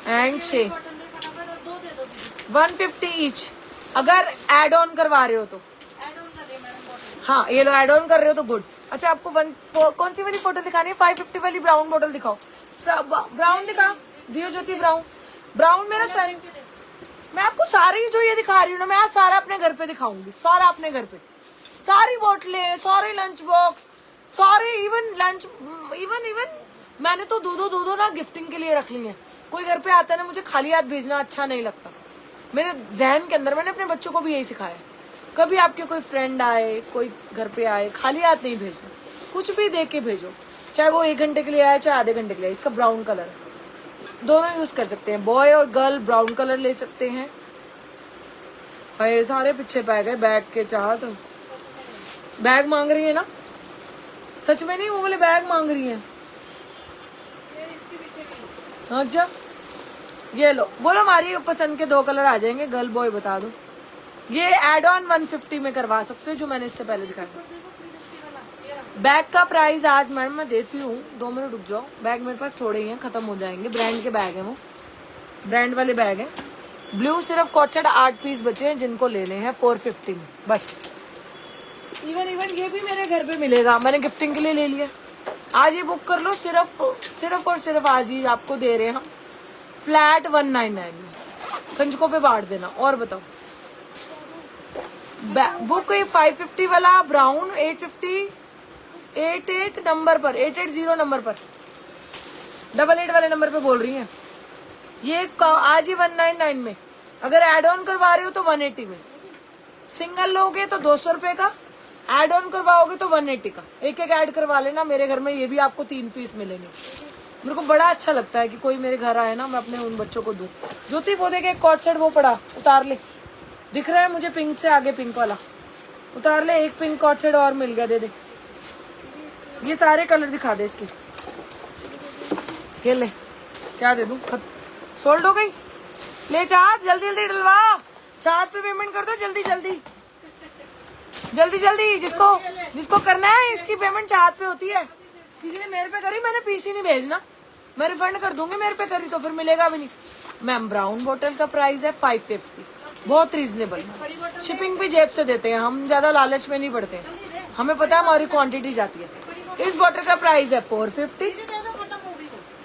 एंड 6, बटन दे फटाफट और 2 दे दो दीदी। 150 ईच। अगर एड ऑन करवा रहे हो तो ऐड ऑन कर रही है मैडम बॉटल। हाँ, ये लो एड ऑन कर रहे हो तो गुड। अच्छा, आपको कौन सी वाली बोतल दिखानी है? 550 वाली ब्राउन बोतल दिखाओ। ब्राउन दिखा दियो ज्योति, ब्राउन। ब्राउन मेरा सन। मैं आपको सारी जो ये दिखा रही हूँ ना, मैं आज सारा अपने घर पे दिखाऊंगी, सारा अपने घर पे। सारी बोतलें, सारे लंच बॉक्स, सारे इवन लंच, इवन मैंने तो दो ना गिफ्टिंग के लिए रख ली है। कोई घर पे आता है ना, मुझे खाली हाथ भेजना अच्छा नहीं लगता। मेरे जहन के अंदर मैंने अपने बच्चों को भी यही सिखाया। कभी आपके कोई फ्रेंड आए, कोई घर पे आए, खाली हाथ नहीं भेजना, कुछ भी दे के भेजो, चाहे वो 1 घंटे के लिए आए, चाहे आधे घंटे के लिए। इसका ब्राउन कलर है, दोनों यूज कर सकते हैं, बॉय और गर्ल ब्राउन कलर ले सकते हैं। भाई सारे पीछे पै गए बैग के। चाहत बैग मांग रही है ना, सच में नहीं, वो वाले बैग मांग रही है। अच्छा, ये लो, बोलो हमारी पसंद के 2 कलर आ जाएंगे, गर्ल बॉय बता दो। ये एड ऑन 150 में करवा सकते हो, जो मैंने इससे पहले दिखाया। बैग का प्राइस आज मैडम मैं देती हूँ, 2 मिनट रुक जाओ। बैग मेरे पास थोड़े ही हैं, खत्म हो जाएंगे। ब्रांड के बैग हैं, वो ब्रांड वाले बैग हैं। ब्लू सिर्फ कॉटसेट 8 पीस बचे हैं जिनको लेने हैं 450 में बस। इवन ये भी मेरे घर पे मिलेगा, मैंने गिफ्टिंग के लिए ले लिया। आज ये बुक कर लो, सिर्फ और सिर्फ आज ही आपको दे रहे हैं हम फ्लैट 199 में। कंजकों पे बांट देना। और बताओ, बुक 550 वाला ब्राउन 88 नंबर पर, 880 नंबर पर, 88 वाले नंबर पे बोल रही हैं। ये आज ही 199 में। अगर एड ऑन करवा रहे हो तो 180 में। सिंगल लोगे तो 200 रुपए का, एड ऑन करवाओगे तो 180 का। एक ऐड करवा लेना। मेरे घर में ये भी आपको 3 पीस मिलेंगे। मेरे को बड़ा अच्छा लगता है कि कोई मेरे घर आए ना, मैं अपने उन बच्चों को दूं। ज्योति वो देखे कॉट सेट वो पड़ा, उतार ले। दिख रहा है मुझे पिंक से आगे, पिंक वाला उतार ले। एक पिंक कॉट सेट और मिल गया, दे दे। ये सारे कलर दिखा दे इसके। ये ले, क्या दे दूं? सोल्ड हो गई। ले चाँद, जल्दी जल्दी डलवा। चाँद पे पेमेंट कर दो, जल्दी जल्दी जल्दी जल्दी। जिसको करना है इसकी पेमेंट चाँद पे होती है। किसी ने मेरे पे करी, मैंने पीसी नहीं भेजना, मैं रिफंड कर दूंगी। मेरे पे करी तो फिर मिलेगा भी नहीं। मैम ब्राउन बोतल का प्राइस है 550, बहुत रीजनेबल। शिपिंग भी जेब से देते हैं हम, ज्यादा लालच में नहीं पड़ते हैं। हमें पता है हमारी क्वांटिटी जाती है। इस बोतल का प्राइस है 450,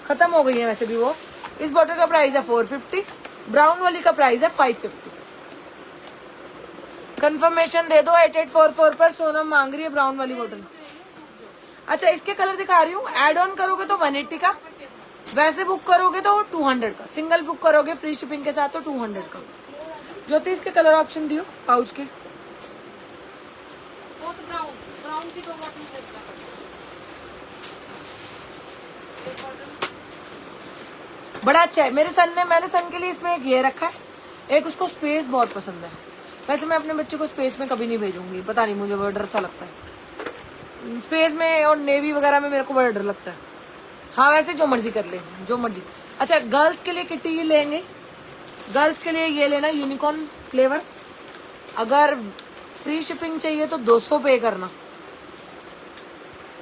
खत्म हो गई है वैसे भी वो। इस बोतल का प्राइस है 450, ब्राउन वाली का प्राइस है 550। कंफर्मेशन दे दो 8844 पर। सोनम मांग रही है ब्राउन वाली बोतल। अच्छा, इसके कलर दिखा रही हूँ। एड ऑन करोगे तो 180 का, वैसे बुक करोगे तो 200 का। सिंगल बुक करोगे फ्री शिपिंग के साथ तो 200 का। ज्योति इसके कलर ऑप्शन दियो पाउच के। ब्राउन की 2 बॉटल बड़ा अच्छा है। मैंने सन के लिए इसमें एक ये रखा है। एक उसको स्पेस बहुत पसंद है। वैसे मैं अपने बच्चे को स्पेस में कभी नहीं भेजूंगी, पता नहीं मुझे बड़ा डर सा लगता है स्पेस में, और नेवी वगैरह में मेरे को बड़ा डर लगता है। हाँ, वैसे जो मर्जी कर ले, जो मर्जी। अच्छा, गर्ल्स के लिए किटी लेंगे। गर्ल्स के लिए ये लेना यूनिकॉर्न फ्लेवर। अगर फ्री शिपिंग चाहिए तो 200 पे करना।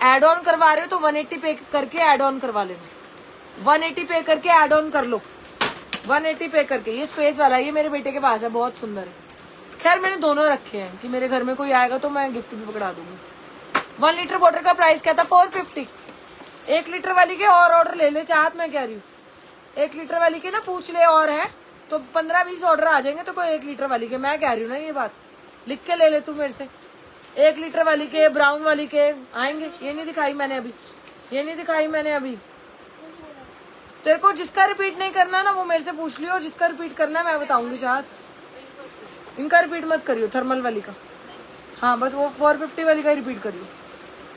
एड ऑन करवा रहे हो तो 180 पे करके एड ऑन करवा लेना। 180 पे करके एड ऑन कर लो, 180 पे करके। ये स्पेस वाला है, ये मेरे बेटे के पास है, बहुत सुंदर है। खैर मैंने दोनों रखे हैं कि मेरे घर में कोई आएगा तो मैं गिफ्ट भी पकड़ा दूंगी। 1 लीटर वाटर का प्राइस क्या था? 450। 1 लीटर वाली के और ऑर्डर ले ले चाहत, मैं कह रही हूँ 1 लीटर वाली के ना पूछ ले, और है तो 15-20 ऑर्डर आ जाएंगे। तो कोई 1 लीटर वाली के, मैं कह रही हूँ ना ये बात, लिख के ले ले तू मेरे से। 1 लीटर वाली के, ब्राउन वाली के आएंगे। ये नहीं दिखाई मैंने अभी, ये नहीं दिखाई मैंने अभी। तेरे को जिसका रिपीट नहीं करना ना वो मेरे से पूछ लियो, जिसका रिपीट करना मैं बताऊंगी शायद। इनका रिपीट मत करियो, थर्मल वाली का। हाँ बस वो 450 वाली का रिपीट करियो।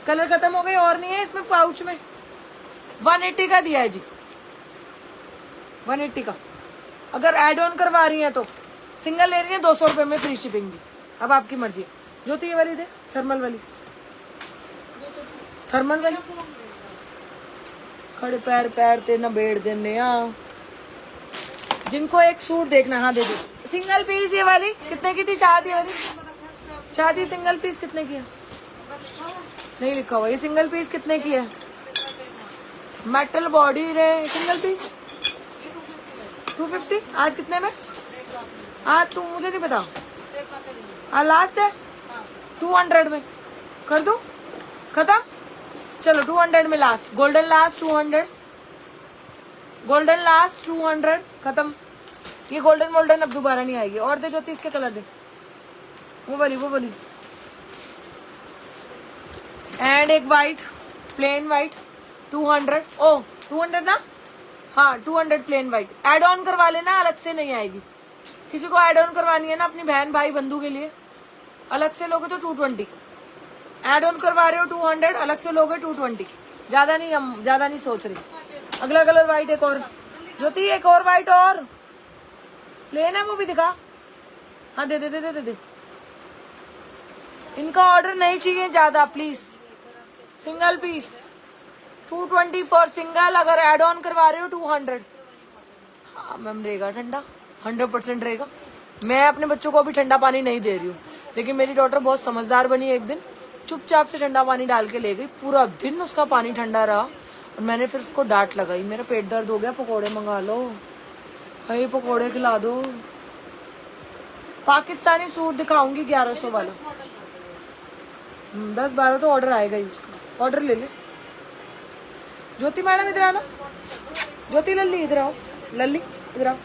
कलर खत्म हो गए और नहीं है इसमें पाउच में। 180 का दिया है जी, 180 का। अगर एड ऑन करवा रही है तो सिंगल ले रही है 200 रुपए में फ्री शिपिंग जी। अब आपकी मर्जी। ज्योति ये वाली दे, थर्मल वाली, थर्मल वाली। खड़े पैर पैर ते न बेड़ देने। जिनको एक सूट देखना, हाँ दे दो। सिंगल पीस ये वाली कितने की थी? चाहती वाली चाहती सिंगल पीस कितने की है? नहीं लिखा हुआ। ये सिंगल पीस कितने की है? मेटल बॉडी रे, सिंगल पीस 250। आज कितने में? आज तू मुझे नहीं पता। आज लास्ट है 200 में कर दो, खत्म। चलो 200 में last, golden last 200, golden last 200 खत्म। ये गोल्डन वोल्डन अब दोबारा नहीं आएगी। और दे ज्योति, इसके कलर दे, वो वाली वो वाली। एंड एक वाइट, प्लेन वाइट 200। ओ 200 ना, हाँ 200 प्लेन वाइट। एड ऑन करवा लेना, अलग से नहीं आएगी। किसी को एड ऑन करवानी है ना अपनी बहन भाई बंधु के लिए, अलग से लोगे तो 220। एड ऑन करवा रहे हो 200, अलग से लोगे 220। ज्यादा नहीं, हम ज्यादा नहीं सोच रही। अगला कलर व्हाइट एक और ज्योति, एक और व्हाइट और प्लेन है वो भी दिखा। हाँ दे दे दे दे दे, दे। इनका ऑर्डर नहीं चाहिए ज्यादा please. Single piece 220 for single. अगर एड ऑन करवा रहे हो 200। हाँ मैम रहेगा ठंडा, 100% रहेगा। मैं अपने बच्चों को अभी ठंडा पानी नहीं दे रही हूँ, लेकिन मेरी डॉटर बहुत समझदार बनी। एक दिन चुपचाप से ठंडा पानी डाल के ले गई, पूरा दिन उसका पानी ठंडा रहा और मैंने फिर उसको डांट लगाई। मेरा पेट दर्द हो गया, पकोड़े मंगा लो, भाई पकोड़े खिला दो। पाकिस्तानी सूट दिखाऊंगी 1100 वाला। 10-12 तो ऑर्डर आएगा ही उसका। ऑर्डर ले ले ज्योति मैडम, इधर आना। ज्योति लल्ली इधर आओ, लल्ली इधर आओ।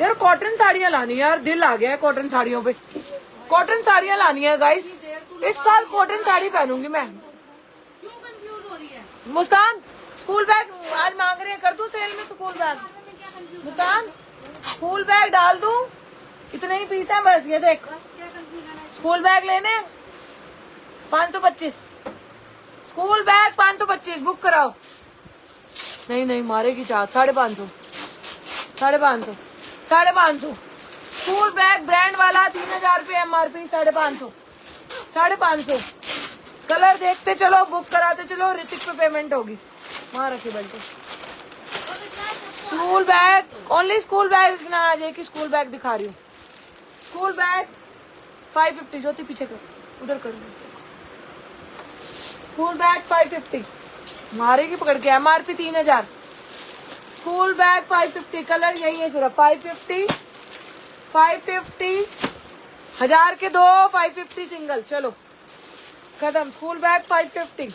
यार कॉटन साड़ियां लानी है यार, दिल आ गया है कॉटन साड़ियों पे। कॉटन साड़ियां लानी है गाइस, इस साल कॉटन साड़ी पहनूंगी मैं। क्यों कंफ्यूज हो रही है? मुस्कान स्कूल बैग आज मांग रहे हैं, कर दूं सेल में स्कूल बैग? मुस्कान स्कूल बैग डाल दूं? इतने ही पीस है बस, ये देख। स्कूल बैग लेने 525, स्कूल बैग 525 बुक कराओ। नहीं नहीं मारेगी चार। 550, 550, 550। स्कूल बैग ब्रांड वाला 3000 रुपये MRP, 550, 550। कलर देखते चलो, बुक कराते चलो, ऋतिक पे पेमेंट होगी। वहां रखी belt. School bag only, school bag ना आ जाए कि स्कूल बैग दिखा रही हूँ। School bag 550। ज्योति पीछे कर, उधर कर। स्कूल बैग 550 मारेगी पकड़ के। MRP 3000। स्कूल बैग 550, कलर यही है सिर्फ 550, 550। 1000 के दो, 550 सिंगल। चलो खत्म। School bag 550,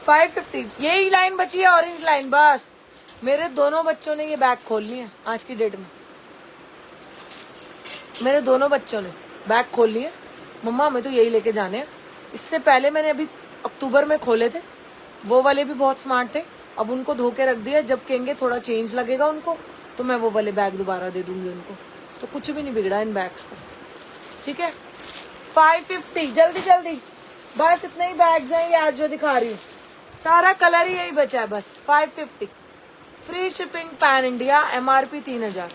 550। यही लाइन बची है, ऑरेंज लाइन बस। मेरे दोनों बच्चों ने ये बैग खोल लिए आज की डेट में। मेरे दोनों बच्चों ने बैग खोल लिए, मम्मा हमें तो यही लेके जाने हैं। इससे पहले मैंने अभी अक्टूबर में खोले थे, वो वाले भी बहुत स्मार्ट थे। अब उनको धो के रख दिया, जब कहेंगे थोड़ा चेंज लगेगा उनको तो मैं वो वाले बैग दोबारा दे दूंगी उनको। तो कुछ भी नहीं बिगड़ा इन बैग्स को, ठीक है। 550 जल्दी जल्दी, बस इतने ही बैग्स हैं ये आज जो दिखा रही हूँ। सारा कलर ही यही बचा है बस। 550 free shipping pan India, MRP 3000।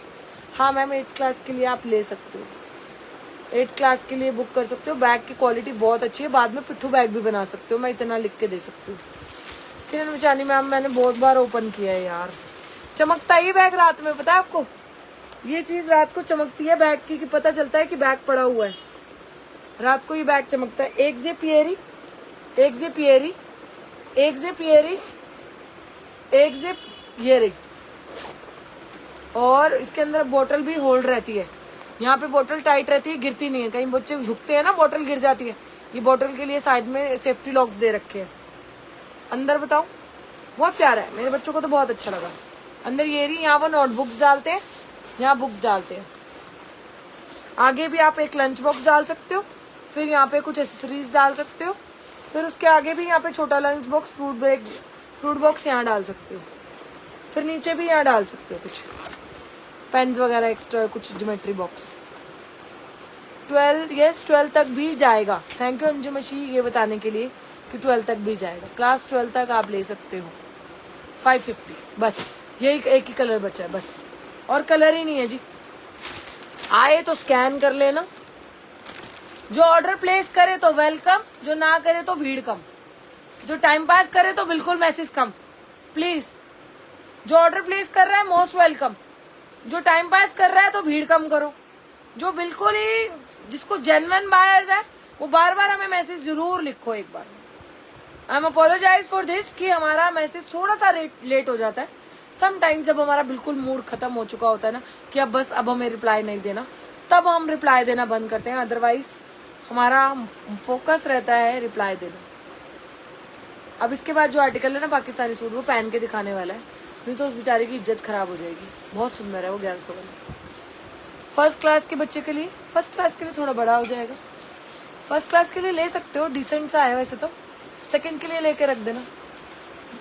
हाँ मैम 8 क्लास के लिए आप ले सकते हो, 8 क्लास के लिए बुक कर सकते हो। बैग की क्वालिटी बहुत अच्छी है, बाद में पिट्ठू बैग भी बना सकते हो, मैं इतना लिख के दे सकती हूँ। किरण मिचानी मैम मैंने बहुत बार ओपन किया है यार, चमकता ही बैग रात में, पता है आपको? ये चीज रात को चमकती है बैग की कि पता चलता है कि बैग पड़ा हुआ है। रात को ये बैग चमकता है। एक जिप येरी, एक जिप येरी, एक जिप येरी, एक जिप येरी। और इसके अंदर बोतल भी होल्ड रहती है। यहाँ पे बोतल टाइट रहती है, गिरती नहीं है। कहीं बच्चे झुकते हैं ना, बोतल गिर जाती है। ये बोतल के लिए साइड में सेफ्टी लॉक्स दे रखे हैं। अंदर बताओ, बहुत प्यारा है, मेरे बच्चों को तो बहुत अच्छा लगा। अंदर ये रही, यहाँ वो नोटबुक्स डालते हैं, यहाँ बुक्स डालते हैं। आगे भी आप एक लंच बॉक्स डाल सकते हो, फिर यहाँ पे कुछ एसेसरीज डाल सकते हो, फिर उसके आगे भी यहाँ पे छोटा लंच बॉक्स, फ्रूट बॉक्स यहाँ डाल सकते हो, फिर नीचे भी यहाँ डाल सकते हो कुछ पेन्स वगैरह एक्स्ट्रा, कुछ ज्योमेट्री बॉक्स। 12 तक भी जाएगा। थैंक यू अंजू मशी ये बताने के लिए कि 12 तक भी जाएगा। क्लास 12 तक आप ले सकते हो। 550 बस, यही एक ही कलर बचा है बस, और कलर ही नहीं है जी। आए तो स्कैन कर लेना। जो ऑर्डर प्लेस करे तो वेलकम, जो ना करे तो भीड़ कम, जो टाइम पास करे तो बिल्कुल मैसेज कम। प्लीज, जो ऑर्डर प्लेस कर रहा है मोस्ट वेलकम, जो टाइम पास कर रहा है तो भीड़ कम करो। जो बिल्कुल ही जिसको जेन्युइन बायर्स है वो बार बार हमें मैसेज जरूर लिखो एक बार। I am apologise for this कि हमारा मैसेज थोड़ा सा लेट हो जाता है समटाइम्स, जब हमारा बिल्कुल मूड खत्म हो चुका होता है ना कि अब बस अब हमें रिप्लाई नहीं देना, तब हम रिप्लाई देना बंद करते हैं। अदरवाइज हमारा फोकस रहता है रिप्लाई देना। अब इसके बाद जो आर्टिकल है ना पाकिस्तानी सूट, वो पहन के दिखाने वाला है, नहीं तो उस बेचारे की इज्जत खराब हो जाएगी। बहुत सुंदर है वो 1100 वाला। फर्स्ट क्लास के बच्चे के लिए, फर्स्ट क्लास के लिए थोड़ा बड़ा हो जाएगा। फर्स्ट क्लास के लिए ले सकते हो, डिसेंट सा है वैसे तो। सेकंड के लिए लेके रख देना।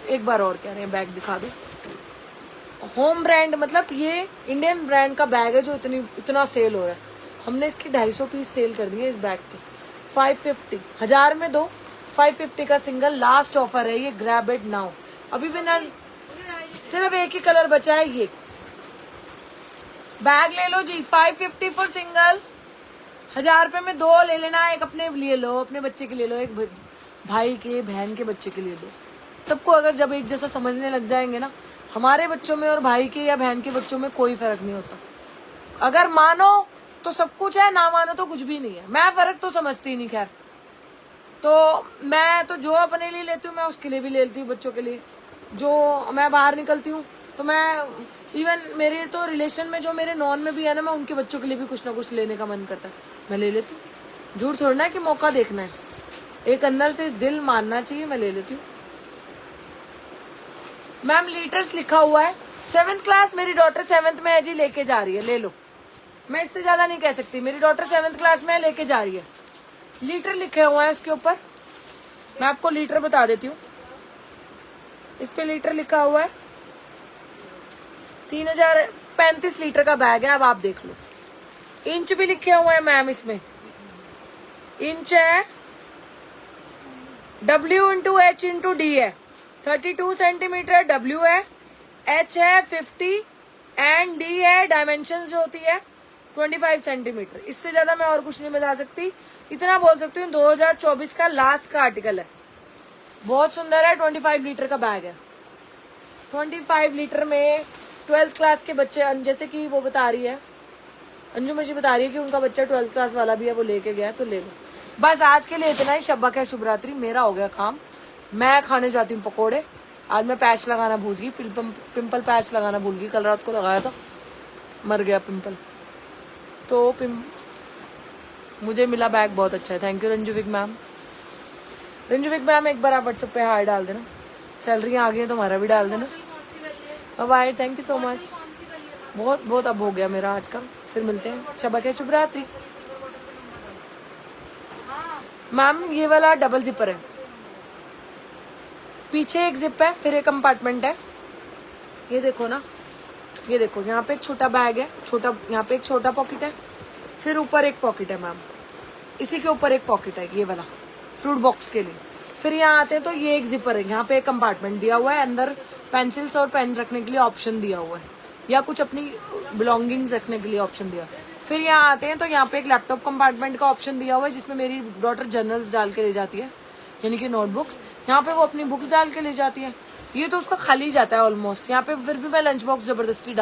एक बार और कह रहे हैं बैग दिखा दो। होम ब्रांड मतलब ये इंडियन ब्रांड का बैग है जो इतना सेल हो रहा है। हमने इसकी 250 पीस सेल कर दिए इस बैग के। 550, 1000 में दो, 550 का सिंगल लास्ट ऑफर है ये। Grab it now. अभी भी ना, सिर्फ एक ही कलर बचा है ये। बैग ले लो जी, 550 फॉर सिंगल। 1000 रुपए में 2 ले लेना। एक अपने लिए लो, अपने बच्चे के लिए लो, एक भाई के बहन के बच्चे के लिए लो। सबको अगर जब एक जैसा समझने लग जाएंगे ना, हमारे बच्चों में और भाई के या बहन के बच्चों में कोई फर्क नहीं होता। अगर मानो तो सब कुछ है, ना मानो तो कुछ भी नहीं है। मैं फर्क तो समझती नहीं। खैर, तो मैं तो जो अपने लिए लेती हूँ मैं उसके लिए भी ले लेती हूँ, बच्चों के लिए। जो मैं बाहर निकलती हूँ तो मैं इवन मेरे तो रिलेशन में जो मेरे नॉन में भी है ना, मैं उनके बच्चों के लिए भी कुछ ना कुछ लेने का मन करता है, मैं ले लेती हूँ। झूठ थोड़ा ना कि मौका देखना है, एक अंदर से दिल मानना चाहिए, मैं ले लेती हूँ। मैम लीटर्स लिखा हुआ है। 7th क्लास मेरी डॉटर 7th में है जी, लेके जा रही है, ले लो। मैं इससे ज्यादा नहीं कह सकती। मेरी डॉटर 7th क्लास में है, लेके जा रही है। लीटर लिखे हुए हैं इसके ऊपर, मैं आपको लीटर बता देती हूँ। इस पे लीटर लिखा हुआ है। 3035 लीटर का बैग है। अब आप देख लो, इंच भी लिखे हुए हैं मैम इसमें। इंच है W/H/D है, 32 सेंटीमीटर W है, H है 50 एंड D है डायमेंशन जो होती है 25 सेंटीमीटर। इससे ज्यादा मैं और कुछ नहीं बता सकती। इतना बोल सकती हूँ 2024 का लास्ट का आर्टिकल है। बहुत सुंदर है। 25 लीटर का बैग है। 25 लीटर में 12th क्लास के बच्चे, जैसे कि वो बता रही है अंजू मशी बता रही है कि उनका बच्चा 12th क्लास वाला भी है, वो लेके गया, तो ले लो। बस आज के लिए इतना ही। शब्बा खैर, शुभ रात्रि। मेरा हो गया काम, मैं खाने जाती हूँ पकोड़े। आज मैं पैच लगाना भूल गई, पिंपल पैच लगाना भूल गई। कल रात को लगाया था, मर गया पिंपल। तो मुझे मिला बैग, बहुत अच्छा है। थैंक यू रंजुविक मैम। रंजुविक मैम एक बार आप व्हाट्सएप पे हाय डाल देना। सैलरी आ गई है तो हमारा भी डाल देना। Bye, thank you so much. बहुत बहुत अब हो गया मेरा आज का। फिर मिलते हैं। शब्बा खैर, शुभ रात्रि। मैम ये वाला डबल जिपर है, पीछे एक जिप है, फिर एक कंपार्टमेंट है। ये देखो ना, ये देखो, यहाँ पे एक छोटा बैग है, छोटा, यहाँ पे एक छोटा पॉकेट है, फिर ऊपर एक पॉकेट है मैम। इसी के ऊपर एक पॉकेट है ये वाला फ्रूट बॉक्स के लिए। फिर यहाँ आते हैं तो ये एक जिपर है, यहाँ पे एक कंपार्टमेंट दिया हुआ है, अंदर पेंसिल्स और पेन रखने के लिए ऑप्शन दिया हुआ है, या कुछ अपनी बिलोंगिंग्स रखने के लिए ऑप्शन दिया है। फिर यहाँ आते हैं तो यहाँ पे एक लैपटॉप कंपार्टमेंट का ऑप्शन दिया हुआ है, जिसमें मेरी डॉटर जर्नल्स डाल के ले जाती है, यानी कि नोटबुक्स। यहाँ पे वो अपनी बुक्स डाल के ले जाती है। ये तो उसका खाली जाता है ऑलमोस्ट। यहाँ पे फिर भी मैं लंच बॉक्स जबरदस्ती